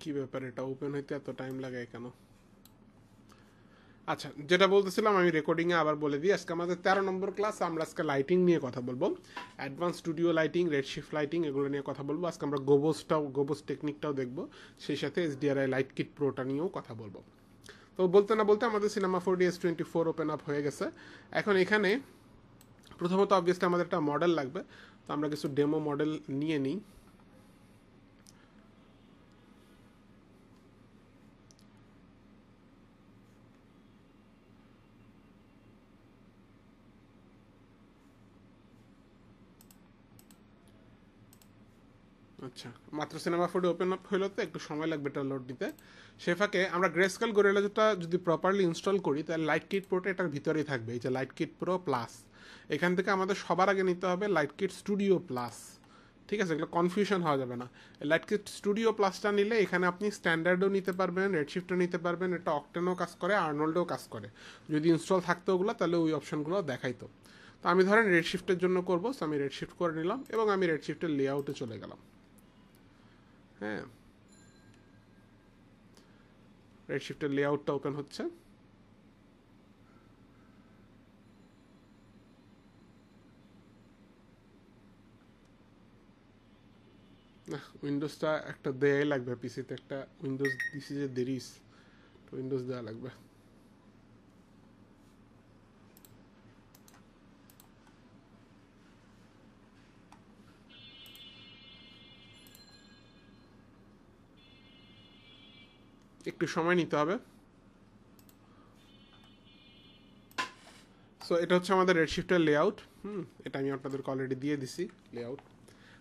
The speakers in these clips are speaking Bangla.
কি ব্যাপার, এটা ওপেন হইতে এত টাইম লাগে কেন? আচ্ছা, যেটা বলতেছিলাম আমি রেকর্ডিংয়ে আবার বলে দিই। আজকে আমাদের 13 নম্বর ক্লাস। আমরা আজকে লাইটিং নিয়ে কথা বলবো, advance studio lighting, redshift lighting, এগুলো নিয়ে কথা বলবো। আজকে আমরা গোবোস টেকনিকটাও দেখবো, সেই সাথে এসডিআরআই লাইট কিট প্রোটা নিয়েও কথা বলবো। তো বলতে না বলতে আমাদের সিনেমা 4DS24 ওপেন আপ হয়ে গেছে। এখন এখানে প্রথমত অবভিয়াসলি আমাদের একটা মডেল লাগবে, তো আমরা কিছু ডেমো মডেল নিয়ে নিই। আচ্ছা, মাত্র সিনেমা 4 ওপেন আপ হইলো, তো একটু সময় লাগবে এটা লোড দিতে। সে ফাঁকে আমরা গ্রেস্কেল গরিলাটা যদি প্রপারলি ইনস্টল করি, তাহলে লাইট কিট প্রোটা এটার ভিতরেই থাকবে। এই যে লাইট কিট প্রো প্লাস, এখান থেকে আমাদের সবার আগে নিতে হবে লাইট কিট স্টুডিও প্লাস। ঠিক আছে, এগুলো কনফিউশন হওয়া যাবে না। লাইট কিট স্টুডিও প্লাসটা নিলে এখানে আপনি স্ট্যান্ডার্ডও নিতে পারবেন, রেডশিফটও নিতে পারবেন, এটা অক্টেনও কাজ করে, আর্নল্ডও কাজ করে। যদি ইনস্টল থাকতো ওগুলো, তাহলে ওই অপশনগুলো দেখাইতো। তো আমি ধরেন রেডশিফটের জন্য করবো, তো আমি রেডশিফট করে নিলাম এবং আমি রেডশিফটের লেআউটে চলে গেলাম। হ্যাঁ, রেডশিফটের লেআউটটা ওপেন হচ্ছে। না, উইন্ডোজটা একটা দেয়াই লাগবে পিসিতে, একটা উইন্ডোজ দিছি যে দেরিস, তো উইন্ডোজ দেওয়া লাগবে। একটু সময় নিতে হবে। সো এটা হচ্ছে আমাদের রেডশিফটের লেআউট। এটা আমি আপনাদেরকে অলরেডি দিয়ে দিছি লেআউট।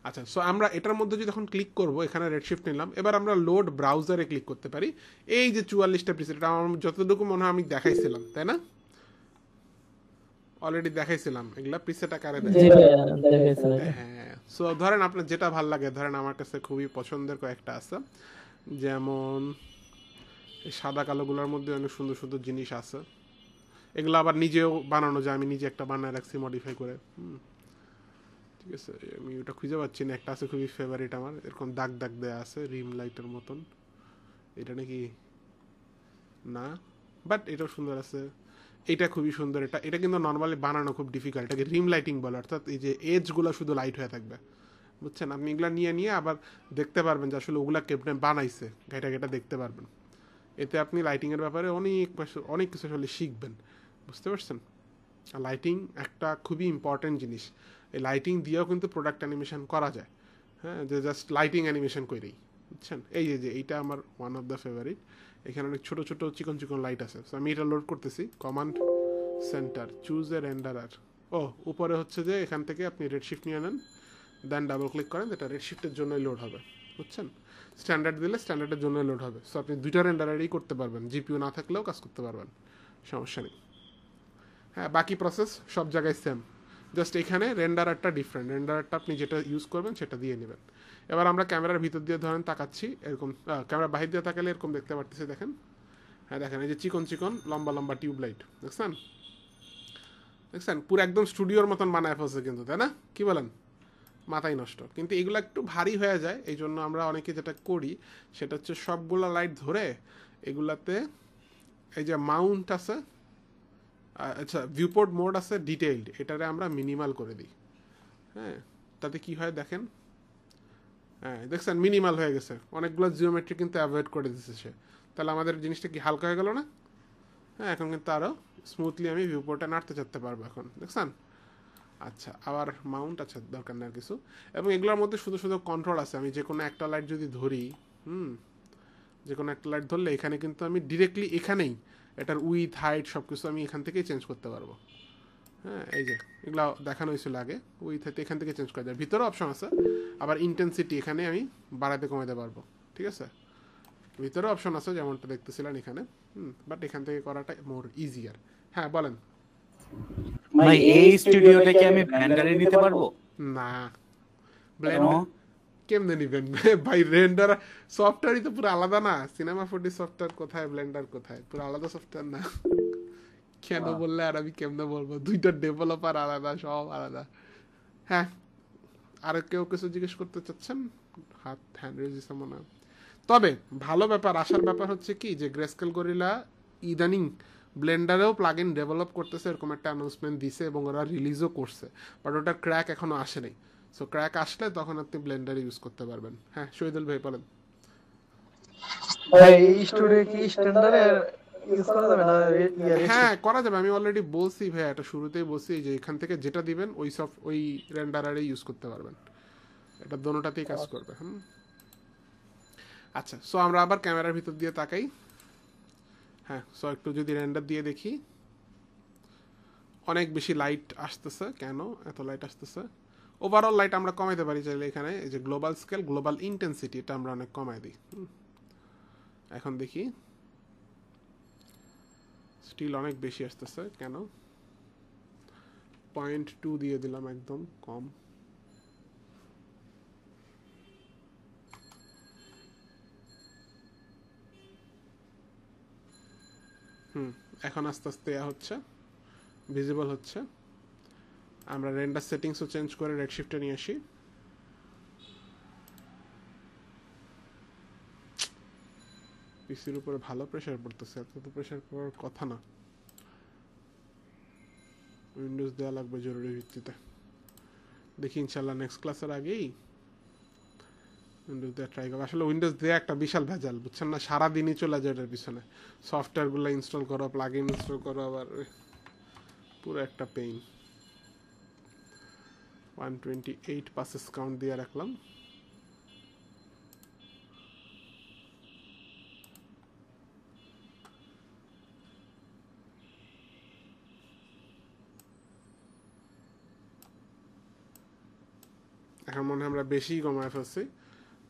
আচ্ছা, সো আমরা এটার মধ্যে যদি এখন ক্লিক করব, এখানে রেডশিফট নিলাম, এবার আমরা লোড ব্রাউজারে ক্লিক করতে পারি। এই যে 44টা প্রিসেট, এটা আমার যতটুকু মনে হয় আমি দেখাইছিলাম, তাই না? অলরেডি দেখাইছিলাম এগুলা প্রিসেট আকারে হ্যাঁ। সো ধরেন আপনার যেটা ভাল লাগে, ধরেন আমার কাছে খুবই পছন্দের কয়েকটা আছে, যেমন এই সাদা কালোগুলোর মধ্যে অনেক সুন্দর সুন্দর জিনিস আছে। এগুলো আবার নিজেও বানানো যায়, আমি নিজে একটা বানায় রাখছি মডিফাই করে। ঠিক আছে, আমি ওটা খুঁজে পাচ্ছি না। একটা আছে খুবই ফেভারিট আমার, এরকম দাগ দাগ দেয়া আছে রিম লাইটের মতন। এটা নাকি না, বাট এটাও সুন্দর আছে। এটা খুবই সুন্দর। এটা এটা কিন্তু নর্মালি বানানো খুব ডিফিকাল্ট। এটাকে রিম লাইটিং বলে, অর্থাৎ এই যে এজগুলো শুধু লাইট হয়ে থাকবে, বুঝছেন? আপনি এগুলা নিয়ে নিয়ে আবার দেখতে পারবেন যে আসলে ওগুলা কেমনে বানাইছে, ঘেটা ঘেটা দেখতে পারবেন। এতে আপনি লাইটিংয়ের ব্যাপারে অনেক অনেক কিছু আসলে শিখবেন, বুঝতে পারছেন? লাইটিং একটা খুবই ইম্পর্টেন্ট জিনিস। এই লাইটিং দিয়েও কিন্তু প্রোডাক্ট অ্যানিমেশন করা যায়। হ্যাঁ, যে জাস্ট লাইটিং অ্যানিমেশন করেই, বুঝছেন? এই যে এইটা আমার ওয়ান অফ দ্য ফেভারিট। এখানে অনেক ছোটো ছোটো চিকন চিকন লাইট আছে। সো আমি এটা লোড করতেছি, command centre, choose a renderer. ও, উপরে হচ্ছে যে এখান থেকে আপনি রেডশিফট নিয়ে নেন, দেন ডাবল ক্লিক করেন, এটা রেডশিফটের জন্যই লোড হবে, বুঝছেন? স্ট্যান্ডার্ড দিলে স্ট্যান্ডার্ডের জন্যই লোড হবে। সো আপনি দুইটা রেন্ডারারই করতে পারবেন, জিপিইউ না থাকলেও কাজ করতে পারবেন, সমস্যা নেই। হ্যাঁ, বাকি প্রসেস সব জায়গায় সেম, জাস্ট এখানে রেন্ডারারটা ডিফারেন্ট। রেন্ডারারটা আপনি যেটা ইউজ করবেন সেটা দিয়ে নেবেন। এবার আমরা ক্যামেরার ভিতর দিয়ে ধরেন তাকাচ্ছি, এরকম ক্যামেরা বাহির দিয়ে তাকালে এরকম দেখতে পারতেছি, দেখেন। হ্যাঁ দেখেন, এই যে চিকন চিকন লম্বা লম্বা টিউব লাইট, দেখছেন? দেখছেন, পুরো একদম স্টুডিওর মতন বানায় ফেলছে কিন্তু, তাই না? কি বলেন? মাথায় নষ্ট। কিন্তু এগুলো একটু ভারী হয়ে যায়, এই জন্য আমরা অনেকে যেটা করি সেটা হচ্ছে সবগুলো লাইট ধরে এগুলাতে এই যে মাউন্ট আছে, আচ্ছা ভিউপোর্ট মোড আছে ডিটেইলড, এটারে আমরা মিনিমাল করে দিই। হ্যাঁ, তাতে কি হয় দেখেন। হ্যাঁ দেখছেন, মিনিমাল হয়ে গেছে, অনেকগুলো জিওমেট্রি কিন্তু অ্যাভয়েড করে দিচ্ছে সে। তাহলে আমাদের জিনিসটা কি হালকা হয়ে গেল না? হ্যাঁ, এখন কিন্তু আরও স্মুথলি আমি ভিউপোর্টে নাড়তে চাড়তে পারবো এখন, দেখছেন? আচ্ছা, আবার মাউন্ট আছে দরকার নেই আর কিছু। এবং এগুলোর মধ্যে শুধু শুধু কন্ট্রোল আছে। আমি যে কোনো একটা লাইট যদি ধরি, যে কোনো একটা লাইট ধরলে এখানে কিন্তু আমি ডিরেক্টলি এখানেই এটার উইথ হাইট সব কিছু আমি এখান থেকেই চেঞ্জ করতে পারবো। হ্যাঁ, এই যে এগুলো দেখানো হয়েছিল আগে, উইথ হাইট এখান থেকে চেঞ্জ করা যায়। ভিতরে অপশন আছে, আবার ইন্টেন্সিটি এখানে আমি বাড়াতে কমাতে পারবো, ঠিক আছে? ভিতরে অপশন আছে যেমনটা দেখতেছিলেন এখানে, বাট এখান থেকে করাটা মোর ইজিয়ার। হ্যাঁ বলেন। ভাই এই স্টুডিওটা কি আমি ব্লেন্ডারে নিতে পারবো? না, ব্লেন্ডার কেমনে নিবেন ভাই? রেন্ডার সফটওয়্যারই তো পুরো আলাদা না। সিনেমা 4D সফটওয়্যার কোথায়, ব্লেন্ডার কোথায়? পুরো আলাদা সফটওয়্যার না? কেন বললে আর আমি কেমনে বলবো? দুইটা ডেভেলপার আলাদা, সব আলাদা। হ্যাঁ, আর কেউ কিছু জিজ্ঞেস করতে চাচ্ছেন? হাত হ্যান্ড রেজ দিছে মনে হয়। তবে ভালো ব্যাপার, আসার ব্যাপার হচ্ছে কি যে গ্রেস্কেল গরিলা ইদানিং ব্লেন্ডারেও প্লাগ ইন ডেভেলপ করতেছে, এরকম একটা অ্যানাউন্সমেন্ট দিছে এবং ওরা রিলিজও করছে, বাট ওটার ক্র্যাক এখনো আসেনি। সো ক্র্যাক আসলে তখন আপনি ব্লেন্ডার ইউজ করতে পারবেন। হ্যাঁ শহীদুল ভাই বলেন। ভাই এই স্টোরে কি স্ট্যান্ডার্ডে ইউজ করা যাবে না হ্যাঁ করা যাবে, আমি অলরেডি বলছি ভাই, এটা শুরুতেই বলছি যে এখান থেকে যেটা দিবেন ওই রেন্ডারারে ইউজ করতে পারবেন, এটা দোনোটাতেই কাজ করবে। আচ্ছা সো আমরা আবার ক্যামেরার ভিতর দিয়ে তাকাই। হ্যাঁ সো একটু যদি রেন্ডার দিয়ে দেখি, অনেক বেশি লাইট আসতেছে, কেন এত লাইট আসতেছে? ওভারঅল লাইট আমরা কমাইতে পারি চাইলে, এখানে এই যে গ্লোবাল স্কেল, গ্লোবাল ইন্টেন্সিটি, এটা আমরা অনেক কমাই দিই। এখন দেখি স্টিল অনেক বেশি আসতেছে, কেন? 0.2 দিয়ে দিলাম, একদম কম। এখন আস্তে আস্তে হচ্ছে, ভিজিবল হচ্ছে। আমরা রেন্ডার সেটিংসও চেঞ্জ করে রেড শিফটে নিয়ে আসি। পিসির উপরে ভালো প্রেসার পড়তেছে, এত তো প্রেসার পড়ার কথা না। উইন্ডোজ দেওয়া লাগবে জরুরি ভিত্তিতে, দেখি ইনশাল্লাহ নেক্সট ক্লাসের আগেই উইন্ডোজ দেওয়া ট্রাই করবো। আসলে উইন্ডোজ দেওয়া একটা বিশাল ভেজাল, বুঝছেন না, সারাদিনই চলে যায় এটার পিছনে, সফটওয়্যারগুলো ইনস্টল করো, প্লাগ ইন ইনস্টল করো, আবার পুরো একটা পেইন। 128 পাসেস কাউন্ট দিয়ে রাখলাম। এখন মনে হয় আমরা বেশি কমায় ফেলছি,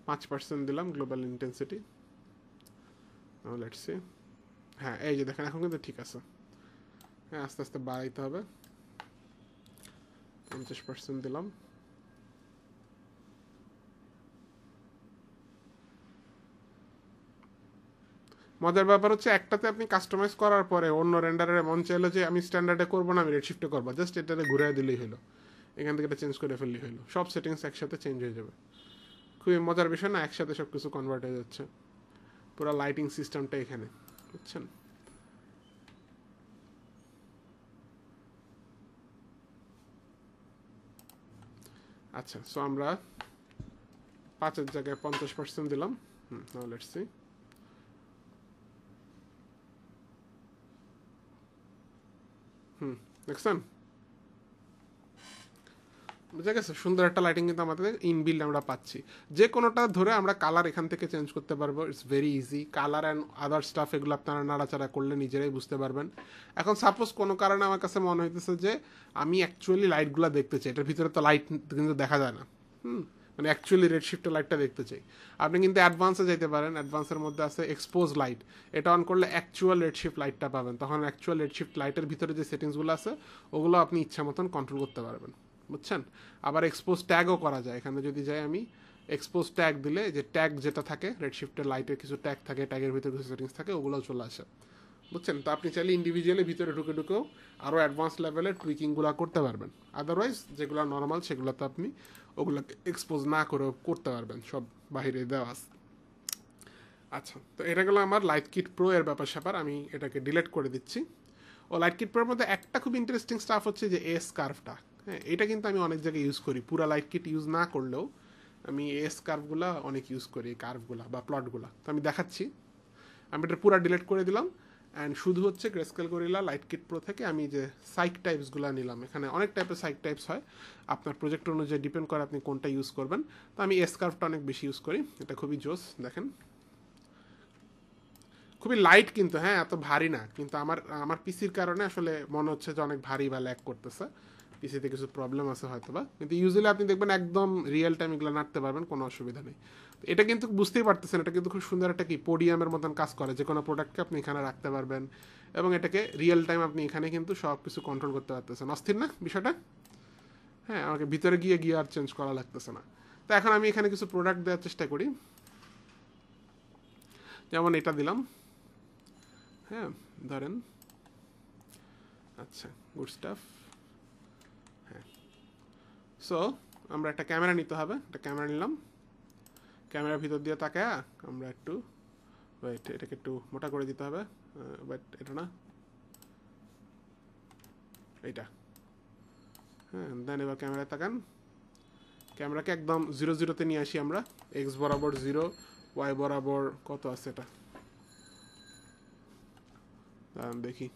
5% দিলাম গ্লোবাল ইন্টেন্সিটি। লেটস সি, হ্যাঁ এই যে দেখেন এখন কিন্তু ঠিক আছে। হ্যাঁ আস্তে আস্তে বাড়াইতে হবে, 50% দিলাম। মজার ব্যাপার হচ্ছে একটাতে আপনি কাস্টমাইজ করার পরে অন্য রেন্ডারের মন চাইলো যে আমি স্ট্যান্ডার্ডে করবো না, আমি রেড শিফটে করবো, জাস্ট এটাতে ঘুরে দিলেই হলো, এখান থেকে এটা চেঞ্জ করে ফেললেই হলো, সব সেটিংস একসাথে চেঞ্জ হয়ে যাবে। খুবই মজার বিষয় না, একসাথে সব কিছু কনভার্ট হয়ে যাচ্ছে, পুরো লাইটিং সিস্টেমটা এখানে, বুঝছেন? আচ্ছা সো আমরা 5-এর জায়গায় 50% দিলাম। নাও লেটস সি, দেখছেন বুঝা গেছে, সুন্দর একটা লাইটিং কিন্তু আমাদের ইনবিল্ড আমরা পাচ্ছি। যে কোনোটা ধরে আমরা কালার এখান থেকে চেঞ্জ করতে পারবো, it's very easy. Colour and other staff এগুলো আপনারা নাড়াচাড়া করলে নিজেরাই বুঝতে পারবেন। এখন সাপোজ কোনো কারণে আমার কাছে মনে হইতেছে যে আমি অ্যাকচুয়ালি লাইটগুলো দেখতে চাই, এটার ভিতরে তো লাইট কিন্তু দেখা যায় না, মানে অ্যাকচুয়ালি রেড শিফটের লাইটটা দেখতে চাই, আপনি কিন্তু অ্যাডভান্সে যেতে পারেন। অ্যাডভান্সের মধ্যে আছে এক্সপোজ লাইট, এটা অন করলে অ্যাকচুয়াল রেড শিফট লাইটটা পাবেন। তখন অ্যাকচুয়াল রেড শিফট লাইটের ভিতরে যে সেটিংসগুলো আছে ওগুলো আপনি ইচ্ছা মতন কন্ট্রোল করতে পারবেন, বুঝছেন? আবার এক্সপোজ ট্যাগও করা যায়, এখানে যদি যাই আমি এক্সপোজ ট্যাগ দিলে যে ট্যাগ যেটা থাকে রেড শিফটের লাইটের কিছু ট্যাগ থাকে, ট্যাগের ভিতরে কিছু সেটিংস থাকে, ওগুলোও চলে আসে, বুঝছেন? তো আপনি চাইলে ইন্ডিভিজুয়ালি ভিতরে ঢুকে ঢুকেও আরও অ্যাডভান্স লেভেলের টুইকিংগুলো করতে পারবেন। আদারওয়াইজ যেগুলো নর্মাল সেগুলোতে আপনি ওগুলোকে এক্সপোজ না করেও করতে পারবেন, সব বাহিরে দেওয়া আছে। আচ্ছা তো এটা গেলো আমার লাইট কিট প্রো এর ব্যাপার স্যাপার, আমি এটাকে ডিলিট করে দিচ্ছি। ও লাইট কিট প্রোর মধ্যে একটা খুব ইন্টারেস্টিং স্টাফ হচ্ছে যে এস কার্ভটা, হ্যাঁ এটা কিন্তু আমি অনেক জায়গায় ইউজ করি, পুরো লাইট কিট ইউজ না করলেও আমি এস কার্ভগুলো অনেক ইউজ করি, কার্ভগুলো বা প্লটগুলো। তো আমি দেখাচ্ছি, আমি এটা পুরো ডিলিট করে দিলাম অ্যান্ড শুধু হচ্ছে greyscale gorilla light kit pro থেকে আমি যে সাইক টাইপসগুলো নিলাম। এখানে অনেক টাইপের সাইক টাইপস হয়, আপনার প্রজেক্ট অনুযায়ী ডিপেন্ড করে আপনি কোনটা ইউজ করবেন। তো আমি এস কার্ভটা অনেক বেশি ইউজ করি, এটা খুবই জোস। দেখেন খুবই লাইট কিন্তু, হ্যাঁ এত ভারী না, কিন্তু আমার পিসির কারণে আসলে মনে হচ্ছে যে অনেক ভারী বা ল্যাগ করতেছে, পিসিতে কিছু প্রবলেম আছে হয়তো বা, কিন্তু ইউজুয়ালি আপনি দেখবেন একদম রিয়েল টাইম এগুলো নাড়তে পারবেন, কোনো অসুবিধা নেই। এটা কিন্তু বুঝতেই পারতেছেন, এটা কিন্তু খুব সুন্দর একটা কি পোডিয়ামের মতন কাজ করে, যে কোনো প্রোডাক্টকে আপনি এখানে রাখতে পারবেন এবং এটাকে রিয়েল টাইম আপনি এখানে কিন্তু সব কিছু কন্ট্রোল করতে পারতেছেন। অস্থির না বিষয়টা? হ্যাঁ আমাকে ভিতরে গিয়ে আর চেঞ্জ করা লাগতেছে না। তো এখন আমি এখানে কিছু প্রোডাক্ট দেওয়ার চেষ্টা করি, যেমন এটা দিলাম, হ্যাঁ ধরেন, আচ্ছা গুড স্টাফ। হ্যাঁ সো আমরা একটা ক্যামেরা নিতে হবে, একটা ক্যামেরা নিলাম, ক্যামেরার ভিতর দিয়ে তাকায় আমরা একটু ওয়েট, এটাকে একটু মোটা করে দিতে হবে, বাট এটা না, এইটা। হ্যাঁ, দেন এবার ক্যামেরায় তাকান, ক্যামেরাকে একদম 0-0-তে নিয়ে আসি আমরা, এক্স বরাবর 0, ওয়াই বরাবর কত আছে এটা দেখি,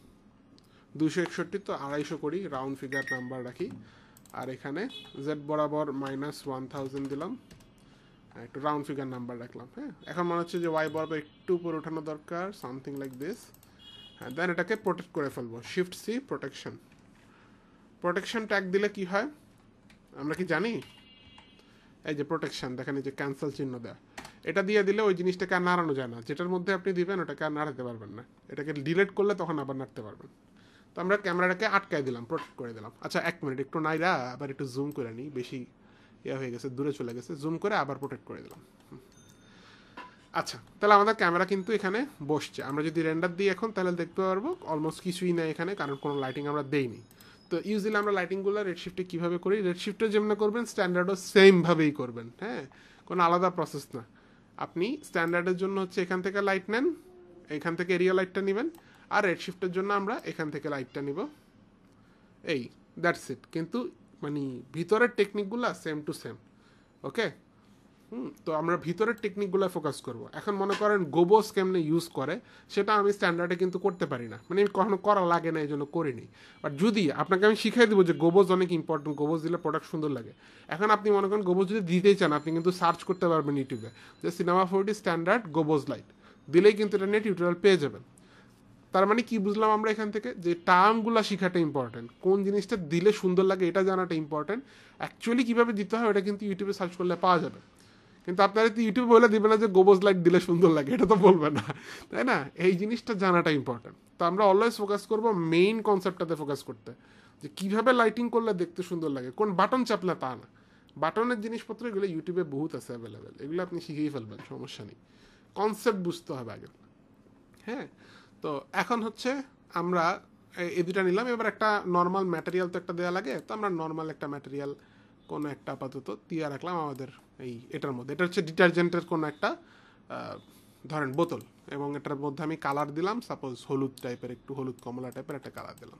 261, তো 250 করি, রাউন্ড ফিগার নাম্বার রাখি। আর এখানে জেড বরাবর -1000 দিলাম, একটু রাউন্ড ফিগার নাম্বার রাখলাম। হ্যাঁ, এখন মনে হচ্ছে যে ওয়াই বরাবর একটু উপরে ওঠানো দরকার, সামথিং লাইক দিস। হ্যাঁ, দেন এটাকে প্রোটেক্ট করে ফেলবো, shift C, protection. Protection tag দিলে কি হয় আমরা কি জানি? এই যে প্রোটেকশন দেখেন, এই যে ক্যান্সেল চিহ্ন দেওয়া, এটা দিয়ে দিলে ওই জিনিসটাকে আর নাড়ানো যায় না, যেটার মধ্যে আপনি দিবেন ওটাকে আর নাড়াতে পারবেন না, এটাকে ডিলিট করলে তখন আবার নাড়তে পারবেন। তো আমরা ক্যামেরাটাকে আটকায় দিলাম, প্রোটেক্ট করে দিলাম। আচ্ছা 1 মিনিট, একটু নাইরা আবার একটু জুম করে নিই, বেশি ইয়ে হয়ে গেছে, দূরে চলে গেছে, জুম করে আবার প্রোটেক্ট করে দিলাম। আচ্ছা, তাহলে আমাদের ক্যামেরা কিন্তু এখানে বসছে। আমরা যদি রেন্ডার দিই এখন, তাহলে দেখতে পারবো অলমোস্ট কিছুই নেই এখানে, কারণ কোনো লাইটিং আমরা দেইনি। তো ইউজুয়ালি আমরা লাইটিংগুলো রেড শিফটে কীভাবে করি, রেড শিফটে যেমন করবেন স্ট্যান্ডার্ডও সেমভাবেই করবেন। হ্যাঁ, কোনো আলাদা প্রসেস না। আপনি স্ট্যান্ডার্ডের জন্য হচ্ছে এখান থেকে লাইট নেন, এখান থেকে এরিয়া লাইটটা নেবেন, আর রেড শিফটের জন্য আমরা এখান থেকে লাইটটা নিব, এই দ্যাটস ইট। কিন্তু মানে ভিতরের টেকনিকগুলো সেম টু সেম। ওকে, তো আমরা ভিতরের টেকনিকগুলো ফোকাস করব। এখন মনে করেন গোবোস কেমনে ইউজ করে সেটা আমি স্ট্যান্ডার্ডে কিন্তু করতে পারি না, মানে আমি কখনো করা লাগে না, এই জন্য করিনি। বাট যদি আপনাকে আমি শিখাই দেবো যে গোবোস অনেক ইম্পর্টেন্ট, গোবোস দিলে প্রোডাক্ট সুন্দর লাগে। এখন আপনি মনে করেন গোবোস যদি দিতেই চান, আপনি কিন্তু সার্চ করতে পারবেন ইউটিউবে যে সিনেমা 4D স্ট্যান্ডার্ড গোবোস লাইট, দিলেই কিন্তু এটা নিয়ে টিউটোরিয়াল পেয়ে যাবেন। তার মানে কি বুঝলাম আমরা এখান থেকে, যে টার্মগুলো শেখাটা ইম্পর্টেন্ট, কোন জিনিসটা দিলে সুন্দর লাগে এটা জানাটা ইম্পর্টেন্ট। অ্যাকচুয়ালি কীভাবে দিতে হয় ওটা কিন্তু ইউটিউবে সার্চ করলে পাওয়া যাবে। কিন্তু আপনারা তো ইউটিউবে বলে দিবে না যে গোবোস লাইট দিলে সুন্দর লাগে, এটা তো বলবে না, তাই না? এই জিনিসটা জানাটা ইম্পর্টেন্ট। তো আমরা অলওয়েজ ফোকাস করব মেইন কনসেপ্টটাতে ফোকাস করতে, যে কীভাবে লাইটিং করলে দেখতে সুন্দর লাগে, কোন বাটন চাপলে তা না। বাটনের জিনিসপত্র এগুলো ইউটিউবে বহুত আছে অ্যাভেলেবেল, এগুলো আপনি শিখেই ফেলবেন, সমস্যা নেই। কনসেপ্ট বুঝতে হবে আগে। হ্যাঁ, তো এখন হচ্ছে আমরা এই দুটা নিলাম। এবার একটা নর্মাল ম্যাটেরিয়াল তো একটা দেওয়া লাগে, তো আমরা নর্মাল একটা ম্যাটেরিয়াল কোনো একটা আপাতত দিয়ে রাখলাম আমাদের এই এটার মধ্যে। এটা হচ্ছে ডিটারজেন্টের কোনো একটা ধরেন বোতল, এবং এটার মধ্যে আমি কালার দিলাম, সাপোজ হলুদ টাইপের, একটু হলুদ কমলা টাইপের একটা কালার দিলাম।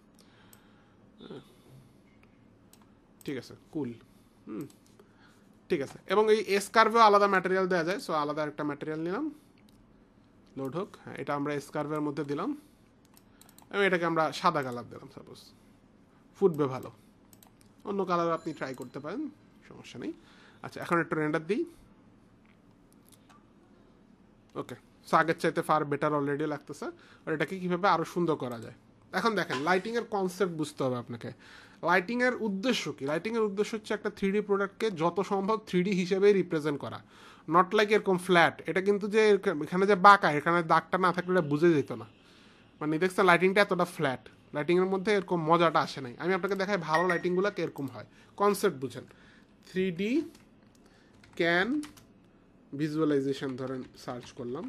ঠিক আছে, কুল। ঠিক আছে, এবং এই এসকার্ভেও আলাদা ম্যাটেরিয়াল দেওয়া যায়, সো আলাদা একটা ম্যাটেরিয়াল নিলাম, লোড হোক। হ্যাঁ, এটা আমরা এসকার্ভের মধ্যে দিলাম, এবং এটাকে আমরা সাদা কালার দিলাম, সাপোজ ফুটবে ভালো। অন্য কালার আপনি ট্রাই করতে পারেন, সমস্যা নেই। আচ্ছা, এখন একটু রেন্ডার দিই। ওকে, সো আগের চাইতে ফার বেটার অলরেডি লাগতেছে। আর এটাকে কীভাবে আরও সুন্দর করা যায়, এখন দেখেন লাইটিংয়ের কনসেপ্ট বুঝতে হবে আপনাকে। লাইটিংয়ের উদ্দেশ্য কি? লাইটিংয়ের উদ্দেশ্য হচ্ছে একটা 3D প্রোডাক্টকে যত সম্ভব 3D হিসেবেই রিপ্রেজেন্ট করা, নট লাইক এরকম ফ্ল্যাট। এটা কিন্তু যে এখানে যে বাঁকা, এখানে দাগটা না থাকলে এটা বুঝে যেত না। মানে দেখছেন লাইটিংটা এতটা ফ্ল্যাট, লাইটিংয়ের মধ্যে এরকম মজাটা আসে নাই। আমি আপনাকে দেখাই ভালো লাইটিংগুলো কীরকম হয়, কনসেপ্ট বুঝেন। 3D ক্যান ভিজুয়ালাইজেশন ধরেন সার্চ করলাম,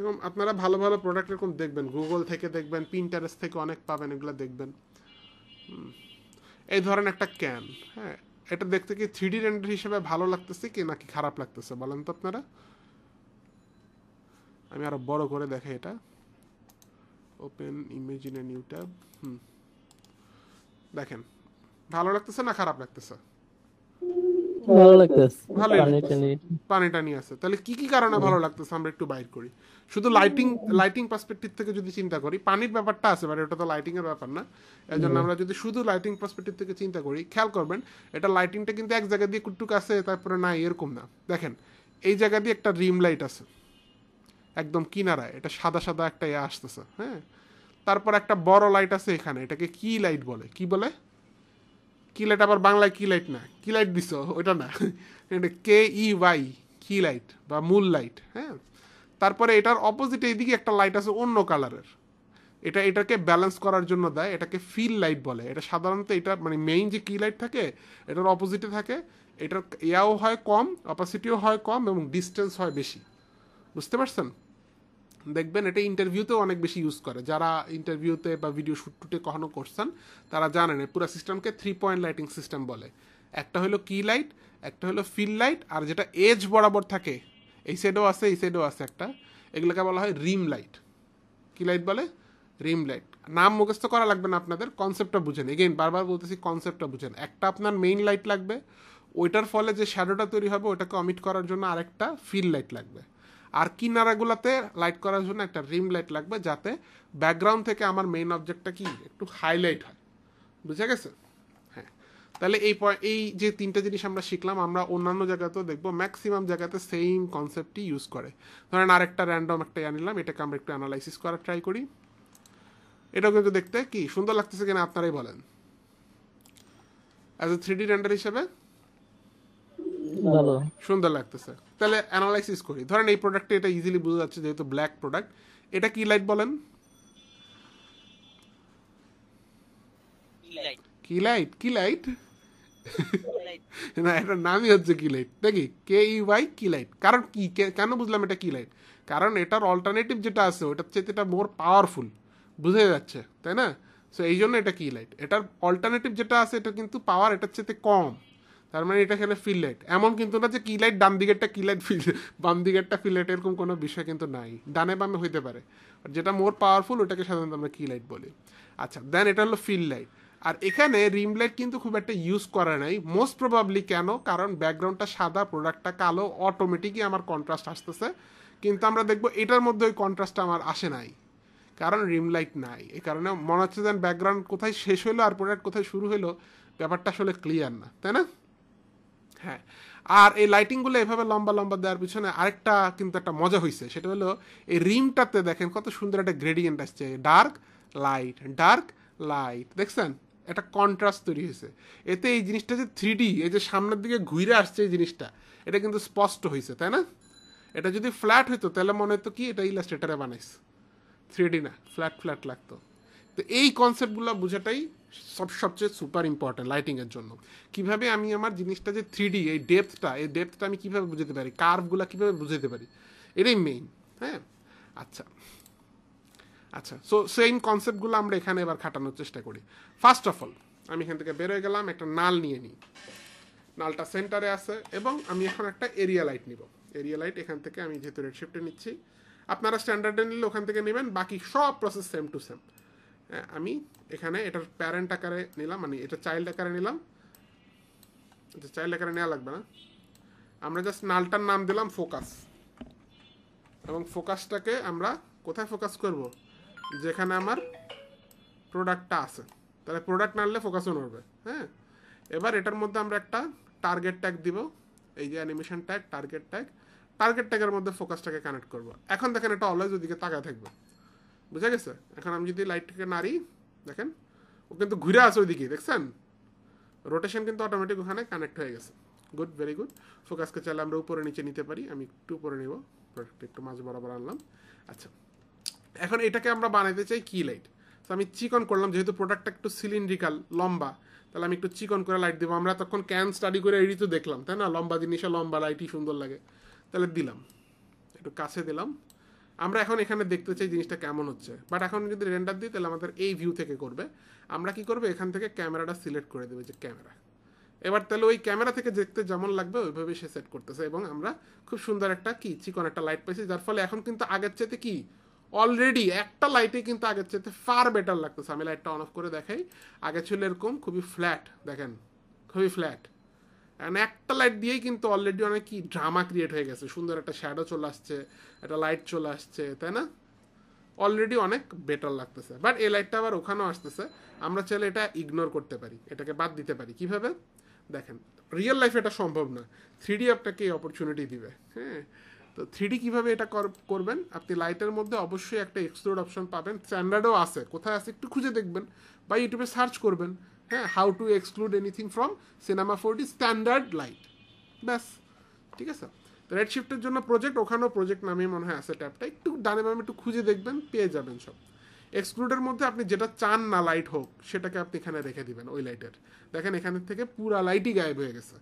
এবং আপনারা ভালো ভালো প্রোডাক্ট এরকম দেখবেন, গুগল থেকে দেখবেন, পিন্টারেস্ট থেকে অনেক পাবেন, এগুলো দেখবেন। এই ধরেন একটা ক্যান, হ্যাঁ, এটা দেখতে কি 3D রেন্ডার হিসেবে ভালো লাগতেছে কি নাকি খারাপ লাগতেছে বলেন তো আপনারা? আমি আরো বড় করে দেখাই এটা, open image in a new tab. দেখেন ভালো লাগতেছে না খারাপ লাগতেছে? ভালো লাগতেছে, ভালোই পানি টানি আছে। তাহলে কি কি কারণে ভালো লাগতেছে আমরা একটু বাইর করি। শুধু লাইটিং পার্সপেক্টিভ থেকে যদি চিন্তা করি, পানির ব্যাপারটা আছে, বাট এটা তো লাইটিং এর ব্যাপার না। এই জন্য আমরা যদি শুধু লাইটিং পার্সপেক্টিভ থেকে চিন্তা করি, খেয়াল করবেন এটা লাইটিংটা কিন্তু এক জায়গা দিয়ে কুটুক আছে, তারপরে না, এরকম না। দেখেন এই জায়গা দিয়ে একটা রিম লাইট আছে একদম কিনারায়, এটা সাদা সাদা একটা ইয়ে আসতেছে। হ্যাঁ, তারপর একটা বড় লাইট আছে এখানে, এটাকে কি লাইট বলে? কি বলে? কি লাইট আবার বাংলায় কি লাইট না, কি লাইট দিছ ওইটা না, এটা KEY, কি লাইট বা মূল লাইট। হ্যাঁ, তারপরে এটার অপোজিটে এইদিকে একটা লাইট আছে অন্য কালারের, এটাকে ব্যালেন্স করার জন্য দেয়, এটাকে ফিল লাইট বলে। এটা সাধারণত এটা মানে মেইন যে কি লাইট থাকে এটার অপোজিটে থাকে, এটার ইয়াও হয় কম, অপাসিটিও হয় কম, এবং ডিস্টেন্স হয় বেশি। বুঝতে পারছেন? দেখবেন এটা ইন্টারভিউতেও অনেক বেশি ইউজ করে, যারা ইন্টারভিউতে বা ভিডিও শ্যুটে কখনো করছেন তারা জানেন পুরো সিস্টেমকে 3 পয়েন্ট লাইটিং সিস্টেম বলে। একটা হলো কি লাইট, একটা হলো ফিল লাইট, আর যেটা এজ বরাবর থাকে এই সাইডেও আছে এই সাইডেও আছে একটা, এগুলোকে বলা হয় রিম লাইট। কি লাইট বলে? রিম লাইট। নাম মুখস্থ করা লাগবে না আপনাদের, কনসেপ্টটা বুঝেন। এগেইন বারবার বলতেছি, কনসেপ্টটা বুঝেন। একটা আপনার মেইন লাইট লাগবে, ওইটার ফলে যে শ্যাডোটা তৈরি হবে ওটাকে অমিট করার জন্য আরেকটা ফিল লাইট লাগবে, আর কিনারাগুলোতে লাইট করার জন্য একটা রিম লাইট লাগবে, যাতে ব্যাকগ্রাউন্ড থেকে আমার মেইন অবজেক্টটা কি একটু হাইলাইট হয়। বুঝে গেছে? হ্যাঁ, তাহলে এই যে তিনটা জিনিস আমরা শিখলাম, আমরা অন্যান্য জায়গাতেও দেখবো ম্যাক্সিমাম জায়গাতে সেম কনসেপ্টই ইউজ করে। ধরেন আরেকটা র্যান্ডম একটা আনিলাম, এটাকে আমরা একটু অ্যানালাইসিস করার ট্রাই করি। এটাও কিন্তু দেখতে কি সুন্দর লাগতেছে কিনা আপনারাই বলেন। অ্যাজ এ 3D রেন্ডার হিসেবে ভালো সুন্দর লাগতেছে। তাহলে অ্যানালাইসিস করি। ধরেন এই প্রোডাক্টে এটা ইজিলি বোঝা যাচ্ছে যেহেতু ব্ল্যাক প্রোডাক্ট। এটা কি লাইট বলেন? কি লাইট? কি লাইট? না, এটার নামই হচ্ছে কি লাইট। দেখি KEY কি লাইট। কারণ কি কেন বুঝলাম এটা কি লাইট? কারণ এটার অল্টারনেটিভ যেটা আছে ওটার চেয়ে এটা মোর পাওয়ারফুল, বুঝে যাচ্ছে তাই না? সো এই জন্য এটা কি লাইট। এটার অল্টারনেটিভ যেটা আছে এটা কিন্তু পাওয়ার এটার চেয়ে কম, তার মানে এটা এখানে ফিল লাইট। এমন কিন্তু না যে কি লাইট ডান দিকেরটা কি লাইট বাম দিকেরটা ফিল লাইট, এরকম কোনো বিষয় কিন্তু নাই। ডানে বামে হইতে পারে, আর যেটা মোর পাওয়ারফুল ওটাকে সাধারণত আমরা কি লাইট বলি। আচ্ছা, দেন এটা হলো ফিল লাইট। আর এখানে রিম লাইট কিন্তু খুব একটা ইউজ করা নাই, মোস্ট প্রবাবলি। কেন? কারণ ব্যাকগ্রাউন্ডটা সাদা, প্রোডাক্টটা কালো, অটোমেটিকই আমার কন্ট্রাস্ট আসতেছে। কিন্তু আমরা দেখবো এটার মধ্যে ওই কন্ট্রাস্টটা আমার আসে নাই, কারণ রিম লাইট নাই। এই কারণে মনে হচ্ছে যেন ব্যাকগ্রাউন্ড কোথায় শেষ হলো আর প্রোডাক্ট কোথায় শুরু হলো, ব্যাপারটা আসলে ক্লিয়ার না, তাই না? হ্যাঁ, আর এই লাইটিংগুলো এভাবে লম্বা লম্বা দেওয়ার পিছনে আরেকটা কিন্তু একটা মজা হয়েছে, সেটা হলো এই রিমটাতে দেখেন কত সুন্দর একটা গ্রেডিয়েন্ট আসছে, ডার্ক লাইট, দেখছেন? একটা কন্ট্রাস্ট তৈরি হয়েছে এতে। এই জিনিসটা যে 3D, এই যে সামনের দিকে ঘুরে আসছে এই জিনিসটা, এটা কিন্তু স্পষ্ট হয়েছে, তাই না? এটা যদি ফ্ল্যাট হইতো তাহলে মনে হতো কি এটা ইলাস্ট্রেটারে বানাইছে, 3D না, ফ্ল্যাট লাগতো। তো এই কনসেপ্টগুলো বোঝাটাই সবচেয়ে সুপার ইম্পর্টেন্ট লাইটিংয়ের জন্য। কিভাবে আমি আমার জিনিসটা যে 3D, এই ডেপথটা আমি কিভাবে বুঝতে পারি, কার্ভগুলো কিভাবে বুঝতে পারি, এটাই মেইন। হ্যাঁ, আচ্ছা, সো সেম কনসেপ্টগুলো আমরা এখানে এবার খাটানোর চেষ্টা করি। ফার্স্ট অফ অল আমি এখান থেকে বেরোয় গেলাম, একটা নাল নিয়ে নিই। নালটা সেন্টারে আছে এবং আমি এখন একটা এরিয়া লাইট নিব। এরিয়া লাইট এখান থেকে আমি যেহেতু রেড শিফটে নিচ্ছি, আপনারা স্ট্যান্ডার্ডে নিলে ওখান থেকে নেবেন, বাকি সব প্রসেস সেম টু সেম। আমি এখানে এটার প্যারেন্ট আকারে নিলাম, মানে এটা চাইল্ড আকারে নিলাম। এটা চাইল্ড আকারে নেওয়া লাগবে না, আমরা জাস্ট নালটার নাম দিলাম ফোকাস, এবং ফোকাসটাকে আমরা কোথায় ফোকাস করব? যেখানে আমার প্রোডাক্টটা আছে। তাহলে প্রোডাক্ট নাড়লে ফোকাসও নড়বে। হ্যাঁ, এবার এটার মধ্যে আমরা একটা টার্গেট ট্যাগ দিব, এই যে অ্যানিমেশন ট্যাগ, টার্গেট ট্যাগের মধ্যে ফোকাসটাকে কানেক্ট করব। এখন দেখেন এটা অলওয়েজ ওদিকে তাকায় থাকবে, বুঝা গেছে? এখন আমি যদি লাইটটাকে নাড়ি, দেখেন ও কিন্তু ঘুরে আসে ওইদিকে, দেখছেন? রোটেশন কিন্তু অটোমেটিক ওখানে কানেক্ট হয়ে গেছে। Good, very good. ফোকাসকে চাইলে আমরা উপরে নিচে নিতে পারি, আমি একটু উপরে নিব, প্রোডাক্টটা একটু মাঝ বরাবর আনলাম। আচ্ছা, এখন এটাকে আমরা বানাইতে চাই কি লাইট। তো আমি চিকন করলাম, যেহেতু প্রোডাক্টটা একটু সিলিন্ড্রিক্যাল লম্বা, তাহলে আমি একটু চিকন করে লাইট দেবো। আমরা তখন ক্যান স্টাডি করে এডি তো দেখলাম, তাই না? লম্বা জিনিসে লম্বা লাইটই সুন্দর লাগে, তাহলে দিলাম, একটু কাছে দিলাম। আমরা এখন এখানে দেখতে চাই জিনিসটা কেমন হচ্ছে, বাট এখন যদি রেন্ডার দিই তাহলে আমাদের এই ভিউ থেকে করবে। আমরা কি করবো, এখান থেকে ক্যামেরাটা সিলেক্ট করে দেবে, যে ক্যামেরা। এবার তাহলে ওই ক্যামেরা থেকে দেখতে যেমন লাগবে ওইভাবে সে সেট করতেছে, এবং আমরা খুব সুন্দর একটা কি চিকন একটা লাইট পাইছি, যার ফলে এখন কিন্তু আগের চাইতে কি অলরেডি একটা লাইটে কিন্তু আগের চাইতে ফার বেটার লাগতেছে। আমি লাইটটা অন অফ করে দেখাই। আগে ছিল এরকম খুবই ফ্ল্যাট, দেখেন খুবই ফ্ল্যাট, মানে একটা লাইট দিয়েই কিন্তু অলরেডি অনেক কি ড্রামা ক্রিয়েট হয়ে গেছে, সুন্দর একটা শ্যাডো চলে আসছে, একটা লাইট চলে আসছে, তাই না? অলরেডি অনেক বেটার লাগতেছে। বাট এই লাইটটা আবার ওখানেও আসতেছে, আমরা চাইলে এটা ইগনোর করতে পারি, এটাকে বাদ দিতে পারি। কিভাবে দেখেন, রিয়েল লাইফে এটা সম্ভব না, 3D আপনাকে এই অপরচুনিটি দিবে। হ্যাঁ, তো 3D কিভাবে এটা করবেন, আপনি লাইটের মধ্যে অবশ্যই একটা এক্সক্লুড অপশন পাবেন, স্ট্যান্ডার্ডও আছে, কোথায় আছে একটু খুঁজে দেখবেন বা ইউটিউবে সার্চ করবেন। হ্যাঁ, how to exclude anything from cinema 4D standard light, ব্যাস, ঠিক আছে? রেড শিফটের জন্য প্রজেক্ট, ওখানেও প্রজেক্ট নামে মনে হয় আছে ট্যাবটা, একটু ডানে বামে একটু খুঁজে দেখবেন, পেয়ে যাবেন সব। এক্সক্লুডের মধ্যে আপনি যেটা চান না লাইট হোক সেটাকে আপনি এখানে রেখে দিবেন, ওই লাইটের। দেখেন এখানের থেকে পুরা লাইটই গায়েব হয়ে গেছে।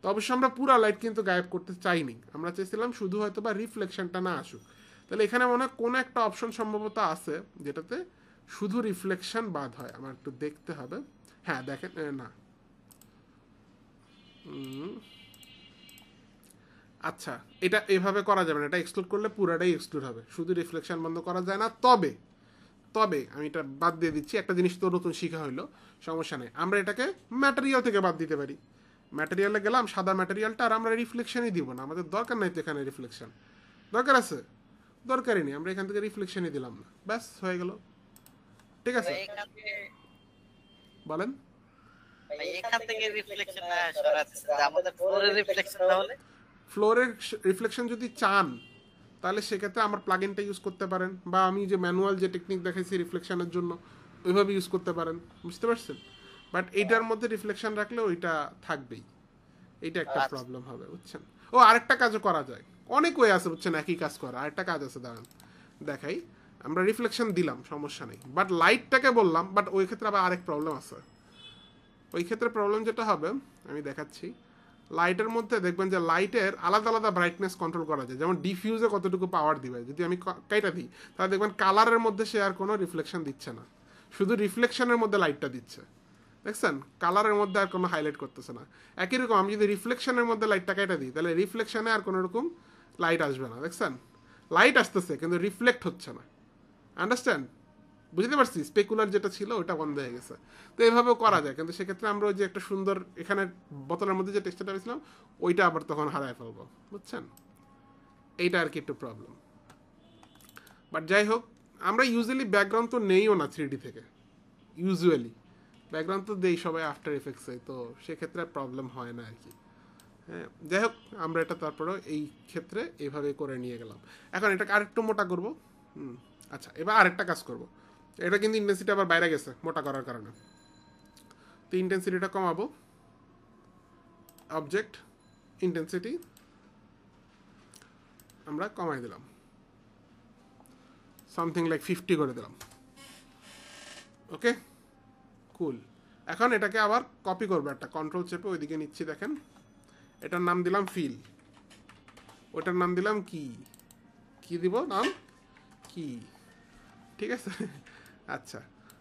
তো অবশ্যই আমরা পুরা লাইট কিন্তু গায়েব করতে চাইনি, আমরা চেয়েছিলাম শুধু হয়তো বা রিফ্লেকশনটা না আসুক। তাহলে এখানে মনে হয় কোনো একটা অপশন সম্ভবত আছে যেটাতে শুধু রিফ্লেকশন বাদ হয়, আমার একটু দেখতে হবে। হ্যাঁ দেখেন, না আচ্ছা, এটা এভাবে করা যাবে না, এটা এক্সক্লুড করলে পুরাটাই এক্সক্লুড হবে, শুধু রিফ্লেকশন বন্ধ করা যায় না। তবে তবে আমি এটা বাদ দিয়ে দিচ্ছি, একটা জিনিস তো নতুন শিখা হইলো, সমস্যা নেই, আমরা এটাকে ম্যাটেরিয়াল থেকে বাদ দিতে পারি। ম্যাটেরিয়ালে গেলাম সাদা ম্যাটেরিয়ালটা, আর আমরা রিফ্লেকশনই দিব না, আমাদের দরকার নাই তো এখানে রিফ্লেকশন, দরকার আছে? দরকারই নেই, আমরা এখান থেকে রিফ্লেকশনই দিলাম না, ব্যাস হয়ে গেল। ঠিক আছে, বলেন। এখান থেকে রিফ্লেকশন না সরাতে আমাদের ফ্লোরের রিফ্লেকশন তাহলে ফ্লোরের রিফ্লেকশন যদি চান তাহলে সেক্ষেত্রে আমার প্লাগইনটা ইউজ করতে পারেন, বা আমি যে ম্যানুয়াল যে টেকনিক দেখাইছি রিফ্লেকশনের জন্য ওইভাবে ইউজ করতে পারেন, বুঝতে পারছেন? বাট এইটার মধ্যে রিফ্লেকশন রাখলে ওইটা থাকবেই, এইটা একটা প্রবলেম হবে, বুঝছেন? ও আরেকটা কাজও করা যায়, অনেক ওয়ে আছে, বুঝছেন, একই কাজ করা। আরেকটা কাজ আছে, দাঁড়ান দেখাই। আমরা রিফ্লেকশন দিলাম, সমস্যা নেই, বাট লাইটটাকে বললাম, বাট ওই ক্ষেত্রে আবার আরেক প্রবলেম আছে। ওই ক্ষেত্রে প্রবলেম যেটা হবে আমি দেখাচ্ছি, লাইটের মধ্যে দেখবেন যে লাইটের আলাদা আলাদা ব্রাইটনেস কন্ট্রোল করা যায়, যেমন ডিফিউজে কতটুকু পাওয়ার দিবে, যদি আমি কাইটা দিই তাহলে দেখবেন কালারের মধ্যে সে আর কোনো রিফ্লেকশন দিচ্ছে না, শুধু রিফ্লেকশনের মধ্যে লাইটটা দিচ্ছে, দেখছেন? কালারের মধ্যে আর কোনো হাইলাইট করতেছে না। একই রকম আমি যদি রিফ্লেকশনের মধ্যে লাইটটা কাইটা দিই তাহলে রিফ্লেকশনে আর কোনো রকম লাইট আসবে না, দেখছেন? লাইট আসতেছে কিন্তু রিফ্লেক্ট হচ্ছে না, আন্ডারস্ট্যান্ড? বুঝতে পারছি, স্পেকুলার যেটা ছিল ওটা বন্ধ হয়ে গেছে। তো এইভাবেও করা যায়, কিন্তু সেক্ষেত্রে আমরা ওই যে একটা সুন্দর এখানে বোতলের মধ্যে যে টেক্সচারটা পেয়েছিলাম ওইটা আবার তখন হারায় ফেলবো, বুঝছেন? এইটা আর কি একটু প্রবলেম। বাট যাই হোক, আমরা ইউজুয়ালি ব্যাকগ্রাউন্ড তো নেইও না 3D থেকে, ইউজুয়ালি ব্যাকগ্রাউন্ড তো দেই সবাই আফটার এফেক্টসে, তো সেক্ষেত্রে প্রবলেম হয় না আর কি। হ্যাঁ, যাই হোক, আমরা এটা তারপরেও এই ক্ষেত্রে এইভাবে করে নিয়ে গেলাম। এখন এটাকে আরেকটু মোটা করবো। আচ্ছা, এবার আরেকটা কাজ করবো, এটা কিন্তু ইন্টেন্সিটি আবার বাইরে গেছে মোটা করার কারণে, তো ইন্টেন্সিটিটা কমাবো। অবজেক্ট ইন্টেন্সিটি আমরা কমাই দিলাম, সামথিং লাইক 50 করে দিলাম। ওকে, কুল। এখন এটাকে আবার কপি করবো, একটা কন্ট্রোল চেপে ওইদিকে নিচ্ছি, দেখেন এটার নাম দিলাম ফিল, ওটার নাম দিলাম কি, কি দিব নাম, কি, ঠিক আছে? আচ্ছা,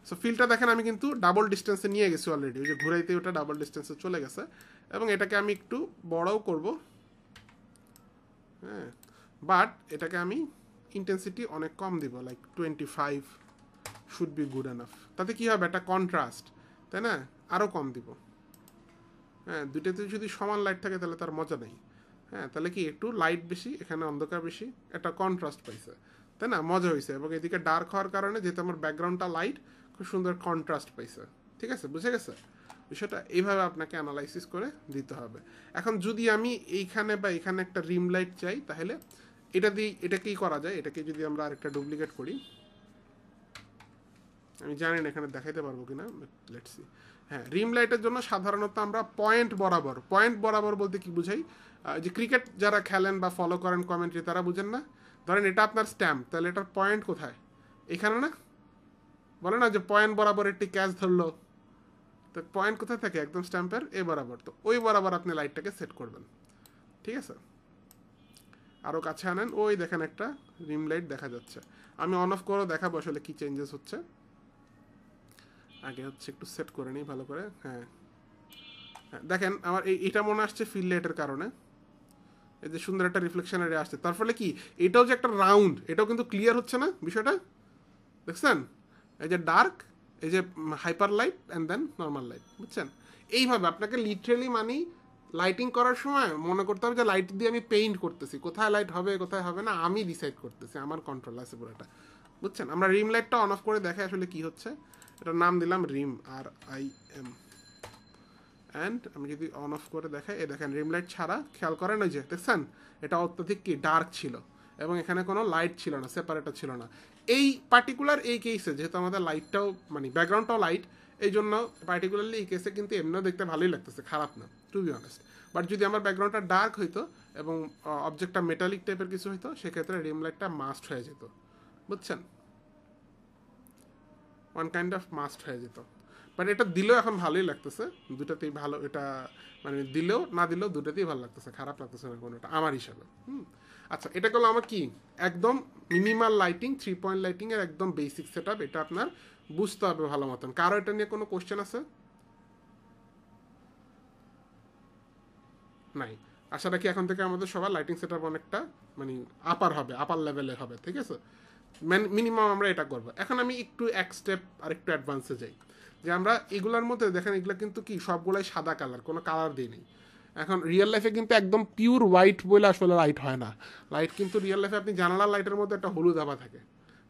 সো ফিলটা দেখেন আমি কিন্তু ডাবল ডিস্টেন্সে নিয়ে গেছি অলরেডি, ওই যে ঘুরাইতে ওটা ডাবল ডিস্টেন্সে চলে গেছে, এবং এটাকে আমি একটু বড়ও করব। হ্যাঁ, বাট এটাকে আমি ইন্টেন্সিটি অনেক কম দিব, like 25 should be good enough. তাতে কি হবে, একটা কন্ট্রাস্ট, তাই না? আরও কম দিব। হ্যাঁ, দুইটাতে যদি সমান লাইট থাকে তাহলে তার মজা নেই। হ্যাঁ, তাহলে কি একটু লাইট বেশি, এখানে অন্ধকার বেশি, একটা কন্ট্রাস্ট পাইছে, তাই না? মজা হয়েছে, এবং এদিকে ডার্ক হওয়ার কারণে যেহেতু আমার ব্যাকগ্রাউন্ডটা লাইট, খুব সুন্দর কন্ট্রাস্ট পাইছে। ঠিক আছে, বুঝে গেছে বিষয়টা? এইভাবে আপনাকে অ্যানালাইসিস করে দিতে হবে। এখন যদি আমি এইখানে বা এখানে একটা রিম লাইট চাই, তাহলে এটা দিয়ে এটাকেই করা যায়। এটাকে যদি আমরা আরেকটা ডুপ্লিকেট করি, আমি জানি না এখানে দেখাইতে পারবো কিনা, লেটস সি। হ্যাঁ, রিম লাইটের জন্য সাধারণত আমরা পয়েন্ট বরাবর বলতে কি বুঝাই, যে ক্রিকেট যারা খেলেন বা ফলো করেন কমেন্ট্রি তারা বুঝেন না, ধরেন এটা আপনার স্ট্যাম্প, তাহলে এটার পয়েন্ট কোথায়, এখানে না? বলে না যে পয়েন্ট বরাবর একটি ক্যাচ ধরলো, তো পয়েন্ট কোথায় থাকে, একদম স্ট্যাম্পের এ বরাবর, তো ওই বরাবর আপনি লাইটটাকে সেট করবেন। ঠিক আছে, আরও কাছে আনেন, ওই দেখেন একটা রিম লাইট দেখা যাচ্ছে। আমি অন অফ করেও দেখাবো আসলে কি চেঞ্জেস হচ্ছে। আগে হচ্ছে একটু সেট করে নিই ভালো করে। হ্যাঁ, দেখেন আমার এইটা মনে আসছে ফিল লাইটের কারণে, এই যে সুন্দর একটা রিফ্লেকশন এরিয়া আসছে, তার ফলে কি এটাও যে একটা রাউন্ড, এটাও কিন্তু ক্লিয়ার হচ্ছে না বিষয়টা, দেখছেন? এই যে ডার্ক, এই যে hyper light and then normal light, বুঝছেন? এইভাবে আপনাকে লিটারেলি লাইটিং করার সময় মনে করতে হবে যে লাইট দিয়ে আমি পেইন্ট করতেছি, কোথায় লাইট হবে কোথায় হবে না আমি ডিসাইড করতেছি, আমার কন্ট্রোল আছে পুরোটা, বুঝছেন? আমরা রিম লাইটটা অন অফ করে দেখে আসলে কি হচ্ছে। এটার নাম দিলাম রিম, RIM, অ্যান্ড আমি যদি অন অফ করে দেখাই, এই দেখেন রিম লাইট ছাড়া, খেয়াল করেন ওই যে দেখছেন এটা অত্যধিক কি ডার্ক ছিল, এবং এখানে কোনো লাইট ছিল না, সেপারেটর ছিল না। এই পার্টিকুলার এই কেসে যেহেতু আমাদের লাইটটাও ব্যাকগ্রাউন্ডটাও লাইট, এই জন্য পার্টিকুলারলি এই কেসে কিন্তু এমনিও দেখতে ভালোই লাগতেছে, খারাপ না, টু বি অনেস্ট। বাট যদি আমার ব্যাকগ্রাউন্ডটা ডার্ক হইতো এবং অবজেক্টটা মেটালিক টাইপের কিছু হইতো, সেক্ষেত্রে রিম লাইটটা মাস্ট হয়ে যেত, বুঝছেন? ওয়ান কাইন্ড অফ মাস্ট হয়ে যেত। বাট এটা দিলেও এখন ভালোই লাগতেছে, দুটাতেই ভালো, এটা দিলেও না দিলেও দুটাতেই ভালো লাগতেছে, খারাপ লাগতেছে না কোনোটা আমার হিসাবে। আচ্ছা, এটা করলো আমার কি একদম মিনিমাল লাইটিং, 3 পয়েন্ট লাইটিং এর একদম বেসিক সেট আপ। এটা আপনার বুঝতে হবে ভালো মতন। কারো এটা নিয়ে কোনো কোশ্চেন আছে? নাই। আশা রাখি এখন থেকে আমাদের সবার লাইটিং সেটআপ অনেকটা মানে আপার হবে, আপার লেভেলে হবে, ঠিক আছে? মিনিমাম আমরা এটা করবো। এখন আমি একটু এক স্টেপ আর একটু অ্যাডভান্সে যাই, যে আমরা এগুলোর মধ্যে দেখেন এগুলো কিন্তু কি সবগুলাই সাদা কালার, কোনো কালার দিই নেই। এখন রিয়েল লাইফে কিন্তু একদম পিওর হোয়াইট বলে আসলে লাইট হয় না। লাইট কিন্তু রিয়েল লাইফে আপনি জানালার লাইটের মধ্যে একটা হলুদ আভা থাকে,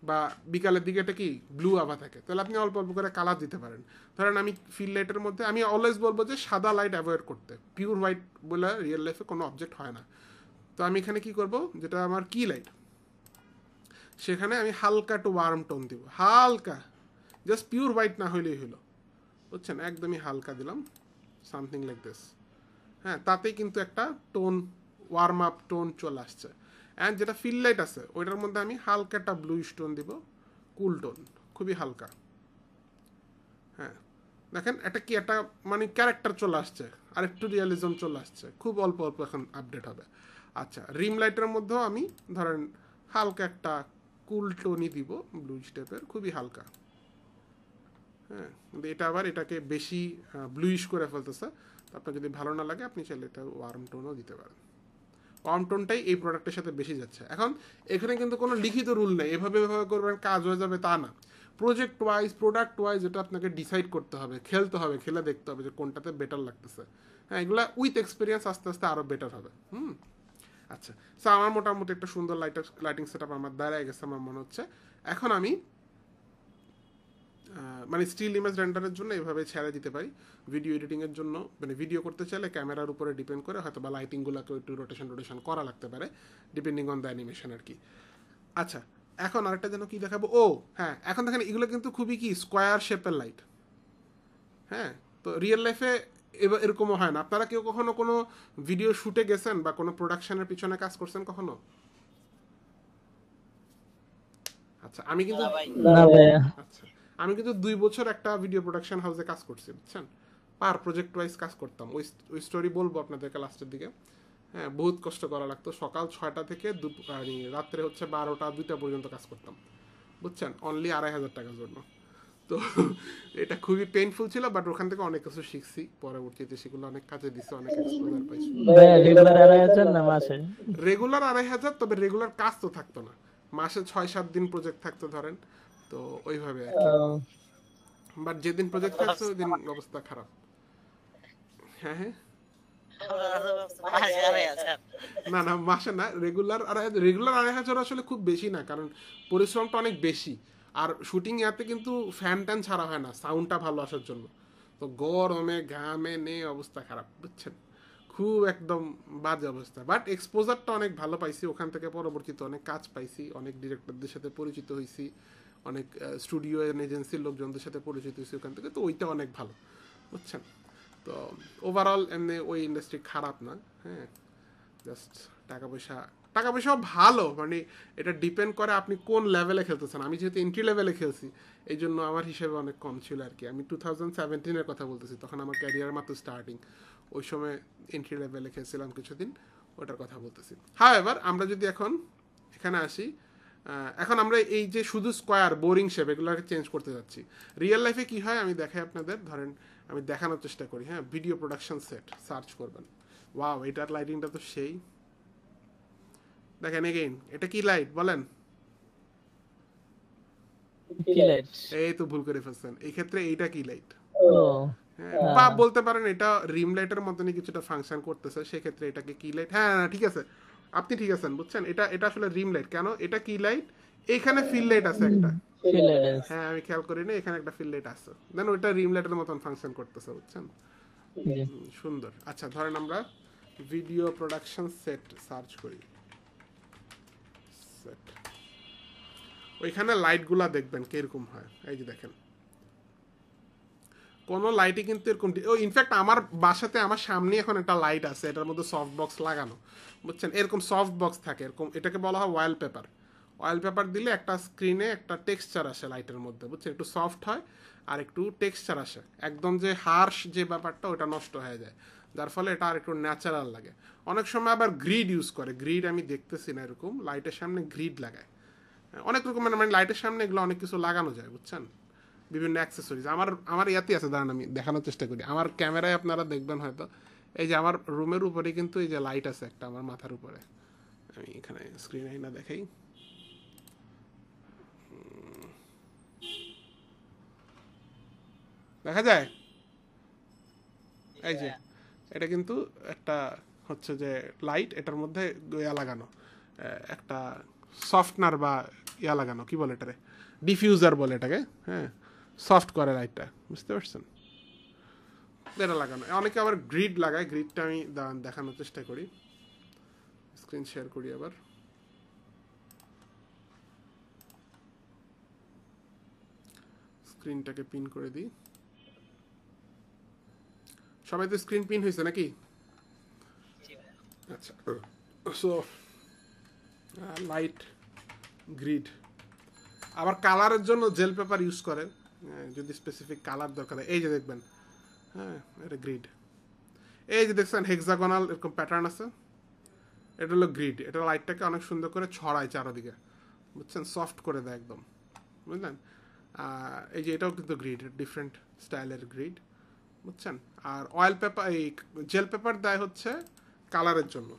বা বিকালের দিকে এটা কি ব্লু আভা থাকে, তাহলে আপনি অল্প অল্প করে কালার দিতে পারেন। ধরেন আমি ফিল লাইটের মধ্যে আমি অলওয়েজ বলবো যে সাদা লাইট অ্যাভয়েড করতে, পিওর হোয়াইট বলে রিয়েল লাইফে কোনো অবজেক্ট হয় না। তো আমি এখানে কি করব, যেটা আমার কি লাইট, সেখানে আমি হালকা একটু ওয়ার্ম টোন দিব, হালকা, জাস্ট পিওর হোয়াইট না হইলেই হলো, বুঝছেন? একদমই হালকা দিলাম, সামথিং লাইক দিস। হ্যাঁ, তাতেই কিন্তু একটা টোন, ওয়ার্ম আপ টোন চলে আসছে। অ্যান্ড যেটা ফিল লাইট আছে ওইটার মধ্যে আমি হালকা একটা ব্লু টোন দিব, কুল টোন, খুবই হালকা। হ্যাঁ, দেখেন এটা কি একটা মানে ক্যারেক্টার চলে আসছে, আর একটু রিয়ালিজম চলে আসছে, খুব অল্প অল্প এখন আপডেট হবে। আচ্ছা, রিম লাইটের মধ্যেও আমি ধরেন হালকা একটা কুল টোনই দিব, ব্লু টাইপের, খুবই হালকা। হ্যাঁ, কিন্তু এটা আবার এটাকে বেশি ব্লুইশ করে ফেলতেছে। আপনার যদি ভালো না লাগে আপনি চাইলে এটা ওয়ার্ম টোনও দিতে পারেন। ওয়ার্ম টোনটাই এই প্রোডাক্টের সাথে বেশি যাচ্ছে। এখন এখানে কিন্তু কোনো লিখিত রুল নেই, এভাবে করবেন কাজ হয়ে যাবে তা না। প্রজেক্ট ওয়াইজ, প্রোডাক্ট ওয়াইজ এটা আপনাকে ডিসাইড করতে হবে, খেলতে হবে, খেলে দেখতে হবে যে কোনটাতে বেটার লাগতেছে। হ্যাঁ, এগুলা উইথ এক্সপিরিয়েন্স আস্তে আস্তে আরও বেটার হবে। আচ্ছা, সো আমার মোটামুটি একটা সুন্দর লাইটিং সেট আপ আমার দাঁড়ায় গেছে আমার মনে হচ্ছে। এখন আমি মানে স্টিল ইমেজ রেন্ডারের জন্য এভাবে ছেড়ে দিতে পারি। ভিডিও এডিটিংয়ের জন্য মানে ভিডিও করতে চাইলে ক্যামেরার উপরে ডিপেন্ড করে হয়তো বা লাইটিংগুলোকে একটু রোটেশন করা লাগতে পারে, ডিপেন্ডিং অন দ্য অ্যানিমেশন আর কি। আচ্ছা, এখন আরেকটা যেন কি দেখাবো, ও হ্যাঁ, এখন দেখেন এগুলো কিন্তু খুবই কি স্কোয়ার শেপের লাইট। হ্যাঁ, তো রিয়েল লাইফে এবার এরকমও হয় না। আপনারা কেউ কখনো কোনো ভিডিও শুটে গেছেন বা কোনো প্রোডাকশনের পিছনে কাজ করছেন কখনো? আচ্ছা, আমি কিন্তু না ভাইয়া। আচ্ছা, আমি কিন্তু 2 বছর একটা ভিডিও প্রোডাকশন হাউসে কাজ করছি, বুঝছেন? পার প্রজেক্ট ওয়াইজ কাজ করতাম। ওই স্টোরি বলবো আপনাদেরকে লাস্টের দিকে। হ্যাঁ, বহুত কষ্ট করা লাগতো, সকাল 6টা থেকে রাত্রে হচ্ছে 12টা 2টা পর্যন্ত কাজ করতাম, বুঝছেন? অনলি 2500 টাকার জন্য। তো এটা খুবই পেইনফুল ছিল, বাট ওখান থেকে অনেক কিছু শিখছি, পরবর্তীতে সেগুলো অনেক কাজে দিছে, অনেক এক্সপোজার পাইছি। ভাইয়া রেগুলার 2500 না মাসে? রেগুলার 2500, তবে রেগুলার কাজ তো থাকতো না, মাসে 6-7 দিন প্রজেক্ট থাকতো ধরেন, তো ওইভাবে আর কি। বাট যেদিন প্রজেক্ট থাকছে ওই দিন অবস্থা খারাপ। হ্যাঁ হ্যাঁ, না না, মাসে না, রেগুলার 2500 আসলে খুব বেশি না, কারণ পরিশ্রমটা অনেক বেশি। আর শুটিং ইয়াতে কিন্তু ফ্যান ট্যান ছাড়া হয় না সাউন্ডটা ভালো আসার জন্য, তো গরমে ঘামে নে অবস্থা খারাপ, বুঝছেন? খুব একদম বাজে অবস্থা। বাট এক্সপোজারটা অনেক ভালো পাইছি ওখান থেকে, পরবর্তীতে অনেক কাজ পাইছি, অনেক ডিরেক্টরদের সাথে পরিচিত হয়েছি, অনেক স্টুডিও এজেন্সির লোকজনদের সাথে পরিচিত হয়েছি ওখান থেকে, তো ওইটা অনেক ভালো, বুঝছেন? তো ওভারঅল এমনি ওই ইন্ডাস্ট্রি খারাপ না। হ্যাঁ, জাস্ট টাকা পয়সাও ভালো, মানে এটা ডিপেন্ড করে আপনি কোন লেভেলে খেলতেছেন। আমি যেহেতু এন্ট্রি লেভেলে খেলছি, এই জন্য আমার হিসেবে অনেক কম ছিল আর কি। আমি 2017-এর কথা বলতেছি, তখন আমার ক্যারিয়ার মাত্র স্টার্টিং, ওই সময় এন্ট্রি লেভেলে খেলছিলাম কিছুদিন, ওটার কথা বলতেছি। হ্যাঁ, এবার আমরা যদি এখন এখানে আসি, এখন আমরা এই যে শুধু স্কোয়ার বোরিং শেপ এগুলোকে চেঞ্জ করতে যাচ্ছি। রিয়েল লাইফে কি হয় আমি দেখাই আপনাদের, ধরেন আমি দেখানোর চেষ্টা করি। হ্যাঁ, ভিডিও প্রোডাকশন সেট সার্চ করবেন, ওয়াও এটার লাইটিংটা তো সেই। দেখেন এগেইন, এটা কি লাইট বলেন? কি লাইট? এই তো ভুল করে ফেলছেন, এই ক্ষেত্রে এইটা কি লাইট? ও হ্যাঁ, বা বলতে পারেন এটা রিম লাইটের মতনই কিছুটা ফাংশন করতেছে, সেক্ষেত্রে এটাকে কি লাইট। হ্যাঁ ঠিক আছে, আপনি ঠিক আছেন, বুঝছেন? এটা আসলে রিম লাইট। কেন এটা কি লাইট? এইখানে ফিল লাইট আছে একটা। কি লাইট? হ্যাঁ, আমি খেয়াল করিনি, এখানে একটা ফিল লাইট আছে, দেন ওইটা রিম লাইটের মতন ফাংশন করতেছে, বুঝছেন? সুন্দর। আচ্ছা, ধরেন আমরা ভিডিও প্রোডাকশন সেট সার্চ করি, সেট, ওইখানে লাইটগুলা দেখবেন কিরকম হয়। এই যে দেখেন, কোনো লাইটই কিন্তু এরকম, ও ইনফ্যাক্ট আমার বাসাতে আমার সামনে এখন একটা লাইট আছে, এটার মধ্যে সফট বক্স লাগানো, বুঝছেন? এরকম সফট বক্স থাকে, এরকম, এটাকে বলা হয় ওয়াল পেপার। অয়েল পেপার দিলে একটা স্ক্রিনে একটা টেক্সচার আসে লাইটের মধ্যে, বুঝছেন? একটু সফট হয় আর একটু টেক্সচার আসে, একদম যে হার্শ যে ব্যাপারটা ওটা নষ্ট হয়ে যায়, যার ফলে এটা আর একটু ন্যাচারাল লাগে। অনেক সময় আবার গ্রিড ইউজ করে, গ্রিড আমি দেখতেছি না, এরকম লাইটের সামনে গ্রিড লাগায়, অনেক রকম, মানে লাইটের সামনে এগুলো অনেক কিছু লাগানো যায়, বুঝছেন? বিভিন্ন অ্যাক্সেসরিজ আমার ইয়াতে আছে, দাঁড়ান আমি দেখানোর চেষ্টা করি। আমার ক্যামেরায় আপনারা দেখবেন হয়তো এই যে আমার রুমের উপরে কিন্তু এই যে লাইট আছে একটা আমার মাথার উপরে, আমি এখানে স্ক্রিনে না দেখাই, দেখা যায় এই যে এটা কিন্তু একটা হচ্ছে যে লাইট, এটার মধ্যে ইয়া লাগানো, একটা সফটনার বা ইয়া লাগানো, কি বলে এটারে, ডিফিউজার বলে এটাকে, হ্যাঁ, সফট করে লাইটটা, বুঝতে পারছেন, এটা লাগানো। অনেকে আবার গ্রিড লাগায়, গ্রিডটা আমি দেখানোর চেষ্টা করি, স্ক্রিন শেয়ার করি আবার। স্ক্রিনটাকে পিন করে দিই। সবাই তো স্ক্রিন পিন হয়েছে নাকি? আচ্ছা, সো লাইট, গ্রিড। আবার কালারের জন্য জেল পেপার ইউজ করে, যদি স্পেসিফিক কালার দরকার হয়। এই যে দেখবেন, হ্যাঁ, এটা গ্রিড। এই যে দেখছেন হেক্সাগোনাল এরকম প্যাটার্ন আছে, এটা হলো গ্রিড। এটা লাইটটাকে অনেক সুন্দর করে ছড়ায় চারদিকে, বুঝছেন, সফট করে দেয় একদম, বুঝলেন। এই যে এটাও কিন্তু গ্রিড, ডিফারেন্ট স্টাইলের গ্রিড, বুঝছেন। আর অয়েল পেপার, এই জেল পেপার দেয় হচ্ছে কালারের জন্য।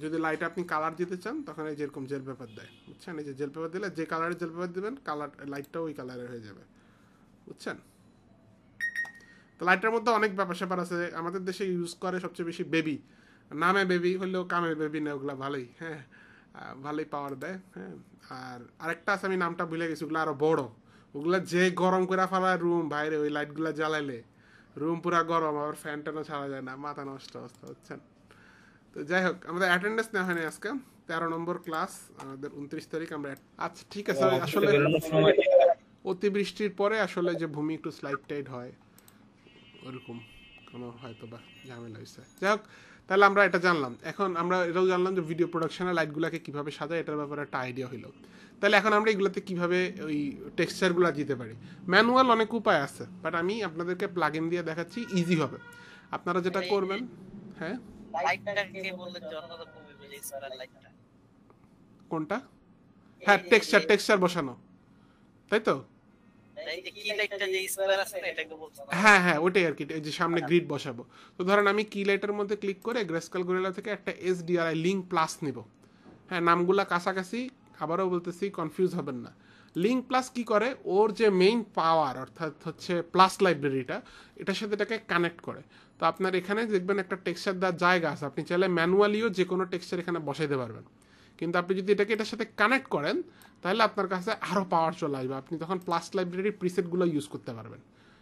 যদি লাইট আপনি কালার দিতে চান তখন এই যেরকম জেল পেপার দেয়, বুঝছেন। এই যে জেল পেপার দিলে যে কালারের জেল পেপার দিবেন, কালার লাইটটাও ওই কালারের হয়ে যাবে, বুঝছেন। তো লাইটের মধ্যে অনেক ব্যাপার স্যাপার আছে। আমাদের দেশে ইউজ করে সবচেয়ে বেশি বেবি, নামে বেবি হলেও কামে বেবি না, ওগুলা ভালোই, হ্যাঁ, ভালোই পাওয়ার দেয়, হ্যাঁ। আর আরেকটা আছে, আমি নামটা ভুলে গেছি, ওগুলো আরো বড়, ওগুলা যে গরম করে ফেলায় রুম বাইরে, ওই লাইটগুলা জ্বালাইলে রুম পুরা গরম, আবার ফ্যান ট্যানও ছাড়া যায় না, মাথা নষ্ট অবস্থা, বুঝছেন। তো যাই হোক, আমাদের অ্যাটেন্ডেন্স নেওয়া হয়নি আজকে, 13 নম্বর ক্লাস আমাদের 29 তারিখ আমরা। আচ্ছা ঠিক আছে, আসলে অতিবৃষ্টির পরে আসলে যে ভূমি একটু স্লাইড টাইড হয়, ওরকম কোনো হয়তো বা ঝামেলা হয়েছে। যাই হোক, তাহলে আমরা এটা জানলাম। এখন আমরা এটাও জানলাম যে ভিডিও প্রোডাকশনের লাইটগুলোকে কীভাবে সাজায়, এটার ব্যাপারে একটা আইডিয়া হইলো। তাহলে এখন আমরা এগুলোতে কীভাবে ওই টেক্সচারগুলো দিতে পারি। ম্যানুয়াল অনেক উপায় আছে, বাট আমি আপনাদেরকে প্লাগ ইন দিয়ে দেখাচ্ছি, ইজি হবে। আপনারা যেটা করবেন, হ্যাঁ, কোনটা, হ্যাঁ, টেক্সচার বসানো, তাই তো, হ্যাঁ হ্যাঁ, ওইটাই আর কি, এই যে সামনে গ্রিড বসাবো। তো ধরেন আমি কি লাইটের মধ্যে ক্লিক করে গ্রেস্কেল গরিলা থেকে একটা SDRI লিঙ্ক প্লাস নিব, হ্যাঁ, নামগুলা কাছাকাছি, আবারও বলতেছি কনফিউজ হবেন না। লিঙ্ক প্লাস কি করে, ওর যে মেইন পাওয়ার অর্থাৎ হচ্ছে প্লাস লাইব্রেরিটা, এটার সাথে এটাকে কানেক্ট করে। তো আপনার এখানে দেখবেন একটা টেক্সচার দেওয়ার জায়গা আছে, আপনি চাইলে ম্যানুয়ালিও যে কোনো টেক্সচার এখানে বসাইতে পারবেন। কিন্তু আপনি যদি এটাকে এটার সাথে কানেক্ট করেন, তাহলে আপনার কাছে আরও পাওয়ার চলে আসবে, আপনি তখন প্লাস লাইব্রেরির প্রিসেটগুলো ইউজ করতে পারবেন।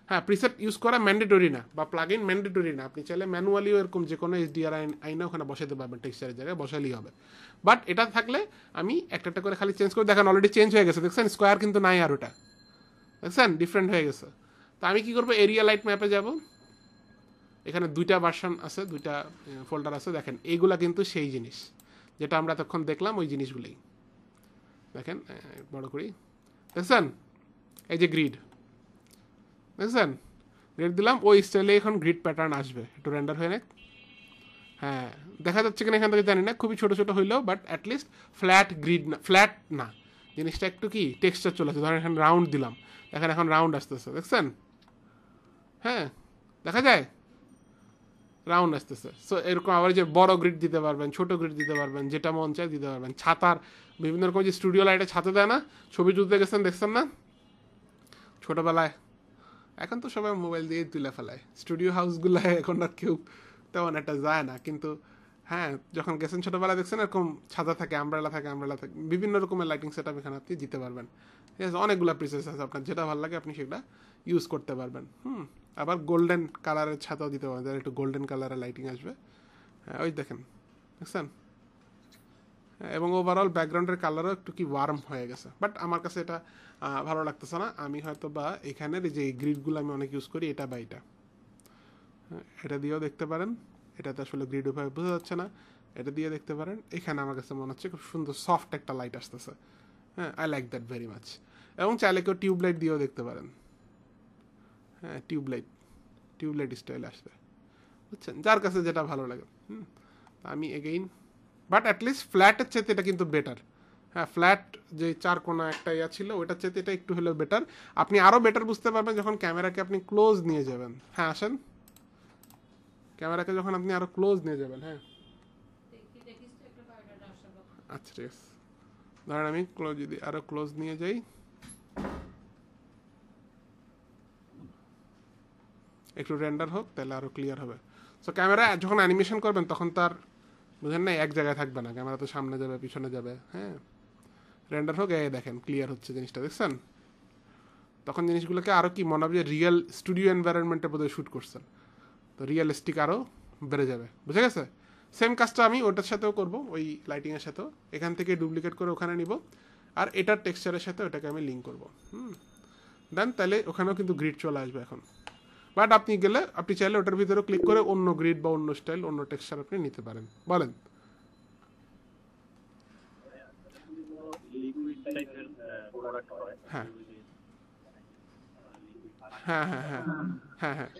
হ্যাঁ, প্রিসেট ইউজ করা ম্যান্ডেটরি না, বা প্লাগ ইন ম্যান্ডেটরি না, আপনি চাইলে ম্যানুয়ালিও এরকম যে কোনো SDRI আইনা ওখানে বসাতে পারবেন, টেক্সচারের জায়গায় বসালেই হবে। বাট এটা থাকলে আমি একটা করে খালি চেঞ্জ করে, দেখেন অলরেডি চেঞ্জ হয়ে গেছে, দেখছেন স্কোয়ার কিন্তু নাই, আর ওটা দেখছেন ডিফারেন্ট হয়ে গেছে। তো আমি কি করবো, এরিয়া লাইট ম্যাপে যাব, এখানে দুইটা ভার্সন আছে, দুইটা ফোল্ডার আছে, দেখেন এইগুলা কিন্তু সেই জিনিস যেটা আমরা তখন দেখলাম, ওই জিনিসগুলোই দেখেন, বড় করি, দেখছেন এই যে গ্রিড, দেখছেন গ্রিড দিলাম, ওই স্টাইলে এখন গ্রিড প্যাটার্ন আসবে, একটু রেন্ডার হয়ে নেক, হ্যাঁ, দেখা যাচ্ছে কিনা এখান থেকে জানি না, খুবই ছোট ছোট হইলেও, বাট অ্যাটলিস্ট ফ্ল্যাট গ্রিড না, ফ্ল্যাট না, জিনিসটা একটু কি টেক্সচার চলে আসছে। ধরেন এখানে রাউন্ড দিলাম, দেখেন এখন রাউন্ড আসতেছে, দেখছেন, হ্যাঁ, দেখা যায় রাউন্ড আসতেছে। সো এরকম আবার যে বড় গ্রিড দিতে পারবেন, ছোট গ্রিড দিতে পারবেন, যেটা মন চায় দিতে পারবেন। ছাতার বিভিন্ন রকম যে স্টুডিও লাইটে ছাতা দেয় না, ছবি তুলতে গেছেন দেখছেন না ছোটবেলায়, এখন তো সবাই মোবাইল দিয়ে তুলে ফেলায়, স্টুডিও হাউসগুলায় এখন আর কেউ তেমন একটা যায় না, কিন্তু হ্যাঁ, যখন গেছেন ছোটবেলায় দেখছেন এরকম ছাতা থাকে, আমব্রেলা থাকে, বিভিন্ন রকমের লাইটিং সেট আপ এখানে আপনি দিতে পারবেন। ঠিক আছে, অনেকগুলো প্রিসেস আছে, আপনার যেটা ভালো লাগে আপনি সেটা ইউজ করতে পারবেন। আবার গোল্ডেন কালারের ছাতাও দিতে পারবেন, যারা একটু গোল্ডেন কালারের লাইটিং আসবে, হ্যাঁ, ওই দেখেন, দেখছেন, এবং ওভারঅল ব্যাকগ্রাউন্ডের কালারও একটু কি ওয়ার্ম হয়ে গেছে, বাট আমার কাছে এটা ভালো লাগতেছে না। আমি হয়তো বা এখানের যে গ্রিডগুলো আমি অনেক ইউজ করি, এটা বা এটা দিয়েও দেখতে পারেন, এটাতে আসলে গ্রিড ওভাবে বোঝা যাচ্ছে না, এটা দিয়ে দেখতে পারেন। এখানে আমার কাছে মনে হচ্ছে খুব সুন্দর সফট একটা লাইট আসতেছে, হ্যাঁ, I like that very much. এবং চাইলে কেউ টিউবলাইট দিয়েও দেখতে পারেন, হ্যাঁ, টিউবলাইট স্টাইল আসবে, বুঝছেন, যার কাছে যেটা ভালো লাগে। আমি এগেইন, বাট অ্যাটলিস্ট ফ্ল্যাটের চেয়ে এটা কিন্তু বেটার। হ্যাঁ, ফ্ল্যাট যে চার কোনা একটা ইয়া ছিল, ওটার চেয়ে এটা একটু হলেও বেটার। আপনি আরও বেটার বুঝতে পারবেন যখন ক্যামেরাকে আপনি ক্লোজ নিয়ে যাবেন। হ্যাঁ, আসেন, ক্যামেরাকে যখন আপনি আরো ক্লোজ নিয়ে যাবেন, হ্যাঁ আচ্ছা ঠিক আছে, ধরেন আমি যদি আরো ক্লোজ নিয়ে যাই, একটু রেন্ডার হোক তাহলে আরো ক্লিয়ার হবে। সো ক্যামেরা যখন অ্যানিমেশন করবেন তখন তার বুঝেন না এক জায়গায় থাকবে না, ক্যামেরা তো সামনে যাবে পিছনে যাবে, হ্যাঁ রেন্ডার হোক, এই দেখেন ক্লিয়ার হচ্ছে জিনিসটা, দেখছেন? তখন জিনিসগুলোকে আরো কি মনে হবে যে রিয়েল স্টুডিও এনভায়রনমেন্টে বোধহয় শ্যুট করছেন, তো রিয়েলিস্টিক আরো বেড়ে যাবে, বুঝে গেছে? সেম কাজটা আমি ওটার সাথেও করব, ওই লাইটিং এর সাথেও, এখান থেকে ডুপ্লিকেট করে ওখানে নিব, আর এটার টেক্সচারের সাথে ওটাকে আমি লিঙ্ক করব, দেন তাহলে ওখানেও কিন্তু গ্রিড চলে আসবে এখন। বাট আপনি গেলে আপনি চাইলে ওটার ভিতরে ক্লিক করে অন্য গ্রিড বা অন্য স্টাইল অন্য টেক্সচার আপনি নিতে পারেন। বলেন। হ্যাঁ হ্যাঁ হ্যাঁ হ্যাঁ হ্যাঁ হ্যাঁ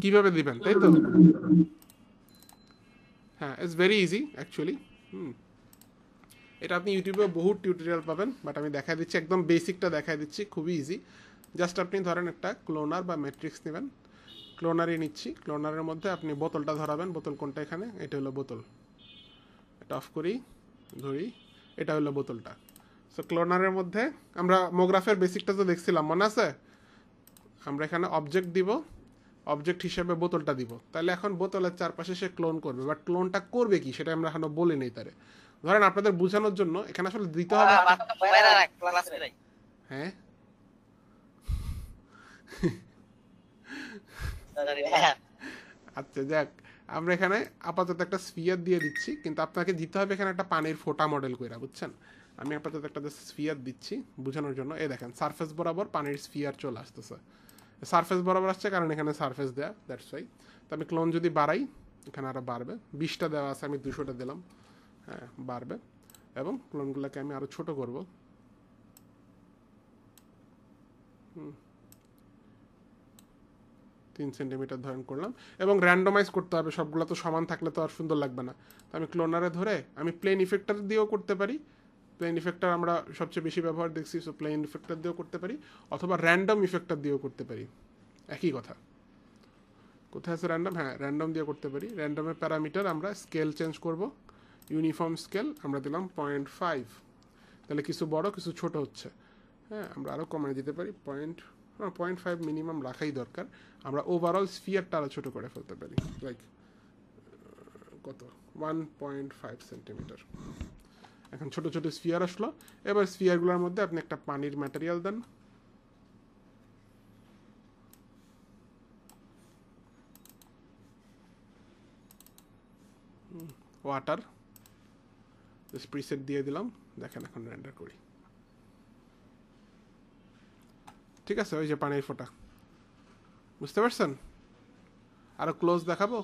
কিভাবে দিবেন তাই তো? হ্যাঁ ইটস ভেরি ইজি অ্যাকচুয়ালি। এটা আপনি ইউটিউবে বহু টিউটোরিয়াল পাবেন, বাট আমি দেখাই দিচ্ছি, একদম বেসিকটা দেখাই দিচ্ছি, খুবই ইজি। জাস্ট আপনি ধরেন একটা ক্লোনার বা ম্যাট্রিক্স নেবেন, ক্লোনারই নিচ্ছি, ক্লোনারের মধ্যে আপনি বোতলটা ধরাবেন, বোতল কোনটা এখানে, এটা হলো বোতল, এটা অফ করি ধরি, এটা হলো বোতলটা। সো ক্লোনারের মধ্যে আমরা মোগ্রাফের বেসিকটা তো দেখছিলাম, মনে আছে? আমরা এখানে অবজেক্ট দিব, অবজেক্ট হিসেবে বোতলটা দিব, তাহলে এখন বোতলের চারপাশে সে ক্লোন করবে, বাট ক্লোনটা করবে কি সেটা আমরা এখনো বলি নেই তারে। ধরেন আপনাদের বোঝানোর জন্য এখানে আসলে দিতে হবে, হ্যাঁ আচ্ছা যাক, আমরা এখানে আপাতত একটা স্ফিয়ার দিয়ে দিচ্ছি, কিন্তু আপনাকে দিতে হবে এখানে একটা পানির ফোঁটা মডেল কইরা, বুঝছেন? আমি আপাতত একটা স্ফিয়ার দিচ্ছি বোঝানোর জন্য। এই দেখেন সারফেস বরাবর পানির স্ফিয়ার চলে আসতেছে, সারফেস বরাবর আসছে কারণ এখানে সারফেস দেয়া, দ্যাটস ওয়াই। তো আমি ক্লোন যদি বাড়াই এখানে আরো বাড়বে, 20টা দেওয়া আছে আমি 200টা দিলাম, হ্যাঁ বাড়বে। এবং ক্লোনগুলোকে আমি আরো ছোট করব, 3 সেন্টিমিটার ধরেন করলাম, এবং র্যান্ডমাইজ করতে হবে, সবগুলো তো সমান থাকলে তো আর সুন্দর লাগবে না। তো আমি ক্লোনারে ধরে আমি প্লেন ইফেক্টর দিয়েও করতে পারি, প্লেন ইফেক্টর আমরা সবচেয়ে বেশি ব্যবহার দেখছি, সো প্লেন ইফেক্টর দিয়েও করতে পারি, অথবা র্যান্ডম ইফেক্টর দিয়েও করতে পারি, একই কথা। কোথায় আছে র্যান্ডম? হ্যাঁ র্যান্ডম দিয়ে করতে পারি। র্যান্ডমের প্যারামিটার আমরা স্কেল চেঞ্জ করব, ইউনিফর্ম স্কেল আমরা দিলাম 0.5, তাহলে কিছু বড় কিছু ছোট হচ্ছে, হ্যাঁ আমরা আরও কমিয়ে দিতে পারি, 0.5 মিনিমাম রাখাই দরকার। আমরা ওভারঅল স্ফিয়ারটা আরও ছোট করে ফেলতে পারি, লাইক কত 1.5 সেন্টিমিটার। এখন ছোট ছোট স্ফিয়ার আসলো, এবার স্ফিয়ারগুলোর মধ্যে আপনি একটা পানির ম্যাটেরিয়াল দেন, ওয়াটার প্রিসেট দিয়ে দিলাম, দেখেন এখন রেন্ডার করি, ঠিক আছে? ওই যে পানির ফোঁটা, বুঝতে পারছেন? আরো ক্লোজ দেখাবো?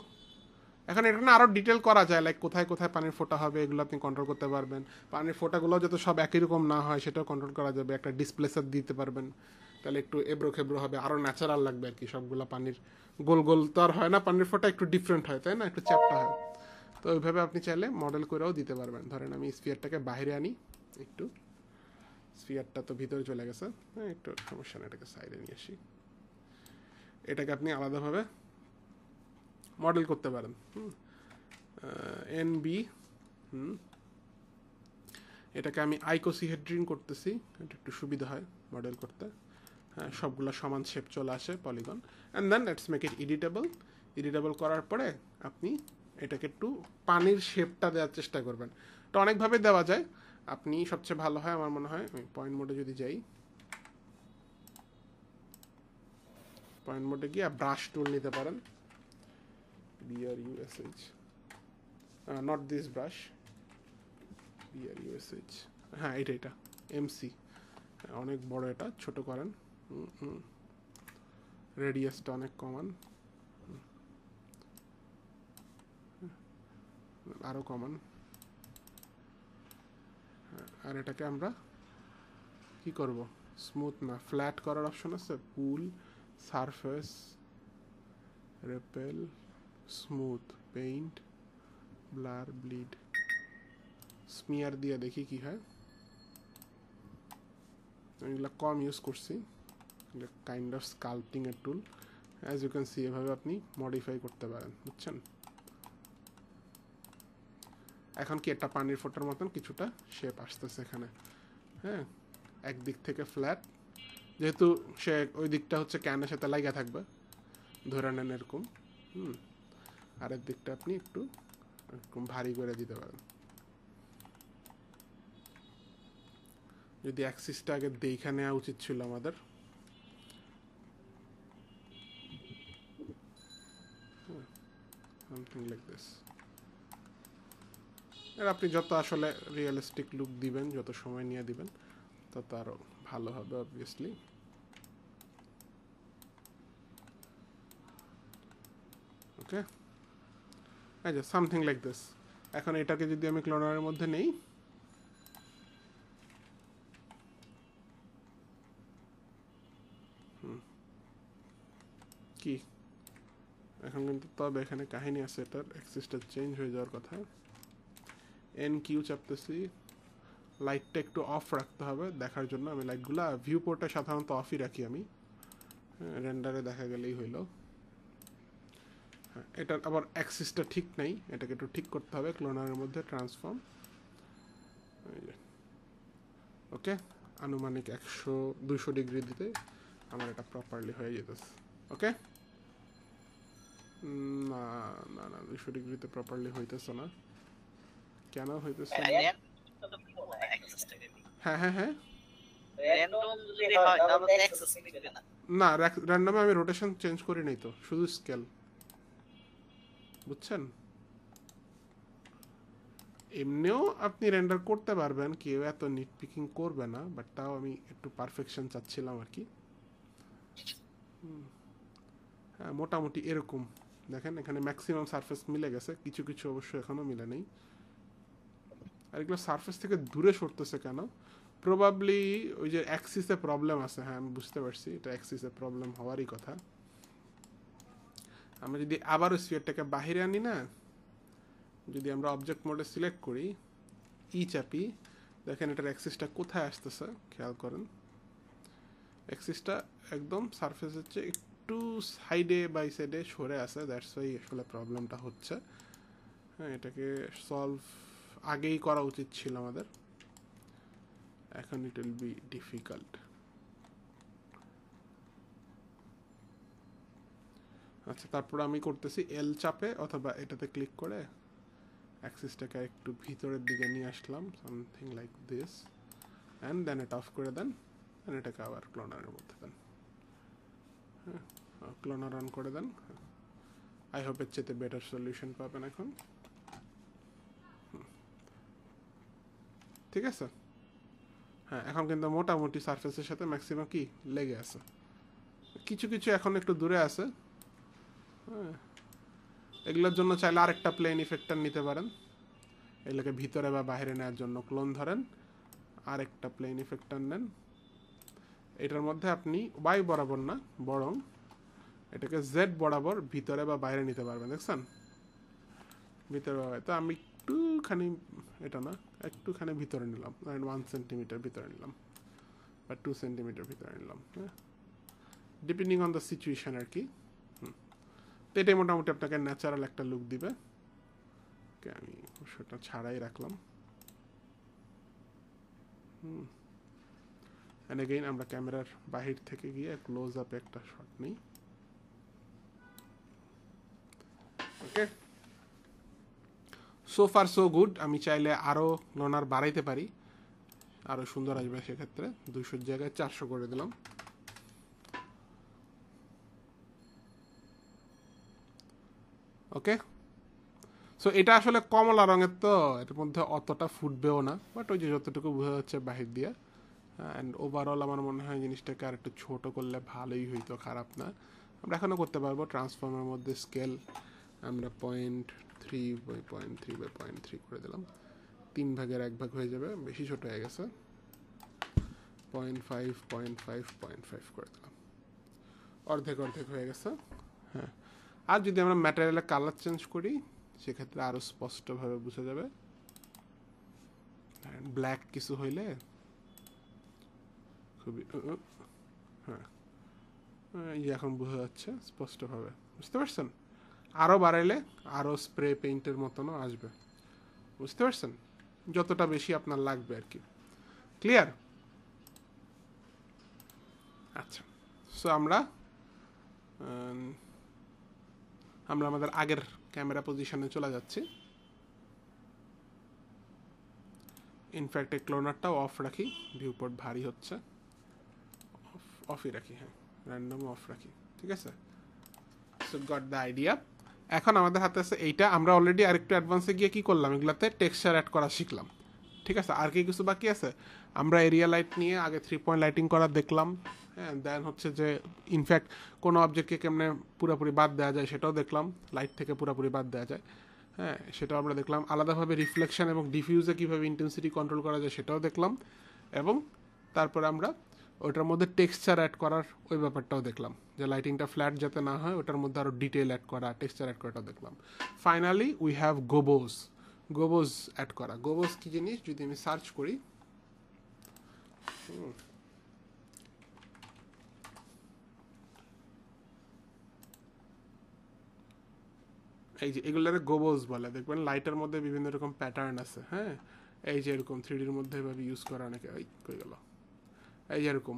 এখন এখানে আরো ডিটেল করা যায়, লাইক কোথায় কোথায় পানির ফোঁটা হবে এগুলো আপনি কন্ট্রোল করতে পারবেন, পানির ফোঁটাগুলো যাতে সব একই রকম না হয় সেটাও কন্ট্রোল করা যাবে, একটা ডিসপ্লেসার দিতে পারবেন, তাহলে একটু এবড়ো খেবড়ো হবে, আরো ন্যাচারাল লাগবে আর কি। সবগুলো পানির গোল গোল তো আর হয় না, পানির ফোঁটা একটু ডিফারেন্ট হয় তাই না, একটু চ্যাপ্টা হয়। তো ওইভাবে আপনি চাইলে মডেল করেও দিতে পারবেন। ধরেন আমি স্ফিয়ারটাকে বাইরে আনি একটু, স্ফিয়ারটা তো ভিতরে চলে গেছে, হ্যাঁ একটু সমস্যা না, এটাকে সাইডে নিয়ে আসি, এটাকে আপনি আলাদাভাবে মডেল করতে পারেন। এনবি এটাকে আমি আইকোসিহেড্রিন করতেছি, এটা একটু সুবিধা হয় মডেল করতে, হ্যাঁ সবগুলো সমান শেপ চলে আসে polygon, and then let's make it editable. Editable করার পরে আপনি এটাকে একটু পানির শেপটা দেওয়ার চেষ্টা করবেন। এটা অনেকভাবে দেওয়া যায়, আপনি সবচেয়ে ভালো হয় আমার মনে হয় আমি পয়েন্ট মোডে যদি যাই, পয়েন্ট মোডে গিয়ে ব্রাশ টুল নিতে পারেন, BRUSH, not this brush, BRUSH, হ্যাঁ এটা MC, অনেক বড়, এটা ছোট করেন, রেডিয়াসটা অনেক কমান, আরো কমান, আর এটাকে আমরা কি করব, স্মুথ না ফ্ল্যাট করার অপশন আছে, pull, surface, repel, smooth, paint, blur, bleed, smear দিয়ে দেখি কি হয়। আমি এগুলো কম ইউজ করছি, কাইন্ড অফ স্কাল্পটিং এর tool, as you can see এভাবে আপনি মডিফাই করতে পারেন, বুঝছেন? এখন কি একটা পানির ফোঁটার মতন কিছুটা শেপ আসতেছে এখানে। হ্যাঁ, একদিক থেকে ফ্ল্যাট, যেহেতু সে ওই দিকটা হচ্ছে ক্যানের সাথে লাগা থাকবে, ধরে নেন এরকম। আরেক দিকটা আপনি একটু এরকম ভারী করে দিতে পারেন। যদি অ্যাক্সিসটা আগে দেখে নেওয়া উচিত ছিল আমাদের। Something like this. আর আপনি যত আসলে রিয়েলিস্টিক লুক দিবেন, যত সময় নিয়ে দিবেন, তত আরো ভালো হবে অবভিয়াসলি। ওকে, এই যে সামথিং লাইক দিস। এখন এটাকে যদি আমি ক্লোনারের মধ্যে নেই, কি এখন কিন্তু তবে এখানে কাহিনী আছে, এটার অ্যাক্সিসটা চেঞ্জ হয়ে যাওয়ার কথা। এন কিউ চাপতেছি, লাইটটা একটু অফ রাখতে হবে দেখার জন্য। আমি লাইটগুলা ভিউ পোর্টে সাধারণত অফই রাখি আমি, রেন্ডারে দেখা গেলেই হইল। হ্যাঁ, এটার আবার অ্যাক্সিসটা ঠিক নেই, এটাকে একটু ঠিক করতে হবে ক্লোনারের মধ্যে ট্রান্সফর্ম। ওকে, আনুমানিক 200 ডিগ্রি দিতে আমার এটা প্রপারলি হয়ে যেতেছে। ওকে, না না না 200 ডিগ্রিতে প্রপারলি হইতেছে না। কেন হইতেছে না? হ্যাঁ হ্যাঁ হ্যাঁ, র্যান্ডম যদি হয় তাহলে তো অ্যাক্সেস নিবে না। না র্যান্ডমে আমি রোটেশন চেঞ্জ করি নাই তো, শুধু স্কেল, বুঝছেন? এমনিও আপনি রেন্ডার করতে পারবেন, কেউ এত নিট পিকিং করবে না, বাট তাও আমি একটু পারফেকশন চাচ্ছিলাম আর কি। হ্যাঁ, মোটামুটি এরকম দেখেন, এখানে ম্যাক্সিমাম সারফেস মিলে গেছে, কিছু কিছু অবশ্য এখনো মিলে নেই। আর এগুলো সারফেস থেকে দূরে সরতেছে কেন? প্রবাবলি ওই যে অ্যাক্সিসে প্রবলেম আছে। হ্যাঁ, আমি বুঝতে পারছি, এটা অ্যাক্সিসে প্রবলেম হওয়ারই কথা। আমরা যদি আবারও স্ফিয়ারটাকে বাহিরে আনি না, যদি আমরা অবজেক্ট মোডে সিলেক্ট করি, ই চাপি, দেখেন এটার অ্যাক্সিসটা কোথায় আসতেছে খেয়াল করেন। অ্যাক্সিসটা একদম সারফেসের চেয়ে একটু সাইডে বাই সাইডে সরে আছে, দ্যাটস ওয়াই আসলে প্রবলেমটা হচ্ছে। হ্যাঁ, এটাকে সলভ আগেই করা উচিত ছিল আমাদের, এখন ইট উইল বি ডিফিকাল্ট। আচ্ছা, তারপর আমি করতেছি এল চাপে অথবা এটাতে ক্লিক করে অ্যাক্সিসটাকে একটু ভিতরের দিকে নিয়ে আসলাম, something like this, and then এটা অফ করে দেন, অ্যান্ড এটাকে আবার ক্লোনারের মধ্যে দেন। হ্যাঁ, ক্লোনার অন করে দেন। আই হোপ এর চেয়ে বেটার সলিউশন পাবেন এখন। ঠিক আছে, হ্যাঁ, এখন কিন্তু মোটামুটি সারফেসের সাথে ম্যাক্সিমাম কি লেগে আছে, কিছু কিছু এখন একটু দূরে আছে। হ্যাঁ, এগুলোর জন্য চাইলে আরেকটা প্লেন ইফেক্টার নিতে পারেন, এগুলোকে ভিতরে বা বাইরে নেওয়ার জন্য ক্লোন ধরেন, আরেকটা প্লেন ইফেক্টার নেন। এটার মধ্যে আপনি ওয়াই বরাবর না, বরং এটাকে জেড বরাবর ভিতরে বা বাইরে নিতে পারবেন, দেখছেন? ভিতরে বা বাইরে। তো আমি একটুখানি, এটা না, একটুখানি ভিতরে নিলাম, 1 সেন্টিমিটার ভিতরে নিলাম বা 2 সেন্টিমিটার ভিতরে নিলাম। হ্যাঁ, ডিপেন্ডিং অন দ্য সিচুয়েশন আর কি। তো এটাই মোটামুটি আপনাকে ন্যাচারাল একটা লুক দিবে। আমি সেটা ছাড়াই রাখলাম। এন্ড এগেইন আমরা ক্যামেরার বাহির থেকে গিয়ে ক্লোজ আপে একটা শট নিই। ওকে, সো ফার সো গুড। আমি চাইলে আরো ক্লোনার বাড়াইতে পারি, আরো সুন্দর আসবে। সেক্ষেত্রে 200 জায়গায় 400 করে দিলাম। ওকে, সো এটা আসলে কমলা রঙের, তো এর মধ্যে অতটা ফুটবেও না, বাট ওই যে যতটুকু বোঝা যাচ্ছে বাহির দিয়ে। অ্যান্ড ওভারঅল আমার মনে হয় জিনিসটাকে আর একটু ছোটো করলে ভালোই হইতো, খারাপ না। আমরা এখনও করতে পারবো। ট্রান্সফর্মের মধ্যে স্কেল আমরা 0.3/0.3/0.3 করে দিলাম, 3 ভাগের 1 ভাগ হয়ে যাবে, বেশি ছোট হয়ে গেছে। 0.5 0.5 0.5 করে দিলাম, অর্ধেক অর্ধেক হয়ে গেছে। হ্যাঁ, আর যদি আমরা ম্যাটেরিয়ালের কালার চেঞ্জ করি, সেক্ষেত্রে আরও স্পষ্টভাবে বোঝা যাবে। ব্ল্যাক কিছু হইলে খুবই, হ্যাঁ, এই যে এখন বোঝা যাচ্ছে স্পষ্টভাবে, বুঝতে পারছেন? আরও বাড়াইলে আরও স্প্রে পেইন্টের মতনও আসবে, বুঝতে পারছেন? যতটা বেশি আপনার লাগবে আর কি। ক্লিয়ার? আচ্ছা, সো আমরা আমাদের আগের ক্যামেরা পজিশনে চলে যাচ্ছি। ইনফ্যাক্ট এই ক্লোনারটাও অফ রাখি, ভিউপোর্ট ভারী হচ্ছে, অফই রাখি, হ্যাঁ র্যান্ডম অফ রাখি, ঠিক আছে? So got the idea. এখন আমাদের হাতে আছে এইটা। আমরা অলরেডি আরেকটু অ্যাডভান্সে গিয়ে কি করলাম, এগুলাতে টেক্সচার অ্যাড করা শিখলাম, ঠিক আছে? আর কি কিছু বাকি আছে? আমরা এরিয়া লাইট নিয়ে আগে 3 পয়েন্ট লাইটিং করা দেখলাম, হ্যাঁ। দেন হচ্ছে যে ইনফ্যাক্ট কোনো অবজেক্টকে কেমনে পুরোপুরি বাদ দেওয়া যায় সেটাও দেখলাম, লাইট থেকে পুরোপুরি বাদ দেওয়া যায়, হ্যাঁ সেটাও আমরা দেখলাম। আলাদাভাবে রিফ্লেকশন এবং ডিফিউজে কীভাবে ইন্টেন্সিটি কন্ট্রোল করা যায় সেটাও দেখলাম, এবং তারপর আমরা ওটার মধ্যে টেক্সচার অ্যাড করার ওই ব্যাপারটাও দেখলাম, যে লাইটিংটা ফ্ল্যাট যাতে না হয় ওটার মধ্যে আরও ডিটেল অ্যাড করা, টেক্সচার অ্যাড করাটাও দেখলাম। Finally we have gobos. Gobos add করা। গোবোজ কী জিনিস যদি আমি সার্চ করি, এই যে এগুলোর গোবোজ বলে, দেখবেন লাইটের মধ্যে বিভিন্ন রকম প্যাটার্ন আছে, হ্যাঁ। এই যে এরকম 3Dর মধ্যে এভাবে ইউজ করা অনেকে, ওই কই গেল, এই যে এরকম,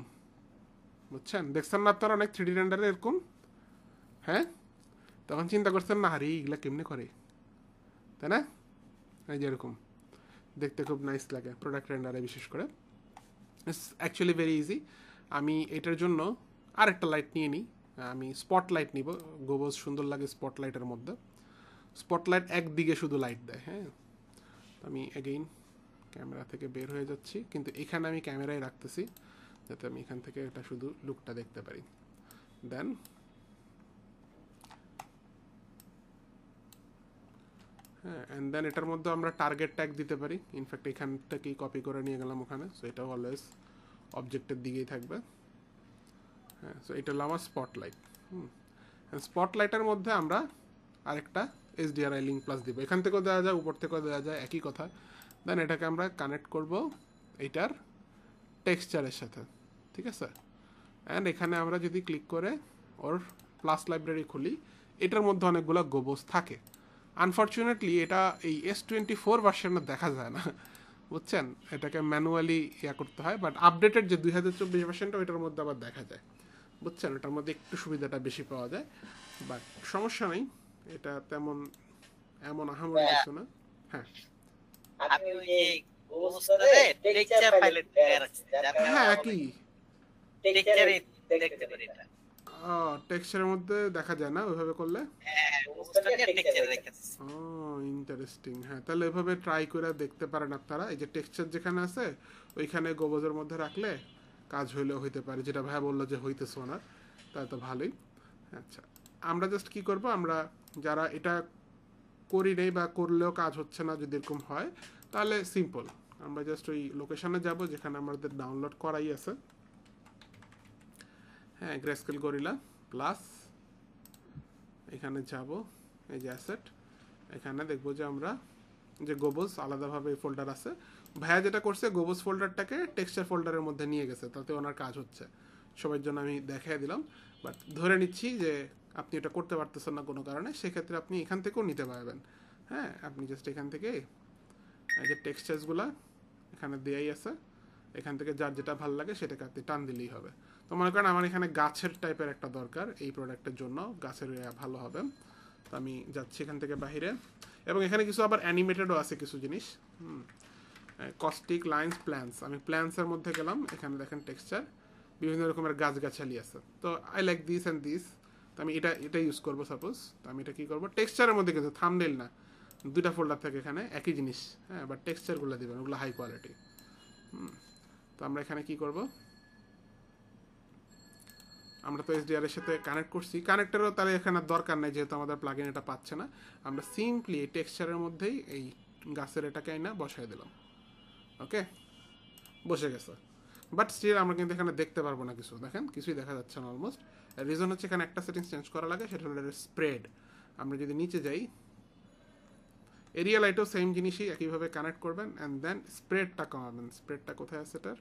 বুঝছেন? দেখছেন না আপনারা অনেক 3D রেন্ডারে এরকম, হ্যাঁ। তখন চিন্তা করছেন না, আরে এগুলা কেমনে করে, তাই না? এই যে এরকম দেখতে খুব নাইস লাগে প্রোডাক্ট রেন্ডারে বিশেষ করে। It's actually very easy. আমি এটার জন্য আরেকটা লাইট নিয়ে নিই, আমি স্পটলাইট নিব। গোবোজ সুন্দর লাগে স্পটলাইটের মধ্যে। স্পটলাইট একদিকে শুধু লাইট দেয়, হ্যাঁ। আমি এগেইন ক্যামেরা থেকে বের হয়ে যাচ্ছি, কিন্তু এখানে আমি ক্যামেরায় রাখতেছি যাতে আমি এখান থেকে এটা শুধু লুকটা দেখতে পারি। দেন হ্যাঁ, অ্যান্ড দেন এটার মধ্যে আমরা টার্গেট ট্যাগ দিতে পারি। ইনফ্যাক্ট এখান থেকেই কপি করে নিয়ে গেলাম ওখানে, সো এটাও অলওয়েজ অবজেক্টের দিকেই থাকবে, হ্যাঁ। সো এটা হলো আমার স্পটলাইট। স্পটলাইটের মধ্যে আমরা আরেকটা HDRI লিঙ্ক প্লাস দিব, এখান থেকেও দেওয়া যায়, উপর থেকেও দেওয়া যায়, একই কথা। দেন এটাকে আমরা কানেক্ট করব এইটার টেক্সচারের সাথে, ঠিক আছে? অ্যান্ড এখানে আমরা যদি ক্লিক করে ওর প্লাস লাইব্রেরি খুলি, এটার মধ্যে অনেকগুলো গোবোজ থাকে। আনফর্চুনেটলি এটা এই S24 ভার্সনে দেখা যায় না, বুঝছেন? এটাকে ম্যানুয়ালি করতে হয়, বাট আপডেটেড যে 2024 ভার্সনটা ওইটার মধ্যে আবার দেখা যায়, বুঝছেন? এটার মধ্যে একটু সুবিধাটা বেশি পাওয়া যায়, বাট সমস্যা নেই, এটা তেমন এমন আহামরি কিছু না, হ্যাঁ। আমি ওই যে গোবস্তরে টেক্সচার ফাইলে রাখছি, হ্যাঁ একই টেক্সচারে দেখতে পারি এটা। টেক্সচারের মধ্যে দেখা যায় না ওইভাবে করলে। হ্যাঁ, গোবস্তরে টেক্সচার রেখেছি। ইন্টারেস্টিং। হ্যাঁ, তাহলে এভাবে ট্রাই করে দেখতে পারেন আপনারা। এই যে টেক্সচার যেখানে আছে ওইখানে গোবজের মধ্যে রাখলে কাজ হইলেও হইতে পারে, যেটা ভাইয়া বললো যে হইতেছে ওনার, তাই তো ভালোই। আচ্ছা, আমরা জাস্ট কি করব, আমরা যারা এটা করি নেই বা করলেও কাজ হচ্ছে না যদি এরকম হয়, তাহলে সিম্পল, আমরা জাস্ট ওই লোকেশনে যাব যেখানে আমাদের ডাউনলোড করাই আছে, হ্যাঁ, গ্রেস্কেল গরিলা প্লাস, এখানে যাব, এই যে অ্যাসেট, এখানে দেখবো যে আমরা যে গোবোজ আলাদাভাবে ফোল্ডার আছে, ভাইয়া যেটা করছে গোবোজ ফোল্ডারটাকে টেক্সচার ফোল্ডারের মধ্যে নিয়ে গেছে, তাতে ওনার কাজ হচ্ছে। সবার জন্য আমি দেখাই দিলাম, বাট ধরে নিচ্ছি যে আপনি এটা করতে পারতেছেন না কোনো কারণে, সেক্ষেত্রে আপনি এখান থেকেও নিতে পারবেন, হ্যাঁ। আপনি জাস্ট এখান থেকে এই যে টেক্সচার্সগুলো এখানে দেয়াই আছে, এখান থেকে যার যেটা ভালো লাগে সেটাকে আপনি টান দিলেই হবে। তো মনে করেন আমার এখানে গাছের টাইপের একটা দরকার এই প্রোডাক্টের জন্য, গাছের ভালো হবে, তো আমি যাচ্ছি এখান থেকে বাহিরে। এবং এখানে কিছু আবার অ্যানিমেটেডও আছে কিছু জিনিস, কস্টিক লাইন্স প্ল্যান্স, আমি প্ল্যান্সের মধ্যে গেলাম, এখানে দেখেন টেক্সচার বিভিন্ন রকমের গাছগাছালি আছে, তো I like this and this, তো আমি এটা ইউজ করবো সাপোজ। তো আমি এটা কী করবো, টেক্সচারের মধ্যে কিন্তু থাম্বনেইল না, দুইটা ফোল্ডার থাকে এখানে একই জিনিস, হ্যাঁ, বাট টেক্সচারগুলো দিবেন, ওগুলো হাই কোয়ালিটি। তো আমরা এখানে কি করব, আমরা তো HDR এর সাথে কানেক্ট করছি, কানেক্টরও তাহলে এখানে দরকার নেই যেহেতু আমাদের প্লাগইন এটা পাচ্ছে না। আমরা সিম্পলি এই টেক্সচারের মধ্যেই এই গাছের এটাকে আইনা বসাই দিলাম, ওকে, বসে গেছে। বাট স্টিল আমরা কিন্তু এখানে দেখতে পারবো না কিছু, দেখেন কিছুই দেখা যাচ্ছে না অলমোস্ট। রিজন হচ্ছে এখানে একটা সেটিংস চেঞ্জ করা লাগে, সেটা হলো স্প্রেড। আমরা যদি নিচে যাই, এরিয়া লাইটও সেম জিনিসই একইভাবে কানেক্ট করবেন, অ্যান্ড দেন স্প্রেডটা কমাবেন। স্প্রেডটা কোথায় আছে এটার,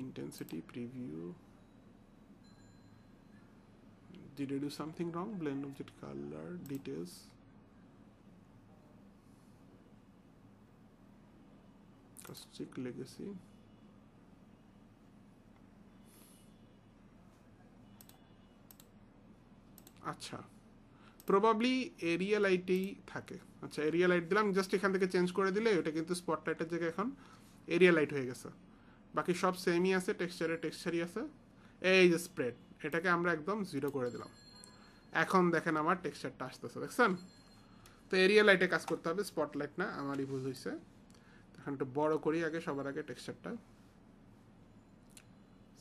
intensity preview. Did I do something wrong? Blend object color details. Caustic legacy. আচ্ছা, প্রবাবলি এরিয়া লাইটেই থাকে। আচ্ছা, এরিয়া লাইট দিলাম, জাস্ট এখান থেকে চেঞ্জ করে দিলে ওটা কিন্তু স্পটলাইটের জায়গায় এখন এরিয়া লাইট হয়ে গেছে। বাকি সব সেমই আছে, টেক্সচারই আছে। এই যে স্প্রেড, এটাকে আমরা একদম 0 করে দিলাম। এখন দেখেন আমার টেক্সচারটা আসতেছে, দেখছেন? তো এরিয়া লাইটে কাজ করতে হবে, স্পটলাইট না, আমারই ভুল হয়েছে। এখন একটু বড় করি আগে সবার আগে টেক্সচারটা,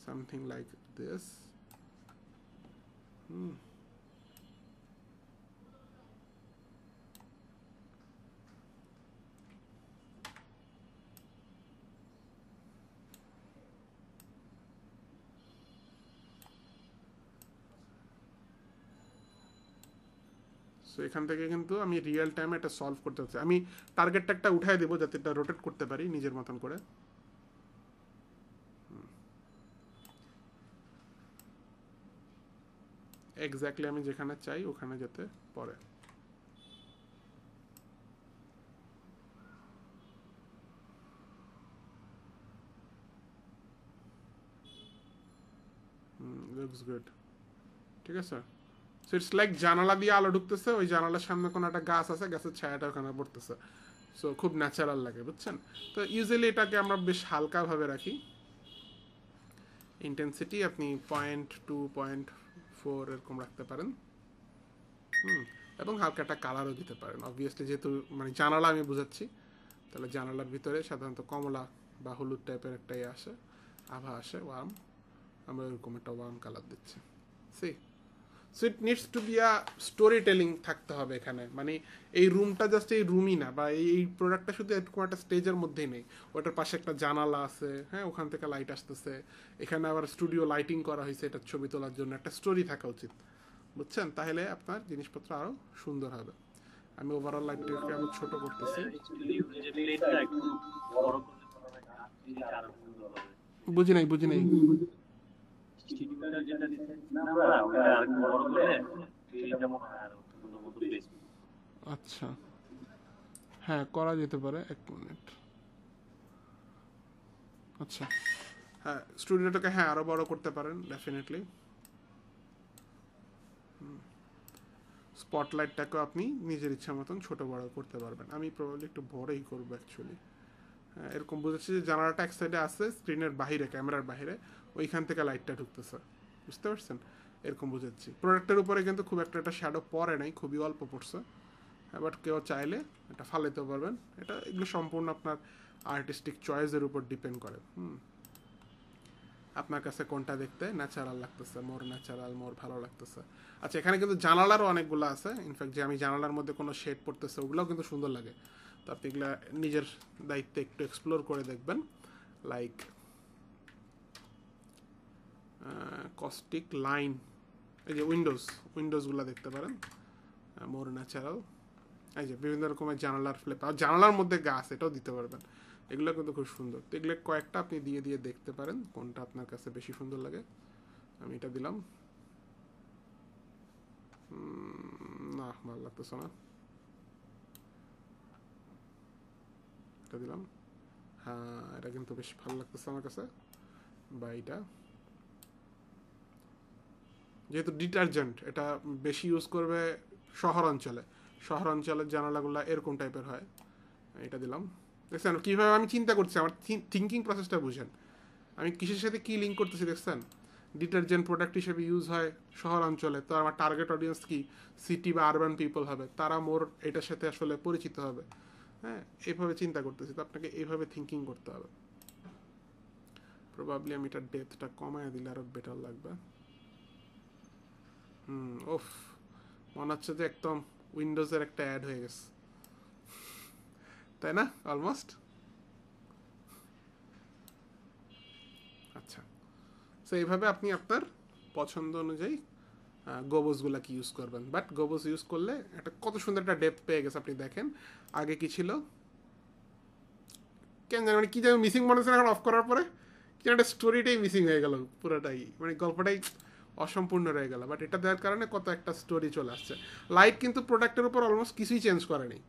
সামথিং লাইক দিস। সো এখান থেকে কিন্তু আমি রিয়েল টাইমে এটা সলভ করতে হচ্ছে। আমি টার্গেট ট্যাগটা উঠাই দেবো যাতে এটা রোটেট করতে পারি নিজের মতন করে। এক্স্যাক্টলি আমি যেখানে চাই ওখানে যেতে পড়ে। লুকস গুড, ঠিক আছে। সো ইটস লাইক জানালা দিয়ে আলো ঢুকতেছে, ওই জানালার সামনে কোনো একটা গাছ আছে, গাছের ছায়াটা ওখানে পড়তেছে। সো খুব ন্যাচারাল লাগে, বুঝছেন? তো ইউজুয়ালি এটাকে আমরা বেশ হালকাভাবে রাখি। ইন্টেন্সিটি আপনি 0.2 0.4 এরকম রাখতে পারেন। এবং হালকা একটা কালারও দিতে পারেন। অবভিয়াসলি যেহেতু মানে জানালা আমি বুঝাচ্ছি, তাহলে জানালার ভিতরে সাধারণত কমলা বা হলুদ টাইপের একটা আসে, আভা আসে, ওয়ার্ম। আমরা এরকম একটা ওয়ার্ম কালার দিচ্ছি। See, so it needs to be a story telling থাকতে হবে এখানে। মানে এই রুমটা জাস্ট এই রুমই না, বা এই প্রোডাক্টটা শুধু এরকম একটা স্টেজের মধ্যেই নেই, ওটার পাশে একটা জানালা আছে, হ্যাঁ, ওখান থেকে লাইট আসতেছে, এখানে আবার স্টুডিও লাইটিং করা হয়েছে এটার ছবি তোলার জন্য, একটা স্টোরি থাকা উচিত, বুঝছেন? তাহলে আপনার জিনিসপত্র আরও সুন্দর হবে। আমি ওভারঅল লাইটটাকে আমি ছোট করতেছি। বুঝি নাই। আচ্ছা, হ্যাঁ, করা যেতে পারে। 1 মিনিট। আচ্ছা, হ্যাঁ, স্টুডিওটাকে হ্যাঁ আরো বড় করতে পারেন ডেফিনেটলি। স্পটলাইটটাকে আপনি নিজের ইচ্ছা মতন ছোট বড় করতে পারবেন। আমি প্রবাবলি একটু বড়ই করবো অ্যাকচুয়ালি। হ্যাঁ, এরকম বুঝেছি যে জানালাটা এক সাইডে আছে, স্ক্রিনের বাহিরে, ক্যামেরার বাহিরে, ওইখান থেকে লাইটটা ঢুকতেছে, বুঝতে পারছেন? এরকম বুঝেছি। প্রোডাক্টের উপরে কিন্তু খুব একটা শ্যাডো পড়ে নাই, খুবই অল্প পড়ছে। হ্যাঁ, বাট কেউ চাইলে এটা ফালাইতে পারবেন। এগুলো সম্পূর্ণ আপনার আর্টিস্টিক চয়েসের উপর ডিপেন্ড করে। আপনার কাছে কোনটা দেখতে ন্যাচারাল লাগতেছে, মোর ন্যাচারাল, মোর ভালো লাগতেছে। আচ্ছা, এখানে কিন্তু জানালারও অনেকগুলো আছে। ইনফ্যাক্ট যে আমি জানালার মধ্যে কোনো শেড পড়তেছে ওগুলোও কিন্তু সুন্দর লাগে। তো আপনি এগুলা নিজের দায়িত্বে একটু এক্সপ্লোর করে দেখবেন। লাইক কস্টিক লাইন, এই যে উইন্ডোজগুলো দেখতে পারেন, মোর ন্যাচারাল। এই যে বিভিন্ন রকমের জানালার ফ্লেপ, আর জানালার মধ্যে গাছ, এটাও দিতে পারবেন। এগুলো কিন্তু খুব সুন্দর। তো এগুলো কয়েকটা আপনি দিয়ে দেখতে পারেন কোনটা আপনার কাছে বেশি সুন্দর লাগে। আমি এটা দিলাম, না ভালো লাগতেছে না, এটা দিলাম। হ্যাঁ, এটা কিন্তু বেশ ভালো লাগতেছে আমার কাছে। বা এটা যেহেতু ডিটারজেন্ট, এটা বেশি ইউজ করবে শহরাঞ্চলের জানালাগুলো এরকম টাইপের হয়। এটা দিলাম। দেখছেন কীভাবে আমি চিন্তা করছি, আমার থিঙ্কিং প্রসেসটা বুঝেন। আমি কিসের সাথে কী লিঙ্ক করতেছি দেখছেন? ডিটারজেন্ট প্রোডাক্ট হিসেবে ইউজ হয় শহরাঞ্চলে, তো আমার টার্গেট অডিয়েন্স কি সিটি বা আরবান পিপল হবে, তারা মোর এটার সাথে আসলে পরিচিত হবে। হ্যাঁ, এইভাবে চিন্তা করতেছি। তো আপনাকে এইভাবে থিঙ্কিং করতে হবে। প্রবাবলি আমি এটার ডেপথটা কমায় দিলে আরও বেটার লাগবে। ওফ, মনে হচ্ছে যে একদম উইন্ডোজের একটা অ্যাড হয়ে গেছে, তাই না? অলমোস্ট। আচ্ছা, সো এইভাবে আপনি আপনার পছন্দ অনুযায়ী গোবসগুলা কি ইউজ করবেন। বাট গোবস ইউজ করলে একটা কত সুন্দর একটা ডেপথ পেয়ে গেছে। আপনি দেখেন আগে কি ছিল, কেন জানি মানে কি যেন মিসিং মনে হচ্ছে এখন অফ করার পরে, কেন একটা স্টোরিটাই মিসিং হয়ে গেল পুরোটাই, মানে গল্পটাই অসম্পূর্ণ রয়ে গেল। বাট এটা দেওয়ার কারণে কত একটা স্টোরি চলে আসছে। লাইট কিন্তু প্রোডাক্টের উপর অলমোস্ট কিছুই চেঞ্জ করেনি,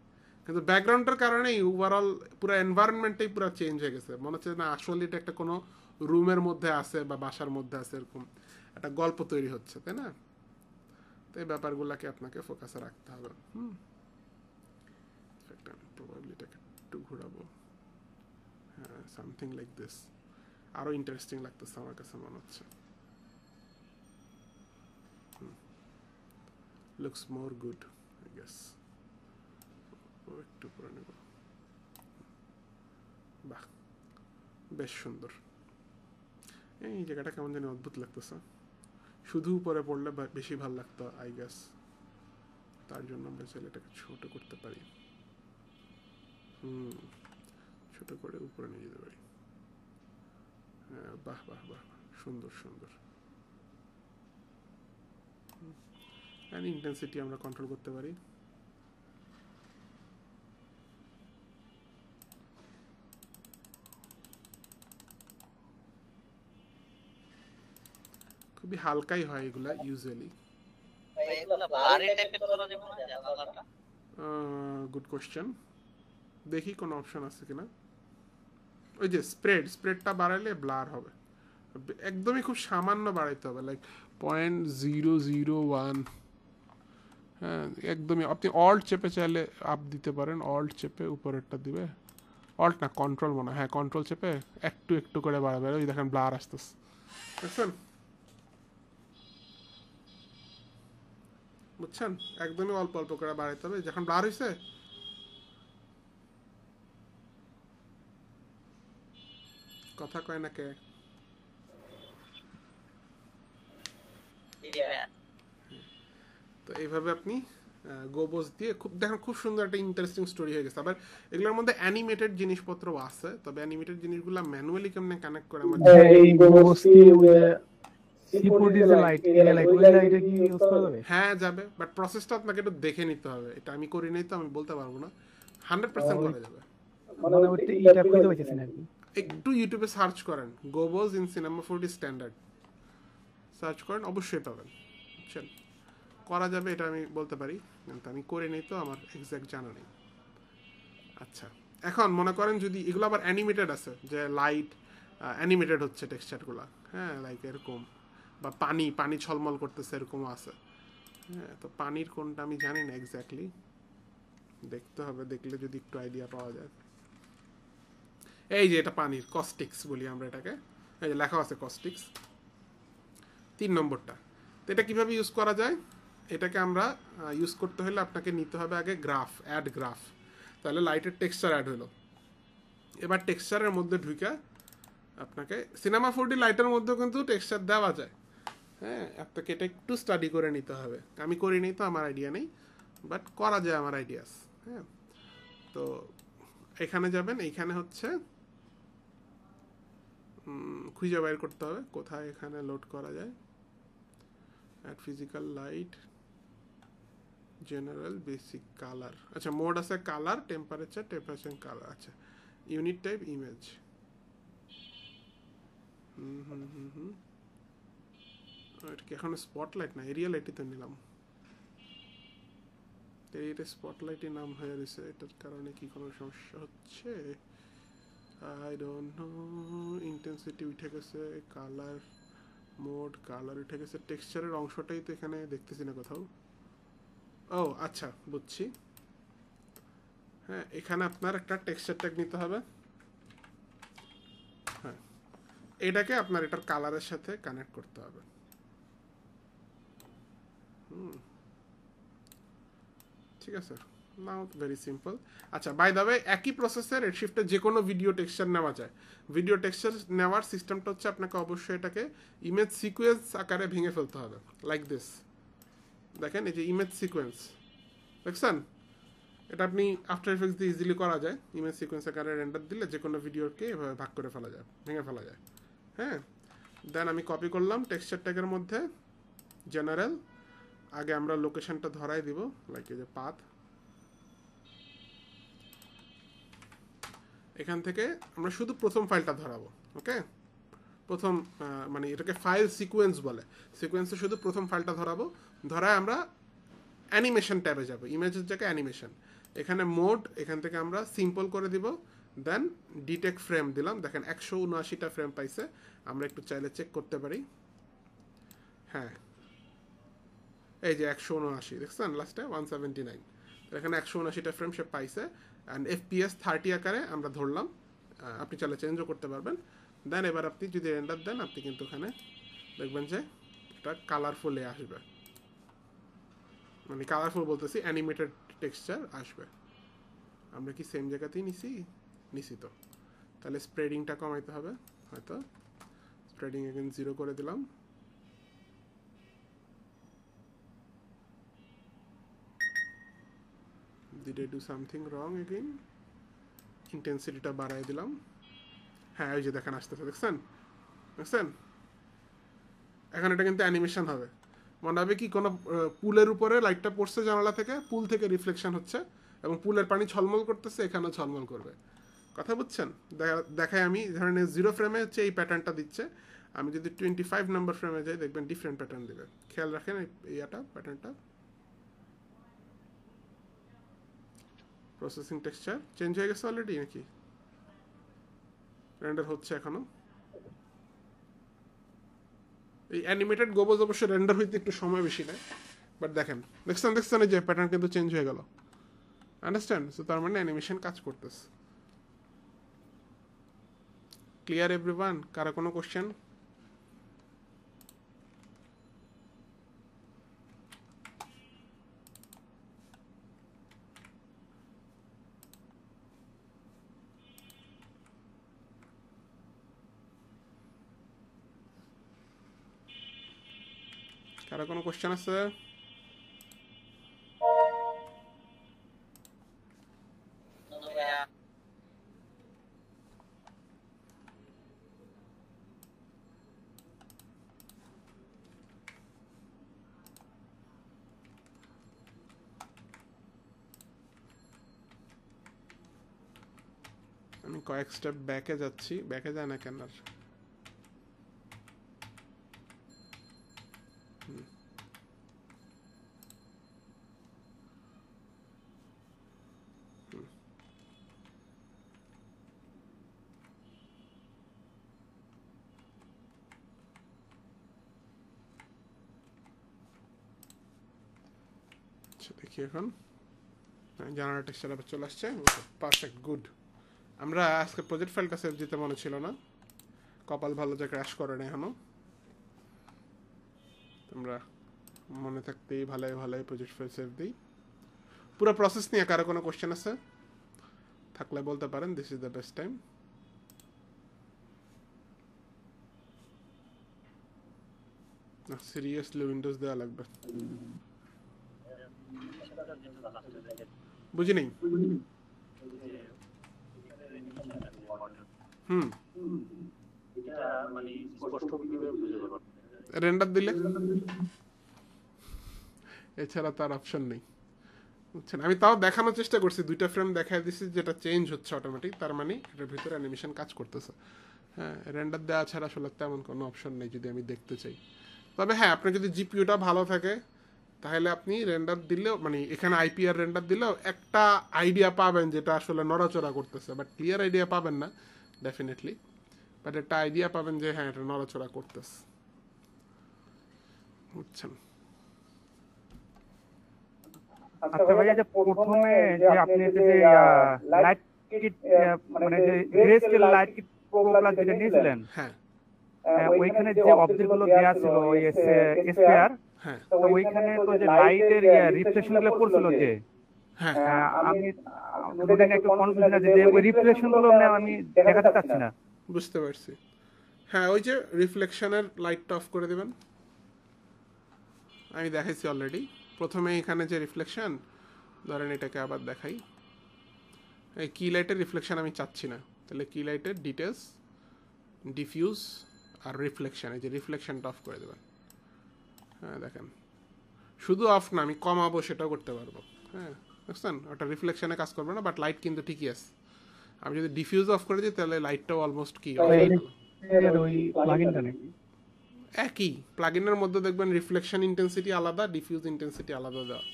কিন্তু ব্যাকগ্রাউন্ডের কারণেই ওভারঅল পুরো এনভায়রনমেন্টটাই পুরো চেঞ্জ হয়ে গেছে। মনে হচ্ছে না আসলে এটা একটা কোনো রুমের মধ্যে আছে বা বাসার মধ্যে আছে, এরকম একটা গল্প তৈরি হচ্ছে, তাই না? তো এই ব্যাপারগুলোকে আপনাকে ফোকাসে রাখতে হবে। প্রবাবলি এটাকে একটু ঘোরাবো, হ্যাঁ, সামথিং লাইক দিস, আরো ইন্টারেস্টিং লাগতেছে আমার কাছে মনে হচ্ছে। Looks more good I guess. একটু করে নেব, বাহ বেশ সুন্দর। এই জায়গাটা কেমন জানি অদ্ভুত লাগতেছে, শুধু উপরে পড়লে বেশি ভালো লাগতো আই গেস। তার জন্য আমরা চাইলে এটাকে ছোট করতে পারি, ছোট করে উপরে নিয়ে যেতে পারি। হ্যাঁ, বাহ বাহ বাহ, সুন্দর সুন্দর। ইন্টেন্সিটি আমরা কন্ট্রোল করতে পারি। খুবই হালকাই হয় এগুলা ইউজুয়ালি। এগুলো ব্লারি টাইপের করা যাবে না জানালাটা? গুড কোশ্চেন, দেখি কোনো অপশন আছে কিনা। ওই যে স্প্রেডটা বাড়াইলে ব্লার হবে, একদমই খুব সামান্য বাড়াইতে হবে, লাইক 0.001। হ্যাঁ, একদমই। আপনি অল্ট চেপে চাইলে আপ দিতে পারেন, অল্ট চেপে উপরেরটা দিবে, অল্ট না কন্ট্রোল মনে হয়, হ্যাঁ কন্ট্রোল চেপে একটু একটু করে বাড়াবে। ওই দেখেন ব্লার আসতেছে, দেখছেন? বুঝছেন? একদমই অল্প অল্প করে বাড়াইতে হবে। যখন ব্লার হয়েছে, কথা কয় না কে? তো এইভাবে আপনি গোবস দিয়ে খুব দেখেন, খুব সুন্দর একটা ইন্টারেস্টিং স্টোরি হয়ে গেছে। আবার এগুলোর মধ্যে অ্যানিমেটেড জিনিসপত্র আছে, তবে অ্যানিমেটেড জিনিসগুলো ম্যানুয়ালি কেমনে কানেক্ট করে আমার এই গোবস কি সিকিউরিটি যে লাইট, এই লাইট ওই লাইটে কি ইউজ করা যাবে? হ্যাঁ যাবে, বাট প্রসেসটা আপনাকে একটু দেখে নিতে হবে। এটা আমি করি নাই তো আমি বলতে পারবো না। 100% করা যাবে। মানে ওইটা এটা কইতে পারতেছি না কি। একটু ইউটিউবে সার্চ করেন gobos in Cinema 4D standard, search করেন, অবশ্যই পাবেন। বুঝছেন? করা যাবে এটা আমি বলতে পারি, কিন্তু আমি করি নাই তো আমার এক্সাক্ট জানা নেই। আচ্ছা, এখন মনে করেন যদি এগুলো আবার অ্যানিমেটেড আছে, যে লাইট অ্যানিমেটেড হচ্ছে টেক্সচারগুলো, হ্যাঁ লাইক এরকম, বা পানি ছলমল করতেছে এরকমও আছে। হ্যাঁ, তো পানির কোনটা আমি জানি না এক্স্যাক্টলি, দেখতে হবে, দেখলে যদি একটু আইডিয়া পাওয়া যায়। এই যে এটা পানির কস্টিক্স বলি আমরা এটাকে, এই যে লেখা আছে কস্টিক্স 3 নম্বরটা। তো এটা কিভাবে ইউজ করা যায়? এটাকে আমরা ইউজ করতে হলে আপনাকে নিতে হবে আগে গ্রাফ, অ্যাড গ্রাফ, তাহলে লাইটের টেক্সচার অ্যাড হলো। এবার টেক্সচারের মধ্যে ঢুকে আপনাকে সিনেমা 4D লাইটের মধ্যেও কিন্তু টেক্সচার দেওয়া যায়। হ্যাঁ, আপনাকে এটা একটু স্টাডি করে নিতে হবে। আমি করিনি তো আমার আইডিয়া নেই, বাট করা যায় আমার আইডিয়াস। হ্যাঁ, তো এখানে যাবেন, এইখানে হচ্ছে খুঁজে বাইর করতে হবে কোথায় এখানে লোড করা যায়। Add physical light, general, basic, colour. আচ্ছা, মোড আছে কালার, টেম্পারেচার কালার। আচ্ছা, ইউনিট টাইপ ইমেজ। এটা কি এখন স্পটলাইট না এরিয়া লাইটই তো নিলাম? এটা স্পটলাইটই নাম হয়ে গেছে, এটার কারণে কি কোনো সমস্যা হচ্ছে? I don't know. ইন্টেন্সিটি উঠে গেছে, কালার মোড কালার উঠে গেছে, টেক্সচারের অংশটাই তো এখানে দেখতেছি না কোথাও। ও আচ্ছা, বুঝছি। হ্যাঁ, এখানে আপনার একটা টেক্সচার ট্যাগ নিতে হবে। হ্যাঁ, এটাকে আপনার এটার কালারের সাথে কানেক্ট করতে হবে। ঠিক আছে, নাও ভেরি সিম্পল। আচ্ছা, বাই দ্য ওয়ে, একই প্রসেসের রেডশিফটে যে কোনো ভিডিও টেক্সচার নেওয়া যায়। ভিডিও টেক্সচার নেওয়ার সিস্টেমটা হচ্ছে আপনাকে অবশ্যই এটাকে ইমেজ সিকোয়েন্স আকারে ভেঙে ফেলতে হবে, লাইক দিস। দেখেন এই যে ইমেজ সিকোয়েন্স, দেখছেন? এটা আপনি আফটার এফেক্টস দিয়ে ইজিলি করা যায়। ইমেজ সিকোয়েন্স আকারে রেন্ডার দিলে যে কোনো ভিডিওকে এভাবে ভাগ করে ফেলা যায়, ভেঙে ফেলা যায়। হ্যাঁ, দেন আমি কপি করলাম টেক্সচার ট্যাগের মধ্যে জেনারেল। আগে আমরা লোকেশনটা ধরাই দিব, লাইক এই যে পাথ। এখান থেকে আমরা শুধু প্রথম ফাইলটা ধরাবো, ওকে? প্রথম মানে এটাকে ফাইল সিকোয়েন্স বলে। সিকোয়েন্সে শুধু প্রথম ফাইলটা ধরাবো, ধরায় আমরা অ্যানিমেশন ট্যাবে যাব, ইমেজের জায়গায় অ্যানিমেশন। এখানে মোড, এখান থেকে আমরা সিম্পল করে দিব, দেন ডিটেক্ট ফ্রেম দিলাম। দেখেন 179টা ফ্রেম পাইছে। আমরা একটু চাইলে চেক করতে পারি। হ্যাঁ, এই যে 179, দেখছেন লাস্টে 179, এখানে 179টা ফ্রেম সে পাইছে। অ্যান্ড FPS 30 আকারে আমরা ধরলাম। আপনি চাইলে চেঞ্জও করতে পারবেন। দেন এবার আপনি যদি রেন্ডার দেন, আপনি কিন্তু এখানে দেখবেন যে এটা কালারফুলে আসবে, মানে কালারফুল বলতেছি অ্যানিমেটেড টেক্সচার আসবে। আমরা কি সেম জায়গাতেই নিছি তো, তাহলে স্প্রেডিংটা কমাইতে হবে হয়তো। স্প্রেডিং এগেন 0 করে দিলাম। Did I do something wrong again? ইন্টেন্সিটিটা বাড়াই দিলাম। হ্যাঁ, ওই যে দেখেন আসতেছে, দেখছেন? এখন এটা কিন্তু অ্যানিমেশন হবে। মনে হবে কি কোনো পুলের উপরে লাইটটা পড়ছে জানালা থেকে, পুল থেকে রিফ্লেকশন হচ্ছে এবং পুলের পানি ঝলমল করতেছে, এখানেও ঝলমল করবে। কথা বুঝছেন? দেখায় আমি ধরেন 0 ফ্রেমে হচ্ছে এই প্যাটার্নটা দিচ্ছে। আমি যদি 25 নম্বর ফ্রেমে যাই, দেখবেন ডিফারেন্ট প্যাটার্ন দেবে। খেয়াল রাখেন এইটা প্যাটার্নটা। প্রসেসিং টেক্সচার চেঞ্জ হয়ে গেছে অলরেডি নাকি রেন্ডার হচ্ছে এখনো? এই অ্যানিমেটেড গোবজ অবশ্য রেন্ডার হইতে একটু সময় বেশি নেয়, বাট দেখেন এই যে প্যাটার্ন কিন্তু চেঞ্জ হয়ে গেল। আন্ডারস্ট্যান্ড? সো তার মানে অ্যানিমেশন কাজ করতেছে। Clear everyone? কারো কোনো কোশ্চেন? কারো কোনো কোশ্চেন আছে? আমি কয়েক স্টেপ ব্যাকে যাচ্ছি, ব্যাকে যায় না কেন আর? দেখি এখন জানার টেক্সচার আবার চলে আসছে। Perfect, good. আমরা আজকে প্রজেক্ট ফাইলটা সেভ দিতে মনে ছিল না, কপাল ভালো যে ক্র্যাশ করে না এখনো। আমরা মনে থাকতেই ভালোই প্রজেক্ট ফাইল সেভ দিই। পুরো প্রসেস নিয়ে কারো কোনো কোশ্চেন আছে থাকলে বলতে পারেন। This is the best time. না, সিরিয়াসলি উইন্ডোজ দেওয়া লাগবে। বুঝি নেই। রেন্ডার দিলে এছাড়া তার অপশন নেই, বুঝছেন? আমি তাও দেখানোর চেষ্টা করছি, 2টা ফ্রেম দেখাই দিচ্ছি যেটা চেঞ্জ হচ্ছে অটোমেটিক, তার মানে এটার ভিতরে অ্যানিমেশন কাজ করতেছে। হ্যাঁ, রেন্ডার দেওয়া ছাড়া আসলে তেমন কোনো অপশন নেই যদি আমি দেখতে চাই। তবে হ্যাঁ, আপনার যদি জিপিইউটা ভালো থাকে তাহলে আপনি রেন্ডার দিলেও, মানে এখানে আইপিআর রেন্ডার দিলেও একটা আইডিয়া পাবেন যেটা আসলে নড়াচড়া করতেছে, বাট ক্লিয়ার আইডিয়া পাবেন না ডেফিনেটলি, বাট একটা আইডিয়া পাবেন যে হ্যাঁ এটা নড়াচড়া করতেছে, বুঝছেন? আচ্ছা ভাইয়া, যে প্রথমে যে আপনি যে লাইট কিট মানে যে grey scale light kit pro plus যেটা নিয়েছিলেন, হ্যাঁ, ওইখানে যে অবজেক্ট গুলো দেয়া ছিল ওই এসপিআর, হ্যাঁ, তো ওইখানে তো যে লাইটের রিফ্লেকশন গুলো পড়ছিল যে, হ্যাঁ, আমি নতুন একটু কনফিউশন আছে যে ওই রিফ্লেকশন গুলো আমি দেখাতে চাচ্ছি না। বুঝতে পারছি। হ্যাঁ, ওই যে রিফ্লেকশনের লাইটটা অফ করে দেবেন। আমি দেখাইছি অলরেডি। প্রথমে এখানে যে রিফ্লেকশন, ধরেন এটাকে আবার দেখাই। এই কি লাইটের রিফ্লেকশন আমি চাচ্ছি না, তাহলে কি লাইটের ডিটেলস, ডিফিউজ আর রিফ্লেকশন, এই যে রিফ্লেকশনটা অফ করে দেবেন। হ্যাঁ দেখেন, শুধু অফ না, আমি কমাবো সেটাও করতে পারবো। হ্যাঁ বুঝছেন, ওটা রিফ্লেকশনে কাজ করবে না, বাট লাইট কিন্তু ঠিকই আছে। আমি যদি ডিফিউজ অফ করে দিই তাহলে লাইটটাও অলমোস্ট কি অফ হয়ে গেল। এর ওই প্লাগইনটা নাকি? একই প্লাগইনের মধ্যে দেখবেন রিফ্লেকশন ইন্টেন্সিটি আলাদা, ডিফিউজ ইন্টেন্সিটি আলাদা দেওয়া,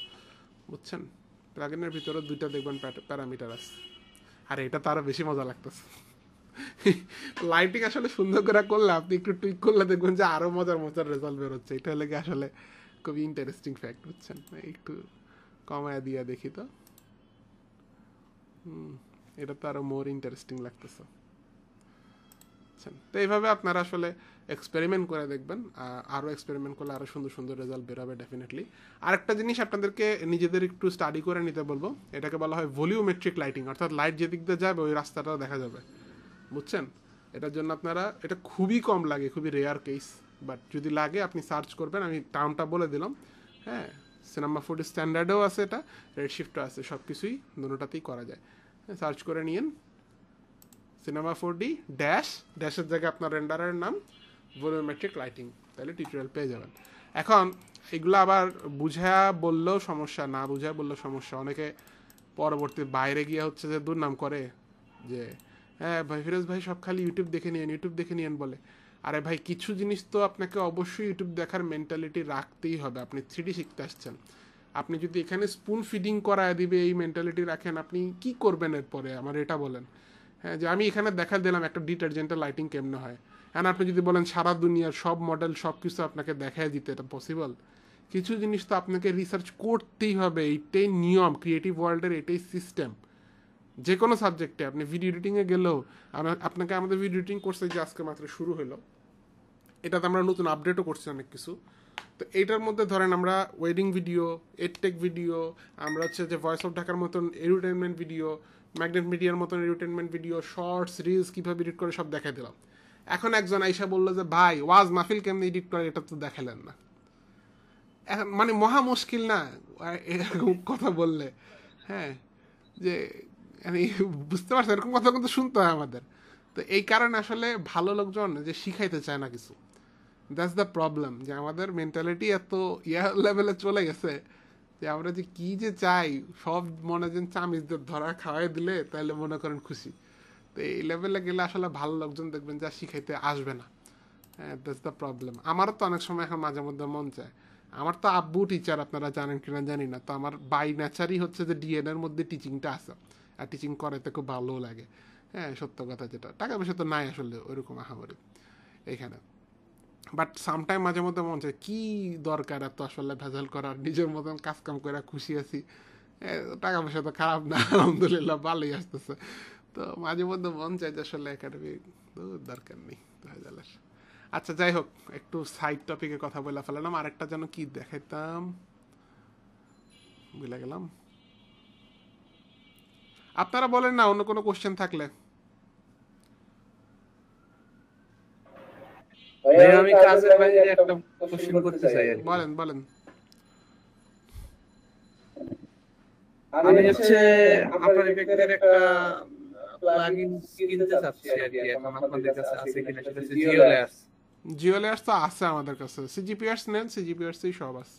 বুঝছেন? প্লাগইনের ভিতরে দুইটা দেখবেন প্যারামিটার আছে। আর এটা তো আরো বেশি মজা লাগতেছে। লাইটিং আসলে সুন্দর করে করলে, আপনি একটু টুইক করলে দেখবেন যে আরো মজার মজার রেজাল্ট বেরোচ্ছে। এটা হলে কি আসলে খুবই ইন্টারেস্টিং ফ্যাক্ট, বুঝছেন? একটু কমায় দিয়া দেখি তো। এটা তো আরো মোর ইন্টারেস্টিং লাগতেছে। তো এইভাবে আপনারা আসলে এক্সপেরিমেন্ট করে দেখবেন, আরও এক্সপেরিমেন্ট করলে আরও সুন্দর সুন্দর রেজাল্ট বেরোবে ডেফিনেটলি। আরেকটা জিনিস আপনাদেরকে নিজেদের একটু স্টাডি করে নিতে বলবো, এটাকে বলা হয় ভলিউমেট্রিক লাইটিং, অর্থাৎ লাইট যেদিক দিয়ে যাবে ওই রাস্তাটাও দেখা যাবে, বুঝছেন? এটার জন্য আপনারা, এটা খুবই কম লাগে, খুবই রেয়ার কেস, বাট যদি লাগে আপনি সার্চ করবেন। আমি টার্মটা বলে দিলাম, হ্যাঁ, সিনেমা 4D স্ট্যান্ডার্ডেও আছে, এটা রেড শিফটও আছে, সব কিছুই দুটোটাতেই করা যায়। সার্চ করে নিন সিনেমা 4D ড্যাশের জায়গায় আপনার রেন্ডারের নাম ভলিউমেট্রিক লাইটিং, তাহলে টিউটোরিয়াল পেয়ে যাবেন। এখন এগুলো আবার বুঝা বললেও সমস্যা, না বুঝা বললেও সমস্যা। অনেকে পরবর্তী বাইরে গিয়ে হচ্ছে যে দুর্নাম করে যে হ্যাঁ ভাই ফিরোজ ভাই সব খালি ইউটিউব দেখে নিয়েন বলে। আরে ভাই, কিছু জিনিস তো আপনাকে অবশ্যই ইউটিউব দেখার মেন্টালিটি রাখতেই হবে। আপনি 3D শিখতে আসছেন, আপনি যদি এখানে স্পুন ফিডিং করায় দিবে এই মেন্টালিটি রাখেন, আপনি কি করবেন এরপরে? আমার এটা বলেন। হ্যাঁ, যে আমি এখানে দেখা দিলাম একটা ডিটারজেন্টের লাইটিং কেমনে হয়, হ্যাঁ, আপনি যদি বলেন সারা দুনিয়ার সব মডেল সব কিছু আপনাকে দেখায় দিতে, এটা পসিবল? কিছু জিনিস তো আপনাকে রিসার্চ করতেই হবে, এইটাই নিয়ম, ক্রিয়েটিভ ওয়ার্ল্ডের এটাই সিস্টেম। যে কোনো সাবজেক্টে আপনি ভিডিও এডিটিংয়ে গেলেও, আপনাকে আমাদের ভিডিও এডিটিং কোর্সে যে আজকে মাত্র শুরু হলো, এটাতে আমরা নতুন আপডেটও করছি অনেক কিছু। তো এইটার মধ্যে ধরেন আমরা ওয়েডিং ভিডিও, এডটেক ভিডিও, আমরা হচ্ছে যে ভয়েস অফ ঢাকার মতন এন্টারটেইনমেন্ট ভিডিও, ম্যাগনেট মিডিয়ার মতন এন্টারটেইনমেন্ট ভিডিও, শর্টস, রিলস কীভাবে এডিট করে সব দেখাই দিলাম। এখন একজন আইসা বললো যে ভাই ওয়াজ মাহফিল কেমনি এডিট করে এটা তো দেখালেন না। এখন মানে মহা মুশকিল না এরকম কথা বললে? হ্যাঁ, যে মানে বুঝতে পারছেন, এরকম কথা কিন্তু শুনতে হয় আমাদের। তো এই কারণে আসলে ভালো লোকজন যে শিখাইতে চায় না কিছু, দ্যাটস দ্য প্রবলেম, যে আমাদের মেন্টালিটি এত লেভেলে চলে গেছে যে আমরা যে কি যে চাই সব মনে যেন চামিচদের ধরা খাওয়াই দিলে তাহলে মনে করেন খুশি। তো এই লেভেলে গেলে আসলে ভালো লোকজন দেখবেন যা শিখাইতে আসবে না। হ্যাঁ, দ্যাটস দ্য প্রবলেম। আমারও তো অনেক সময় এখন মাঝে মধ্যে মন চায়। আমার তো আব্বু টিচার, আপনারা জানেন কিনা জানি না, তো আমার বাই ন্যাচারই হচ্ছে যে ডিএনএর মধ্যে টিচিংটা আছে, আর টিচিং করাতে খুব ভালোও লাগে। হ্যাঁ, সত্য কথা যেটা, টাকা পয়সা তো নাই আসলে ওইরকম আহামরি এইখানে, বাট সামটাইম মাঝে মধ্যে মন চায় কি দরকার এত আসলে ভেজাল করার, নিজের মতন কাজকাম করে খুশি আছি, টাকা পয়সা তো খারাপ না, আলহামদুলিল্লাহ ভালোই আসতেছে। তো মাঝে মধ্যে মন চায় যে আসলে একাডেমি দরকার নেই ভেজালের। আচ্ছা, যাই হোক, একটু সাইড টপিকে কথা বলে ফেলাম। আরেকটা যেন কি দেখাইতাম ভুলে গেলাম। আপনারা বলেন না অন্য কোনো কোশ্চেন থাকলে। আমি কাজের বাইরে একটা কোশ্চেন করতে চাই আর কি। বলেন। আমি হচ্ছে আপনার ইফেক্টের একটা প্লাগইন কিনতে চাচ্ছি আর কি, এখন আপনাদের কাছে আছে কিনা সেটা হচ্ছে জিওলেয়ার্স। জিওলেয়ার্স তো আছে আমাদের কাছে, সিজিপিআরস নেন, সিজিপিআরসই সব আছে।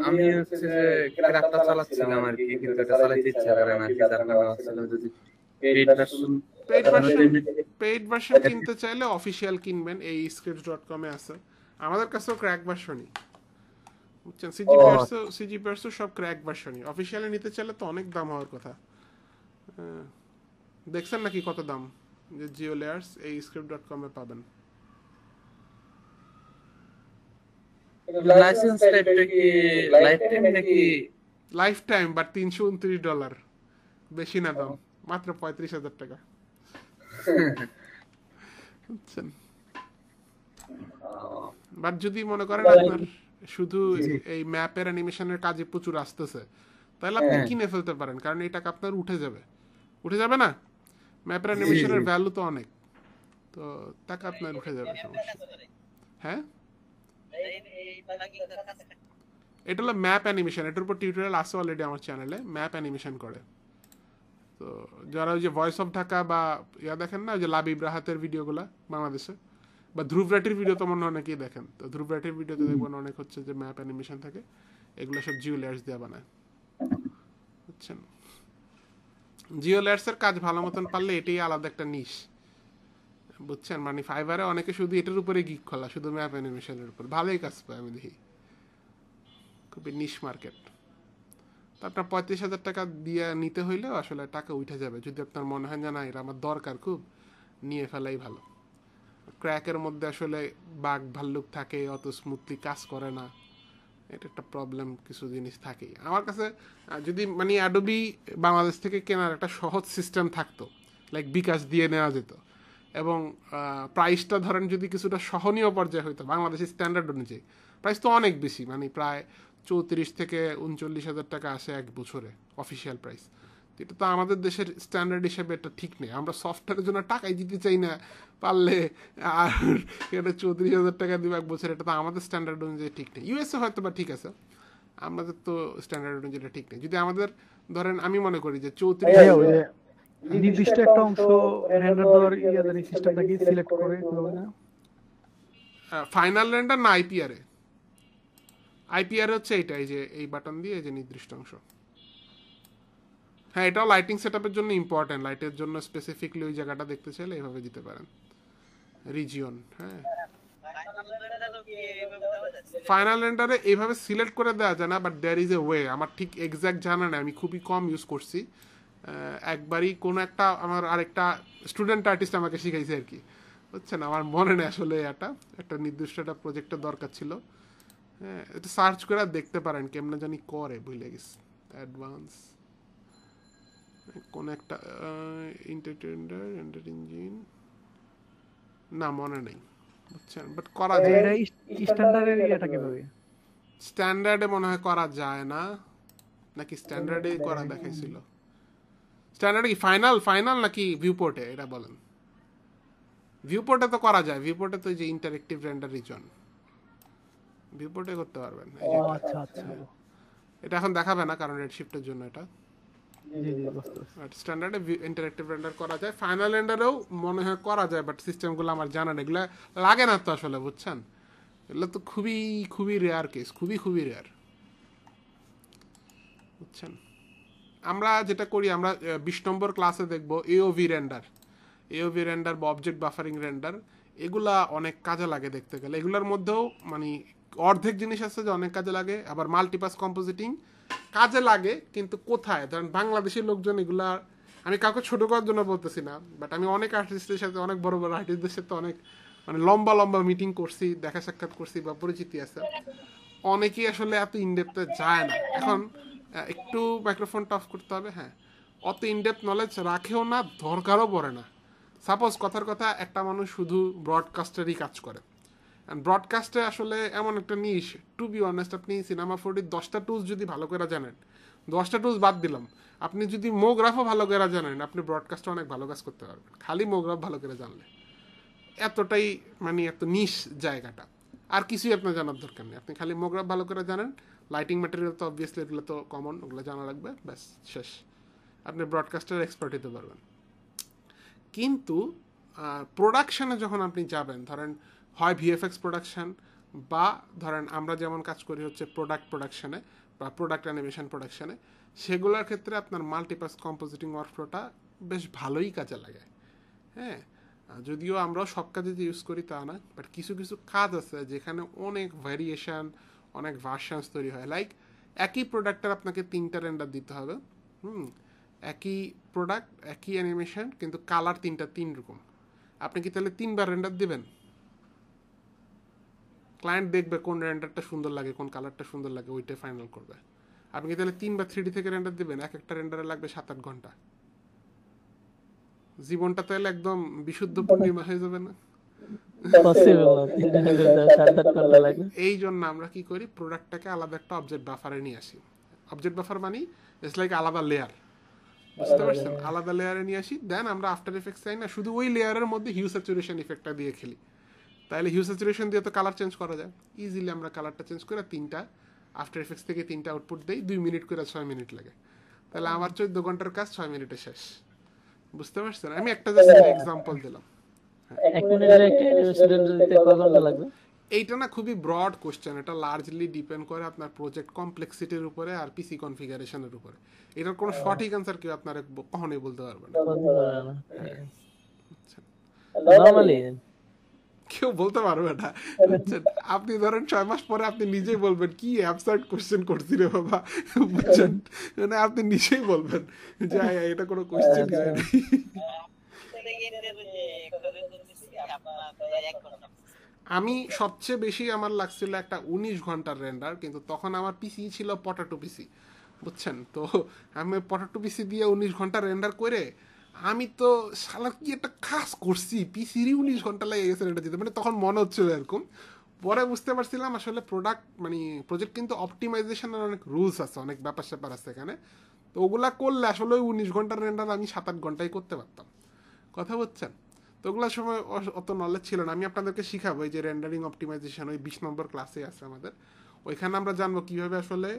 আমি হচ্ছে যে ক্র্যাকটা চালাচ্ছিলাম আর কি, কিন্তু এটা চালাতে ইচ্ছা করে না, যার কারণে আসলে যদি পেইড ভার্সন কিনতে চাইলে অফিশিয়াল কিনবেন, এই scripts.com এ আছে। আমাদের কাছেও ক্র্যাক ভার্সনই, বুঝছেন? সিজিপিআরস সব ক্র্যাক ভার্সনই। অফিশিয়ালি নিতে চাইলে তো অনেক দাম হওয়ার কথা। দেখছেন নাকি কত দাম? যে জিওলেয়ার্স এই script.com এ পাবেন। লাইসেন্স টাইপটা কি লাইফ টাইম নাকি? লাইফ টাইম, বাট $329, বেশি না দাম, মাত্র 35,000 টাকা, বুঝছেন? বাট যদি মনে করেন আপনার শুধু এই ম্যাপের অ্যানিমেশনের কাজে প্রচুর আসতেছে, তাহলে আপনি কিনে ফেলতে পারেন, কারণ এই টাকা আপনার উঠে যাবে না? ম্যাপের অ্যানিমেশনের ভ্যালু তো অনেক, তো টাকা আপনার উঠে যাবে, সমস্যা। হ্যাঁ, এটা হলো ম্যাপ অ্যানিমেশন, এটার উপর টিউটোরিয়াল আছে অলরেডি আমার চ্যানেলে, ম্যাপ অ্যানিমেশন করে। তো যারা ওই যে ভয়েস অফ ঢাকা বা দেখেন না, ওই যে লাবিব রাহাতের ভিডিওগুলো বাংলাদেশে, বা ধ্রুব রাটির ভিডিও তো মনে হয় অনেকেই দেখেন, তো ধ্রুব রাটির ভিডিওতে দেখবেন অনেক হচ্ছে যে ম্যাপ অ্যানিমেশন থাকে, এগুলো সব জিওলেয়ার্স দিয়ে বানায়, বুঝছেন? জিওলেয়ার্সের কাজ ভালো মতন পারলে এটাই আলাদা একটা নিশ, বুঝছেন, মানে ফাইবারে অনেকে শুধু এটার উপরে গিক খোলা, শুধু ম্যাপ অ্যানিমেশনের উপর, ভালোই কাজ পায় আমি দেখি, খুবই নিশ মার্কেট। তো আপনার 35,000 টাকা দিয়ে নিতে হইলেও আসলে টাকা উঠে যাবে, যদি আপনার মনে হয় যে না এটা আমার দরকার খুব, নিয়ে ফেলাই ভালো। ক্র্যাকের মধ্যে আসলে বাঘ ভাল্লুক থাকে, অত স্মুথলি কাজ করে না, এটা একটা প্রবলেম, কিছু জিনিস থাকেই। আমার কাছে যদি মানে অ্যাডোবি বাংলাদেশ থেকে কেনার একটা সহজ সিস্টেম থাকতো, লাইক বিকাশ দিয়ে নেওয়া যেত, এবং প্রাইসটা ধরেন যদি কিছুটা সহনীয় পর্যায়ে হইতো বাংলাদেশের স্ট্যান্ডার্ড অনুযায়ী, প্রাইস তো অনেক বেশি, মানে প্রায় 34 থেকে 39,000 টাকা আসে এক বছরে অফিসিয়াল প্রাইস। এটা তো আমাদের দেশের স্ট্যান্ডার্ড হিসেবে এটা ঠিক নেই, আমরা সফটওয়্যারের জন্য টাকাই দিতে চাই না, পারলে আর এটা 34,000 টাকা দিব এক বছর, এটা তো আমাদের স্ট্যান্ডার্ড অনুযায়ী ঠিক নেই। ইউএসএ হয়তো বা ঠিক আছে, আমাদের তো স্ট্যান্ডার্ড অনুযায়ী এটা ঠিক নেই। যদি আমাদের ধরেন আমি মনে করি যে 34 ভাইয়া ওই যে নির্দিষ্ট একটা অংশ রেন্ডার দেওয়ার সিস্টেমটা কি সিলেক্ট করে হবে না? ফাইনাল রেন্ডার না আইপিআর আইপিআর হচ্ছে এইটা, এই যে এই বাটন দিয়ে এই যে নির্দিষ্ট অংশ। হ্যাঁ, এটাও লাইটিং সেটআপের জন্য ইম্পর্টেন্ট, লাইটের জন্য স্পেসিফিকলি ওই জায়গাটা দেখতে চাইলে এইভাবে দিতে পারেন, রিজিয়ন। হ্যাঁ, ফাইনাল রেন্ডারে এইভাবে সিলেক্ট করে দেওয়া যায় না, but there is a way. আমার ঠিক এক্স্যাক্ট জানা নেই, আমি খুবই কম ইউজ করছি। একবারই কোনো একটা আমার আরেকটা স্টুডেন্ট আর্টিস্ট আমাকে শিখাইছে আর কি, বুঝছেন, আমার মনে নেই আসলে একটা নির্দিষ্ট একটা প্রজেক্টের দরকার ছিল। হ্যাঁ, এটা সার্চ করে দেখতে পারেন, কেমনে জানি করে, ভুলে গেছি। অ্যাডভান্স কোন একটা ইন্টারটেইনার রেন্ডার ইঞ্জিন, না মনে নেই, বুঝছেন, বাট করা যায়। এটা স্ট্যান্ডার্ডের ইয়েটা কিভাবে? স্ট্যান্ডার্ডে মনে হয় করা যায় না, নাকি স্ট্যান্ডার্ডে করা দেখাইছিল? স্ট্যান্ডার্ডে কি ফাইনাল নাকি ভিউপোর্টে, এটা বলেন। ভিউপোর্টে তো করা যায়, ভিউপোর্টে তো যে ইন্টারেক্টিভ রেন্ডার রিজন, ভিউপোর্টে করতে পারবেন। এই যে এটা। আচ্ছা আচ্ছা, এটা এখন দেখাবে না কারণ রেড শিফটের জন্য, এটা জি জি বুঝতে পারছি। স্ট্যান্ডার্ডে ইন্টারেক্টিভ রেন্ডার করা যায়, ফাইনাল রেন্ডারেও মনে হয় করা যায়, বাট সিস্টেমগুলো আমার জানা নেই, এগুলো লাগে না তো আসলে, বুঝছেন, এগুলো তো খুবই খুবই রেয়ার কেস, খুবই রেয়ার, বুঝছেন। আমরা যেটা করি, আমরা 20 নম্বর ক্লাসে দেখবো এওভি রেন্ডার বা অবজেক্ট বাফারিং রেন্ডার, এগুলা অনেক কাজে লাগে দেখতে গেলে। এগুলোর মধ্যেও মানে অর্ধেক জিনিস আছে যে অনেক কাজে লাগে, আবার মাল্টিপাস কম্পোজিটিং কাজে লাগে, কিন্তু কোথায়, ধরেন বাংলাদেশের লোকজন এগুলা, আমি কাউকে ছোট করার জন্য বলতেছি না, বাট আমি অনেক আর্টিস্টের সাথে, অনেক বড় বড় আর্টিস্টদের সাথে অনেক মানে লম্বা মিটিং করছি, দেখা সাক্ষাৎ করছি বা পরিচিতি আছে, অনেকেই আসলে এত ইনডেপথে যায় না। এখন একটু মাইক্রোফোনটা অফ করতে হবে। হ্যাঁ, অত ইনডেপথ নলেজ রাখেও না, দরকারও পড়ে না। সাপোজ কথার কথা একটা মানুষ শুধু ব্রডকাস্টেরই কাজ করে, ব্রডকাস্টে আসলে এমন একটা নিশ, টু বি অনেস্ট, আপনি সিনেমা 4D 10টা টুলস যদি ভালো করে জানেন, 10টা টুলস বাদ দিলাম, আপনি যদি মোগ্রাফও ভালো করে জানেন, আপনি ব্রডকাস্টে অনেক ভালো কাজ করতে পারবেন, খালি মোগ্রাফ ভালো করে জানলে। এতটাই মানে এত নিশ জায়গাটা, আর কিছুই আপনার জানার দরকার নেই, আপনি খালি মোগ্রাফ ভালো করে জানেন, লাইটিং ম্যাটেরিয়াল তো অবভিয়াসলি এগুলো তো কমন, ওগুলো জানা লাগবে, ব্যাস শেষ, আপনি ব্রডকাস্টের এক্সপার্ট হতে পারবেন। কিন্তু প্রোডাকশানে যখন আপনি যাবেন, ধরেন হয় ভিএফএক্স প্রোডাকশান, বা ধরেন আমরা যেমন কাজ করি হচ্ছে প্রোডাকশানে বা প্রোডাক্ট অ্যানিমেশন প্রোডাকশানে, সেগুলোর ক্ষেত্রে আপনার মাল্টিপাস কম্পোজিটিং ওয়ার্কফ্লোটা বেশ ভালোই কাজে লাগে। হ্যাঁ, যদিও আমরাও সব কাজে যে ইউজ করি তা না, বাট কিছু কাজ আছে যেখানে অনেক ভ্যারিয়েশন, অনেক ভার্সনস তৈরি হয়। লাইক একই প্রোডাক্টের আপনাকে 3টা রেন্ডার দিতে হবে, একই প্রোডাক্ট একই অ্যানিমেশন, কিন্তু কালার 3 রকম। আপনি কি তাহলে 3বার রেন্ডার দিবেন? ক্লায়েন্ট দেখবে কোন রেন্ডারটা সুন্দর লাগে, কোন কালারটা সুন্দর লাগে, ওইটাই ফাইনাল করবে। আপনি কি তাহলে 3বার 3D থেকে রেন্ডার দিবেন? একটা রেন্ডারে লাগবে 7-8 ঘন্টা, জীবনটা তাহলে একদম বিশুদ্ধ পূর্ণিমা হয়ে যাবে না? এই জন্য আমরা কি করি, প্রোডাক্টটাকে আলাদা একটা অবজেক্ট বাফারে নিয়ে আসি। অবজেক্ট বাফার মানে ইটস লাইক আলাদা লেয়ার, বুঝতে পারছেন, আলাদা লেয়ারে নিয়ে আসি। দেন আমরা আফটার এফেক্টস চাই না, শুধু ওই লেয়ারের মধ্যে হিউ স্যাচুরেশন ইফেক্টটা দিয়ে খেলি। তাহলে হিউ স্যাচুরেশন দিয়ে তো কালার চেঞ্জ করা যায় ইজিলি, আমরা কালারটা চেঞ্জ করে 3টা আফটার এফেক্টস থেকে 3টা আউটপুট দেই, 2 মিনিট করে 6 মিনিট লাগে, তাহলে আমার 14 ঘন্টার কাজ 6 মিনিটে শেষ, বুঝতে পারছেন। আমি একটা জাস্ট এক্সাম্পল দিলাম। এইটা না খুবই ব্রড কোশ্চেন, এটা লার্জলি ডিপেন্ড করে আপনার প্রজেক্ট কমপ্লেক্সিটির উপরে আর পিসি কনফিগারেশনের উপরে। এটার কোনো সঠিক অ্যান্সার কেউ আপনার কখনোই বলতে পারবে না। নরমালি কেউ বলতে পারবে না, বুঝছেন? আপনি ধরেন 6 মাস পরে আপনি নিজেই বলবেন কি অ্যাবসার্ড কোশ্চেন করছি রে বাবা, বুঝছেন? মানে আপনি নিজেই বলবেন যে এটা কোনো কোশ্চেন হয় না। আমি সবচেয়ে বেশি আমার লাগছিল একটা 19 ঘন্টার রেন্ডার, কিন্তু তখন আমার পিসি ছিল পটাটো পিসি, বুঝছেন? তো আমি পটাটো পিসি দিয়ে 19 ঘন্টা রেন্ডার করে আমি তো শালা কি একটা কাজ করছি, পিসিরই 19 ঘন্টা লেগে গেছে রেন্ডার দিতে, মানে তখন মনে হচ্ছিল এরকম। পরে বুঝতে পারছিলাম আসলে প্রোডাক্ট মানে প্রজেক্ট কিন্তু অপটিমাইজেশনের অনেক রুলস আছে, অনেক ব্যাপার স্যাপার আছে এখানে। তো ওগুলা করলে আসলে ওই 19 ঘন্টার রেন্ডার আমি 7-8 ঘন্টায় করতে পারতাম, কথা বুঝছেন? তো ওগুলোর সময় অত নলেজ ছিল না। আমি আপনাদেরকে শিখাবো, এই যে রেন্ডারিং অপটিমাইজেশন ওই 20 নম্বর ক্লাসে আছে আমাদের, ওইখানে আমরা জানবো কীভাবে আসলে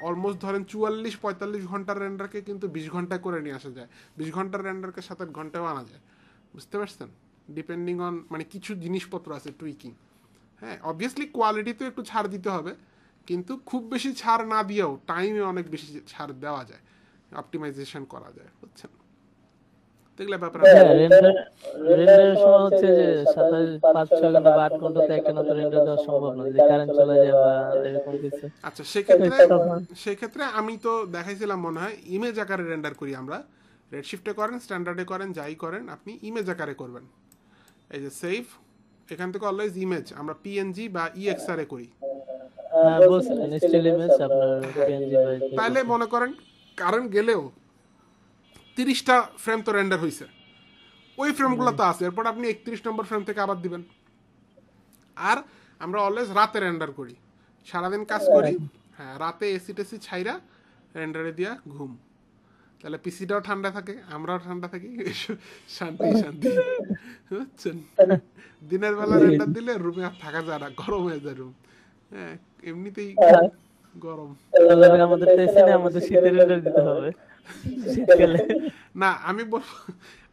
অলমোস্ট ধরেন 44-45 ঘন্টার রেন্ডারকে কিন্তু 20 ঘন্টায় করে নিয়ে আসা যায়, 20 ঘন্টার রেন্ডারকে 7-8 ঘন্টায়ও আনা যায়, বুঝতে পারছেন? ডিপেন্ডিং অন মানে কিছু জিনিসপত্র আছে টুইকিং। হ্যাঁ, অবভিয়াসলি কোয়ালিটিতে একটু ছাড় দিতে হবে, কিন্তু খুব বেশি ছাড় না দিয়েও টাইমে অনেক বেশি ছাড় দেওয়া যায়, অপটিমাইজেশন করা যায়, বুঝছেন? দেখলে ব্যাপার। রেন্ডারের সময় হচ্ছে যে 5-6 ঘন্টা বা 8 ঘন্টাতে একটা না তো রেন্ডার দেওয়া সম্ভব না, যদি কারেন্ট চলে যায় বা এরকম কিছু। আচ্ছা, সেক্ষেত্রে আমি তো দেখাইছিলাম মনে হয় ইমেজ আকারে রেন্ডার করি আমরা। রেডশিফটে করেন, স্ট্যান্ডার্ডে করেন, যাই করেন আপনি ইমেজ আকারে করবেন। এই যে সেভ, এখান থেকে অলওয়েজ ইমেজ আমরা পিএনজি বা ইএক্সআর এ করি। বলছিলেন স্টিল ইমেজ আপনার পিএনজি বা তাহলে মনে করেন কারেন্ট গেলেও 30টা ফ্রেম তো রেন্ডার হয়েছে, ওই ফ্রেমগুলো তো আছে, এরপর আপনি 31 নম্বর ফ্রেম থেকে আবার দিবেন। আর আমরা অলওয়েজ রাতে রেন্ডার করি, সারাদিন কাজ করি, হ্যাঁ রাতে এসি টেসি ছাইরা রেন্ডারে দিয়া ঘুম, তাহলে পিসিটাও ঠান্ডা থাকে, আমরাও ঠান্ডা থাকি, শান্তি শান্তি, বুঝছেন? দিনের বেলা রেন্ডার দিলে রুমে আর থাকা যায় না, গরম হয়ে যায় রুম। হ্যাঁ, এমনিতেই গরম। আমাদের দেশে আমাদের শীতের রেন্ডার দিতে হবে শীতকালে। না,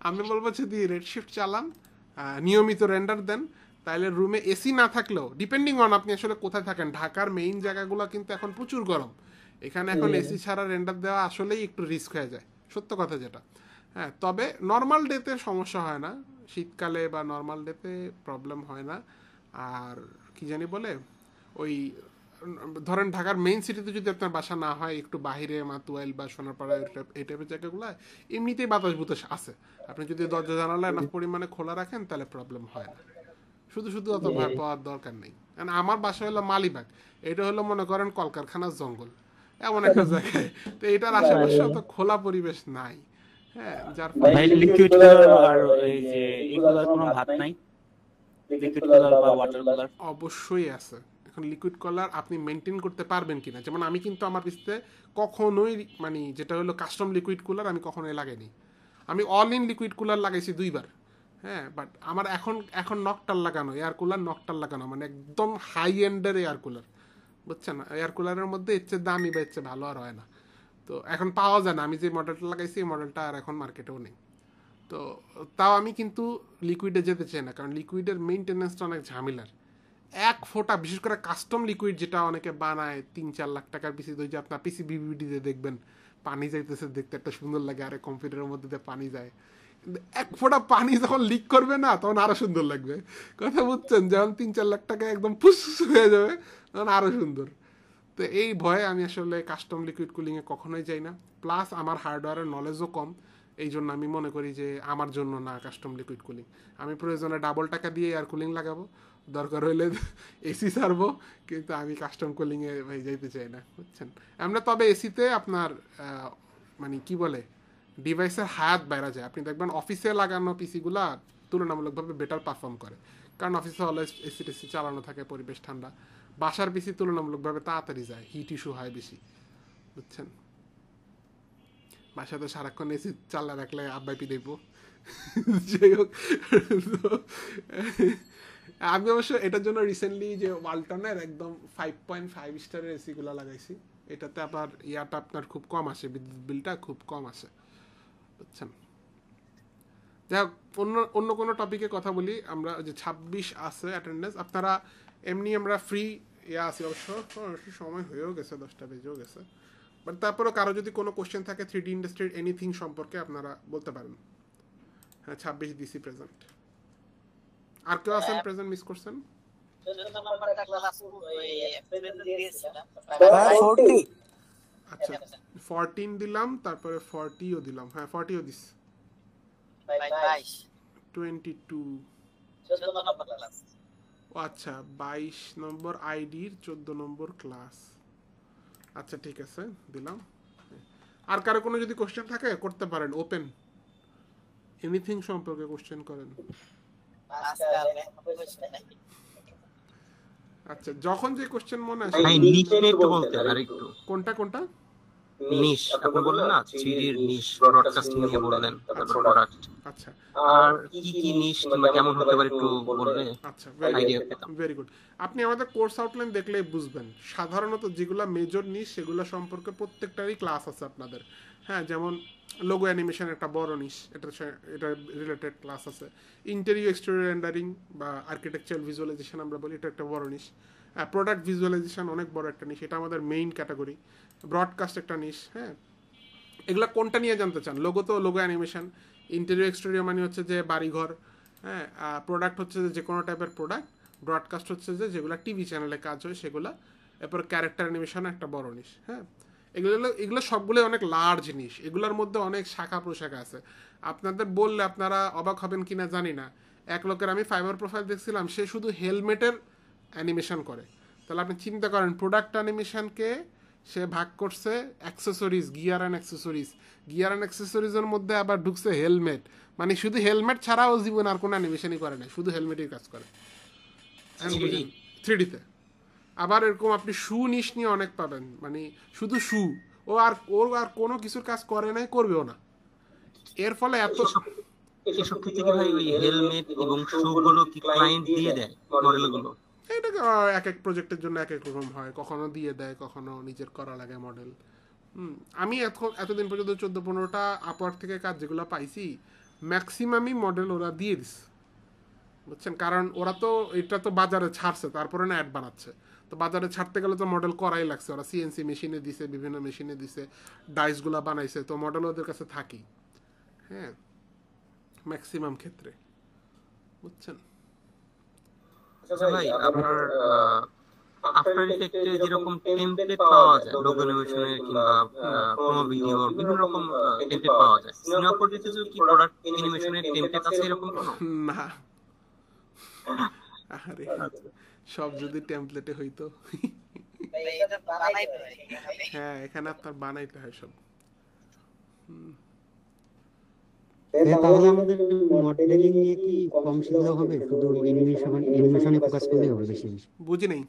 আমি বলবো যদি রেডশিফট চালান, নিয়মিত রেন্ডার দেন, তাহলে রুমে এসি না থাকলেও, ডিপেন্ডিং অন আপনি আসলে কোথায় থাকেন, ঢাকার মেইন জায়গাগুলো কিন্তু এখন প্রচুর গরম, এখানে এখন এসি ছাড়া রেন্ডার দেওয়া আসলেই একটু রিস্ক হয়ে যায়, সত্য কথা যেটা। হ্যাঁ, তবে নর্মাল ডেতে সমস্যা হয় না, শীতকালে বা নর্মাল ডেতে প্রবলেম হয় না। আর কি জানি বলে, ওই ধরেন ঢাকার মেইন সিটিতে যদি আপনার বাসা না হয়, একটু বাহিরে মাতুয়াইল বা সোনারপাড়া এই টাইপের জায়গাগুলো এমনিতেই বাতাস বুতাস আছে, আপনি যদি দরজা জানালা এনাফ পরিমাণে খোলা রাখেন তাহলে প্রবলেম হয় না, শুধু শুধু অত ভয় পাওয়ার দরকার নেই। কারণ আমার বাসা হলো মালিবাগ, এটা হলো মনে করেন কলকারখানার জঙ্গল, এমন একটা জায়গায়, তো এটার আশেপাশে অত খোলা পরিবেশ নাই। হ্যাঁ, যার ভাই লিকুইড কালার আর এই যে এগুলার কোনো ভাত নাই, লিকুইড কালার বা ওয়াটার কালার অবশ্যই আছে। এখন লিকুইড কালার আপনি মেনটেন করতে পারবেন কিনা, যেমন আমি কিন্তু আমার পিছতে কখনোই মানে যেটা হলো কাস্টম লিকুইড কুলার আমি কখনোই লাগাইনি, আমি অল ইন লিকুইড কুলার লাগাইছি 2বার। হ্যাঁ, বাট আমার এখন নকটাল লাগানো, এয়ার কুলার নকটাল লাগানো, মানে একদম হাই এন্ডের এয়ার কুলার, বুঝছেন? এয়ার কুলারের মধ্যে এর চেয়ে দামি বা এর চেয়ে ভালো আর হয় না, তো এখন পাওয়া যায় না। আমি যে মডেলটা লাগাইছি এই মডেলটা আর এখন মার্কেটেও নেই। তো তাও আমি কিন্তু লিকুইডে যেতে চাই না, কারণ লিকুইডের মেইনটেনেন্সটা অনেক ঝামেলার। এক ফোঁটা, বিশেষ করে কাস্টম লিকুইড যেটা অনেকে বানায় 3-4 লাখ টাকার পিসি, ওই যে আপনার পিসি বিবিডিতে দেখবেন পানি যাইতেছে, দেখতে একটা সুন্দর লাগে, আরে কম্পিউটারের মধ্যে দিয়ে পানি যায়, কিন্তু এক ফোঁটা পানি যখন লিক করবে না তখন আরো সুন্দর লাগবে, কথা বুঝছেন? যখন 3-4 লাখ টাকা একদম ফুস হয়ে যাবে তখন আরো সুন্দর। তো এই ভয়ে আমি আসলে কাস্টম লিকুইড কুলিংয়ে কখনোই যাই না। প্লাস আমার হার্ডওয়্যারের নলেজও কম, এই জন্য আমি মনে করি যে আমার জন্য না কাস্টম লিকুইড কুলিং। আমি প্রয়োজনে ডাবল টাকা দিয়ে এয়ার কুলিং লাগাবো, দরকার হইলে এসি ছাড়বো, কিন্তু আমি কাস্টম কুলিংয়ে ভাই যাইতে চাই না, বুঝছেন? আমরা তবে এসিতে আপনার মানে কি বলে ডিভাইসের হায়াত বাইরা যায়, আপনি দেখবেন অফিসে লাগানো পিসিগুলা তুলনামূলকভাবে বেটার পারফর্ম করে, কারণ অফিসে অলওয়েজ এসি টেসি চালানো থাকে, পরিবেশ ঠান্ডা। বাসার পিসি তুলনামূলকভাবে তাড়াতাড়ি যায়, হিট ইস্যু হয় বেশি, বুঝছেন? বাসাতে সারাক্ষণ এসি চালা রাখলে আব্বাই পিটাইব। যাই হোক, আমি অবশ্য এটার জন্য রিসেন্টলি যে ওয়ালটনের একদম 5.5 স্টারের এসিগুলো লাগাইছি, এটাতে আবার ইয়াটা আপনার খুব কম আসে, বিদ্যুৎ বিলটা খুব কম আসে, বুঝছেন? যাই হোক, অন্য কোনো টপিকে কথা বলি আমরা। যে 26 আছে অ্যাটেন্ডেন্স, আপনারা এমনি আমরা ফ্রি ইয়া আছি অবশ্য, সময় হয়েও গেছে, 10টা বেজেও গেছে, বাট তারপরেও কারো যদি কোনো কোশ্চেন থাকে 3D ইন্ডাস্ট্রির এনিথিং সম্পর্কে আপনারা বলতে পারেন। হ্যাঁ, 26 দিছি প্রেজেন্ট। আর কেউ আছেন প্রেজেন্ট মিস করছেন? 14 নম্বরটা ক্লাস ওই প্রেজেন্ট দিয়েছিলাম। আচ্ছা 14 দিলাম, তারপরে 40ও দিলাম। হ্যাঁ 40ও দিস। ভাই 22 22 14 নম্বর ক্লাস। ও আচ্ছা 22 নম্বর আইডির 14 নম্বর ক্লাস। আচ্ছা ঠিক আছে দিলাম। আর কারো কোনো যদি কোশ্চেন থাকে করতে পারেন, ওপেন এনিথিং সম্পর্কে কোশ্চেন করেন। আজকাল কোশ্চেন নাই। আচ্ছা যখন যে কোশ্চেন মনে আসে। ভাই নিশ নিয়ে একটু বলতে আরেকটু। কোনটা কোনটা? নিশ আপনি বললেন না 3D এর নিশ ব্রডকাস্টিং নিয়ে বললেন, তারপর প্রোডাক্ট। আচ্ছা আর কি কি নিশ কিংবা কেমন হতে পারে একটু বললে আচ্ছা আইডিয়া পেতাম। Very good. আপনি আমাদের কোর্স আউটলাইন দেখলেই বুঝবেন সাধারণত যেগুলো মেজর নিশ সেগুলো সম্পর্কে প্রত্যেকটারই ক্লাস আছে আপনাদের। হ্যাঁ যেমন লোগো অ্যানিমেশন একটা বড় নিশ, এটা রিলেটেড ক্লাস আছে। ইন্টেরিয়র এক্সটেরিয়র রেন্ডারিং বা আর্কিটেকচারাল ভিজুয়ালাইজেশন আমরা বলি, এটা একটা বড় নিশ। প্রোডাক্ট ভিজুয়ালাইজেশন অনেক বড় একটা নিশ, এটা আমাদের মেইন ক্যাটাগরি। ব্রডকাস্ট একটা নিশ। হ্যাঁ এগুলা কোনটা নিয়ে জানতে চান? লোগো তো লোগো অ্যানিমেশন, ইন্টেরিয়র এক্সটেরিয়র মানে হচ্ছে যে বাড়িঘর, হ্যাঁ প্রোডাক্ট হচ্ছে যে কোনো টাইপের প্রোডাক্ট, ব্রডকাস্ট হচ্ছে যে যেগুলো টিভি চ্যানেলে কাজ হয় সেগুলো, এরপর ক্যারেক্টার অ্যানিমেশন একটা বড় নিশ। হ্যাঁ এগুলো সবগুলোই অনেক লার্জ জিনিস, এগুলোর মধ্যে অনেক শাখা প্রশাখা আছে। আপনাদের বললে আপনারা অবাক হবেন কিনা জানি না, এক লোকের আমি ফাইবার প্রোফাইল দেখছিলাম, সে শুধু হেলমেটের অ্যানিমেশন করে। তাহলে আপনি চিন্তা করেন প্রোডাক্ট অ্যানিমেশনকে সে ভাগ করছে accessories, gear and accessories. Gear and অ্যাক্সেসরিজের মধ্যে আবার ঢুকছে হেলমেট, মানে শুধু হেলমেট ছাড়াও জীবন আর কোনো অ্যানিমেশনই করে না, শুধু হেলমেটের কাজ করে 3Dতে। আবার এরকম আপনি শু নিশ নিয়ে অনেক পাবেন, মানে শুধু শু, ওর আর কোনো কিছুর কাজ করে নাই, করবেও না। এর ফলে এত এসব ক্ষেত্রে কি ভাই ওই হেলমেট এবং শু গুলো কি ক্লায়েন্ট দিয়ে দেয় মডেলগুলো? এটাকে এক এক প্রজেক্টের জন্য এক এক রকম হয়, কখনো দিয়ে দেয়, কখনো নিজের করা লাগে মডেল। আমি এতদিন পর্যন্ত 14-15টা আপওয়ার্ক থেকে কাজ যেগুলো পাইছি ম্যাক্সিমামই মডেল ওরা দিয়ে দিস, বুঝছেন? কারণ ওরা তো এটা তো বাজারে ছাড়ছে, তারপরে না অ্যাড বানাচ্ছে, তো বাজারে ছাড়তে গেলে তো মডেল করাই লাগছে। ওরা সিএনসি মেশিনে দিছে, বিভিন্ন মেশিনে দিছে, ডাইসগুলো বানাইছে, তো মডেল ওদের কাছে থাকি। হ্যাঁ ম্যাক্সিমাম ক্ষেত্রে, বুঝছেন? আচ্ছা ভাই আপনার আফটার ইফেক্টে যেরকম টেমপ্লেট পাওয়া যায় লোগো অ্যানিমেশনের কিংবা প্রোমো ভিডিওর বিভিন্ন রকম টেমপ্লেট পাওয়া যায়, সিনেমা প্রজেক্টে কি প্রোডাক্ট অ্যানিমেশনের টেমপ্লেট আছে এরকম কোনো? না আরে সব যদি টেমপ্লেটে হইতো। ভাই এটা বানাইতে হয় এখানে। হ্যাঁ এখানে আপনার বানাইতে হয় সব। তাহলে আমাদের মডেলিং নিয়ে কি কম সুবিধা হবে, শুধু অ্যানিমেশনে ফোকাস করলেই হবে বেশি বেশি? বুঝি নেই।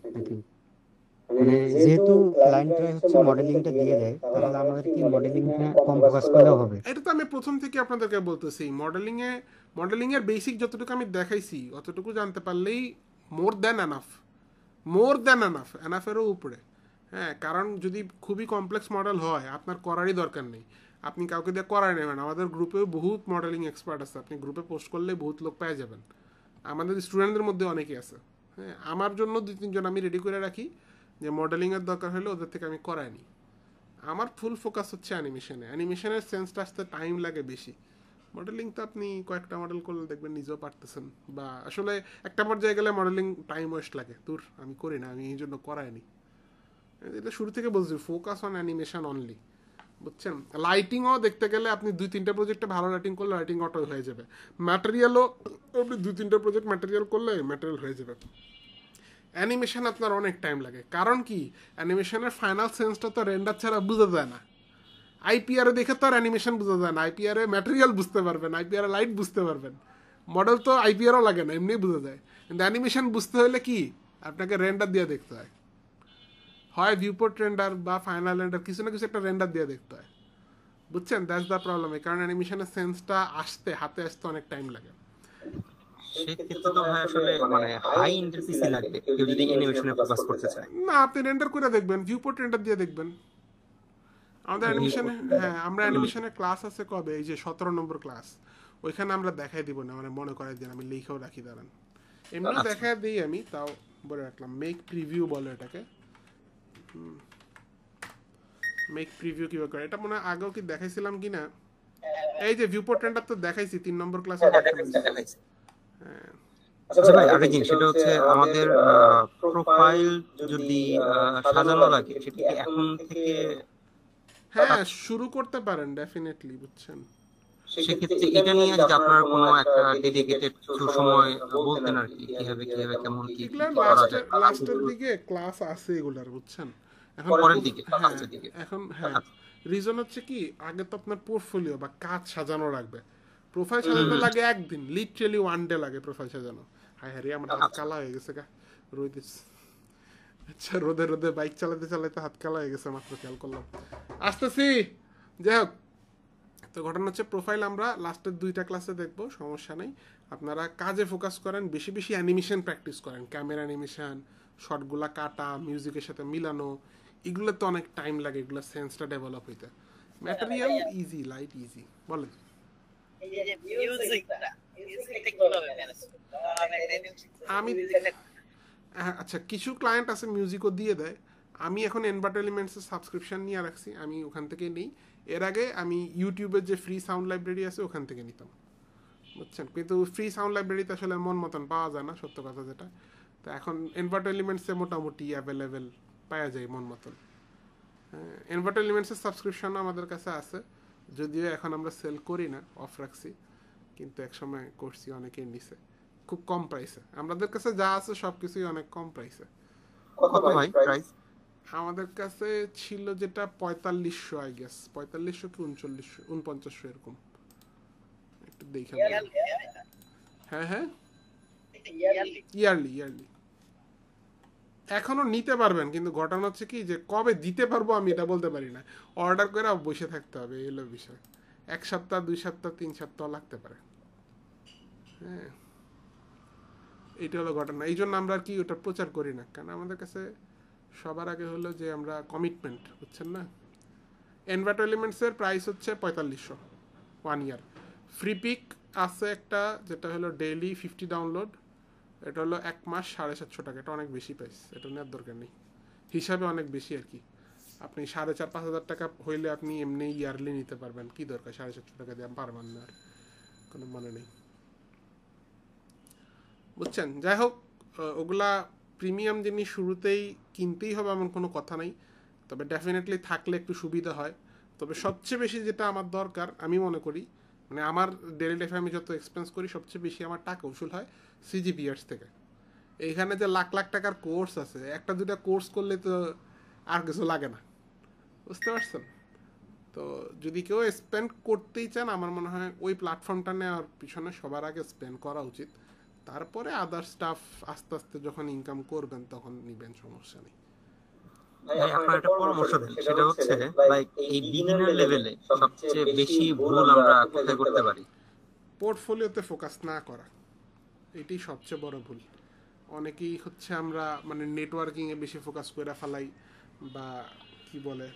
মানে যেহেতু ক্লায়েন্টরা হচ্ছে মডেলিংটা দিয়ে দেয়, তাহলে আমাদের কি মডেলিংটা কম ফোকাস করলেও হবে? এটা তো আমি প্রথম থেকে আপনাদেরকে বলতেছি, মডেলিং এর বেসিক যতটুকু আমি দেখাইছি অতটুকু জানতে পারলেই মোর দ্যান এনাফ, এনাফেরও উপরে। হ্যাঁ কারণ যদি খুবই কমপ্লেক্স মডেল হয় আপনার করারই দরকার নেই, আপনি কাউকে দিয়ে করাই নেবেন। আমাদের গ্রুপেও বহুত মডেলিং এক্সপার্ট আছে, আপনি গ্রুপে পোস্ট করলে বহুত লোক পেয়ে যাবেন, আমাদের স্টুডেন্টদের মধ্যে অনেকেই আছে। হ্যাঁ আমার জন্য 2-3 জন আমি রেডি করে রাখি, যে মডেলিংয়ের দরকার হলে ওদের থেকে আমি করাই নিই। আমার ফুল ফোকাস হচ্ছে অ্যানিমেশনের সেন্সটা আসতে টাইম লাগে বেশি। মডেলিং তো আপনি কয়েকটা মডেল করলে দেখবেন নিজেও পারতেছেন, বা আসলে একটা পর্যায়ে গেলে মডেলিং টাইম ওয়েস্ট লাগে, দূর আমি করি না, আমি এই জন্য করাইনি। এটা শুরু থেকে বলছি, ফোকাস অন অ্যানিমেশন অনলি, বুঝছেন? লাইটিংও দেখতে গেলে আপনি 2-3টা প্রজেক্টে ভালো লাইটিং করলে লাইটিং অটো হয়ে যাবে, ম্যাটেরিয়ালও আপনি 2-3টা প্রজেক্ট ম্যাটেরিয়াল করলে ম্যাটেরিয়াল হয়ে যাবে। অ্যানিমেশন আপনার অনেক টাইম লাগে, কারণ কি অ্যানিমেশনের ফাইনাল সেন্সটা তো রেন্ডার ছাড়া বোঝা যায় না। আইপিআরে দেখে তো আর অ্যানিমেশন বোঝা যায় না, আইপিআরে ম্যাটেরিয়াল বুঝতে পারবেন, আইপিআরে লাইট বুঝতে পারবেন, মডেল তো আইপিআরও লাগে না, এমনি বোঝা যায়। কিন্তু অ্যানিমেশন বুঝতে হলে কি আপনাকে রেন্ডার দিয়ে দেখতে হয়, হয় ভিউপোর্ট রেন্ডার বা ফাইনাল রেন্ডার, কিছু না কিছু একটা রেন্ডার দিয়ে দেখতে হয়, বুঝছেন? That's the problem. এই কারণে অ্যানিমেশনের সেন্সটা হাতে আসতে অনেক টাইম লাগে। সেক্ষেত্রে তো ভাই আসলে মানে হাই ইন্টারফেসই লাগবে কেউ যদি অ্যানিমেশনে ফোকাস করতে চায়। না আপনি রেন্ডার করে দেখবেন, ভিউপোর্ট রেন্ডার দিয়ে দেখবেন। আমাদের অ্যানিমেশনে, হ্যাঁ আমরা অ্যানিমেশনে ক্লাস আছে কবে, এই যে 17 নম্বর ক্লাস, ওইখানে আমরা দেখাই দিব না, মানে মনে করাই দিন, আমি লিখেও রাখি, দাঁড়ান এমনিও দেখাই দিই, আমি তাও বলে রাখলাম। মেক প্রিভিউ বলে এটাকে, মেক প্রিভিউ কিভাবে করে, এটা মনে হয় আগেও কি দেখাইছিলাম কিনা। এই যে ভিউপোর্ট রেন্ডার তো দেখাইছি 3 নম্বর ক্লাসে দেখাইছি। হ্যাঁ আচ্ছা ভাই, আরেক জিনিস সেটা হচ্ছে আমাদের প্রোফাইল যদি সাজানো লাগে, সেটা কি এখন থেকে হ্যাঁ, শুরু করতে পারেন ডেফিনেটলি, বুঝছেন। সেক্ষেত্রে এটা নিয়ে যদি আপনার কোনো একটা ডেডিকেটেড কিছু সময় বলতেন আর কি, কিভাবে কিভাবে কেমন কি এগুলার করা যায় লাস্টের দিকে ক্লাস আছে এগুলার, বুঝছেন। এখন পরের দিকে, হ্যাঁ, লাস্টের দিকে। এখন হ্যাঁ, রিজন হচ্ছে কি, আগে তো আপনার পোর্টফোলিও বা কাজ সাজানো লাগবে। প্রোফাইল সাজাতে লাগে একদিন, লিটারালি 1 ডে লাগে প্রোফাইল সাজানো। হায় হায় রে, আমার হাত কালা হয়ে গেছে গা, রোদ। আচ্ছা, রোদে রোদে বাইক চালাতে চালাতে হাত কালা হয়ে গেছে, মাত্র খেয়াল করলাম। আসতেছি। যাই হোক, তো ঘটনা হচ্ছে প্রোফাইল আমরা লাস্টের 2টা ক্লাসে দেখবো, সমস্যা নেই। আপনারা কাজে ফোকাস করেন, বেশি বেশি অ্যানিমেশন প্র্যাকটিস করেন, ক্যামেরা অ্যানিমেশন, শর্টগুলা কাটা, মিউজিকের সাথে মিলানো, এগুলো তো অনেক টাইম লাগে, এগুলো সেন্সটা ডেভেলপ হইতে। Material easy, light easy. বলেন। এই যে মিউজিকটা কিভাবে ম্যানেজ আমি আচ্ছা, কিছু ক্লায়েন্ট আছে মিউজিকও দিয়ে দেয়। আমি এখন এনভার্ট এলিমেন্টসের সাবস্ক্রিপশন নিয়ে রাখছি, আমি ওখান থেকে নেই। এর আগে আমি ইউটিউবের যে ফ্রি সাউন্ড লাইব্রেরি আছে ওখান থেকে নিতাম, বুঝছেন। কিন্তু ফ্রি সাউন্ড লাইব্রেরিতে আসলে মন মতন পাওয়া যায় না, সত্য কথা যেটা। তো এখন এনভার্ট এলিমেন্টসে মোটামুটি অ্যাভেলেবেল পাওয়া যায় মন মতন। এনভার্ট এলিমেন্টসের সাবস্ক্রিপশন আমাদের কাছে আছে, যদিও এখন আমরা সেল করি না, অফ রাখছি। কিন্তু একসময় করছি, অনেকেই নিছে খুব কম প্রাইসে। আমাদের কাছে যা আছে সবকিছুই অনেক কম প্রাইসে। কত ভাই প্রাইস? আমাদের কাছে ছিল যেটা 4500, আই গেস 4500 কি 4900 এরকম, একটু দেখে। হ্যাঁ হ্যাঁ, ইয়ারলি। এখনো নিতে পারবেন, কিন্তু ঘটনা হচ্ছে কি যে কবে দিতে পারবো আমি এটা বলতে পারি না। অর্ডার করে বসে থাকতে হবে, এই হলো বিষয়। 1 সপ্তাহ, 2 সপ্তাহ, 3 সপ্তাহ লাগতে পারে। হ্যাঁ, এইটা হলো ঘটনা। এই জন্য আমরা আর কি ওটা প্রচার করি না, কারণ আমাদের কাছে সবার আগে হলো যে আমরা কমিটমেন্ট, বুঝছেন না। এনভার্ট এলিমেন্টসের প্রাইস হচ্ছে 4500 1 ইয়ার। ফ্রি পিক আছে একটা, যেটা হলো ডেইলি 50 ডাউনলোড, এটা হলো 1 মাস 750 টাকা। এটা অনেক বেশি প্রাইস, এটা নেওয়ার দরকার নেই, হিসাবে অনেক বেশি আর কি। আপনি 4500-5000 টাকা হইলে আপনি এমনি ইয়ারলি নিতে পারবেন, কি দরকার 750 টাকা দিয়ে পারবেন না, আর কোনো মানে নেই, বুঝছেন। যাই হোক, ওগুলা প্রিমিয়াম জিনিস শুরুতেই কিনতেই হবে এমন কোনো কথা নাই, তবে ডেফিনেটলি থাকলে একটু সুবিধা হয়। তবে সবচেয়ে বেশি যেটা আমার দরকার আমি মনে করি, মানে আমার ডেইলি লাইফে আমি যত এক্সপেন্স করি, সবচেয়ে বেশি আমার টাকা উসুল হয় সিজিপিআরস থেকে। এইখানে যে লাখ লাখ টাকার কোর্স আছে, একটা দুটা কোর্স করলে তো আর কিছু লাগে না, বুঝতে পারছেন। তো যদি কেউ স্পেন্ড করতেই চান, আমার মনে হয় ওই প্ল্যাটফর্মটা নেওয়ার পিছনে সবার আগে স্পেন্ড করা উচিত। তারপরে আদার স্টাফ আস্তে আস্তে যখন ইনকাম করবেন তখন নিবেন, সমস্যা নেই। ভাই আপনার একটা পরামর্শ দেন, সেটা হচ্ছে ভাই এই বিগিনার লেভেলে সবচেয়ে বেশি ভুল আমরা কোথায় করতে পারি? পোর্টফোলিওতে ফোকাস না করা, এটাই সবচেয়ে বড় ভুল। অনেকেই হচ্ছে আমরা মানে নেটওয়ার্কিংয়ে বেশি ফোকাস করে ফেলাই, বা কি বলে,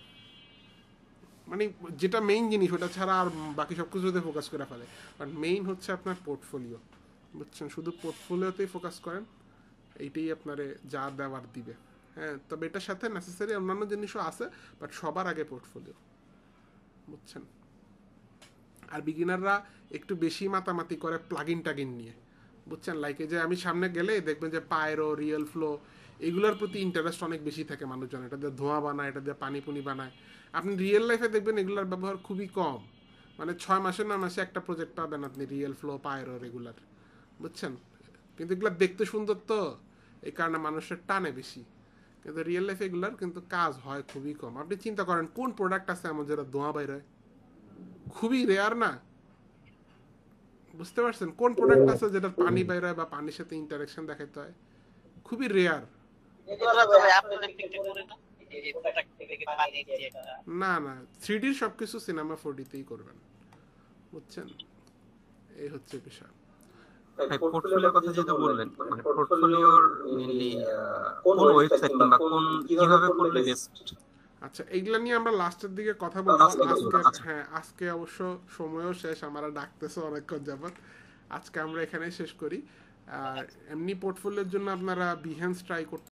মানে যেটা মেইন জিনিস ওটা ছাড়া আর বাকি সব কিছুতে ফোকাস করে ফেলে। বাট মেইন হচ্ছে আপনার পোর্টফোলিও, বুঝছেন। শুধু পোর্টফোলিওতেই ফোকাস করেন, এইটাই আপনারে যা দেওয়ার দিবে। হ্যাঁ, তবে এটার সাথে নেসেসারি অন্যান্য জিনিসও আছে, বাট সবার আগে পোর্টফোলিও, বুঝছেন। আর বিগিনাররা একটু বেশি মাতামাতি করে প্লাগিন টাগিন নিয়ে, বুঝছেন। লাইক যে আমি সামনে গেলে দেখবেন যে পায়রো, রিয়েল ফ্লো, এগুলোর প্রতি ইন্টারেস্ট অনেক বেশি থাকে মানুষজন। এটা দিয়ে ধোঁয়া বানায়, এটা দিয়ে পানি পুনি বানায়। আপনি রিয়েল লাইফে দেখবেন এগুলোর ব্যবহার খুবই কম, মানে 6 মাসে 9 মাসে একটা প্রজেক্ট পাবেন আপনি রিয়েল ফ্লো, পায়রো, রেগুলার, বুঝছেন। কিন্তু এগুলো দেখতে সুন্দর তো, এই কারণে মানুষের টানে বেশি। কিন্তু রিয়েল লাইফে এগুলোর কিন্তু কাজ হয় খুবই কম। আপনি চিন্তা করেন কোন প্রোডাক্ট আছে এমন যেটা ধোঁয়া বাইর হয়, খুবই রেয়ার না, বুঝতে পারছেন। কোন প্রোডাক্ট আছে যেটা পানি বাইর হয় বা পানির সাথে ইন্টারাকশন দেখাতে হয়, খুবই রেয়ার। না না, 3D সবকিছু সিনেমা 4Dতেই করবেন, বুঝছেন। এই হচ্ছে বিষয়। ভাই পোর্টফোলিওর কথা যেহেতু বললেন, মানে পোর্টফোলিওর মেইনলি কোন ওয়েবসাইট কিংবা কোন কিভাবে করলে বেস্ট? আচ্ছা, এইগুলা নিয়ে আমরা লাস্টের দিকে কথা বলবো আজকে। হ্যাঁ, আজকে অবশ্য সময়ও শেষ, আমরা ডাকতেছে অনেকক্ষণ যাবত। আজকে আমরা এখানেই শেষ করি। আর এমনি পোর্টফোলিওর জন্য আপনারা বিহেন্স ট্রাই করতে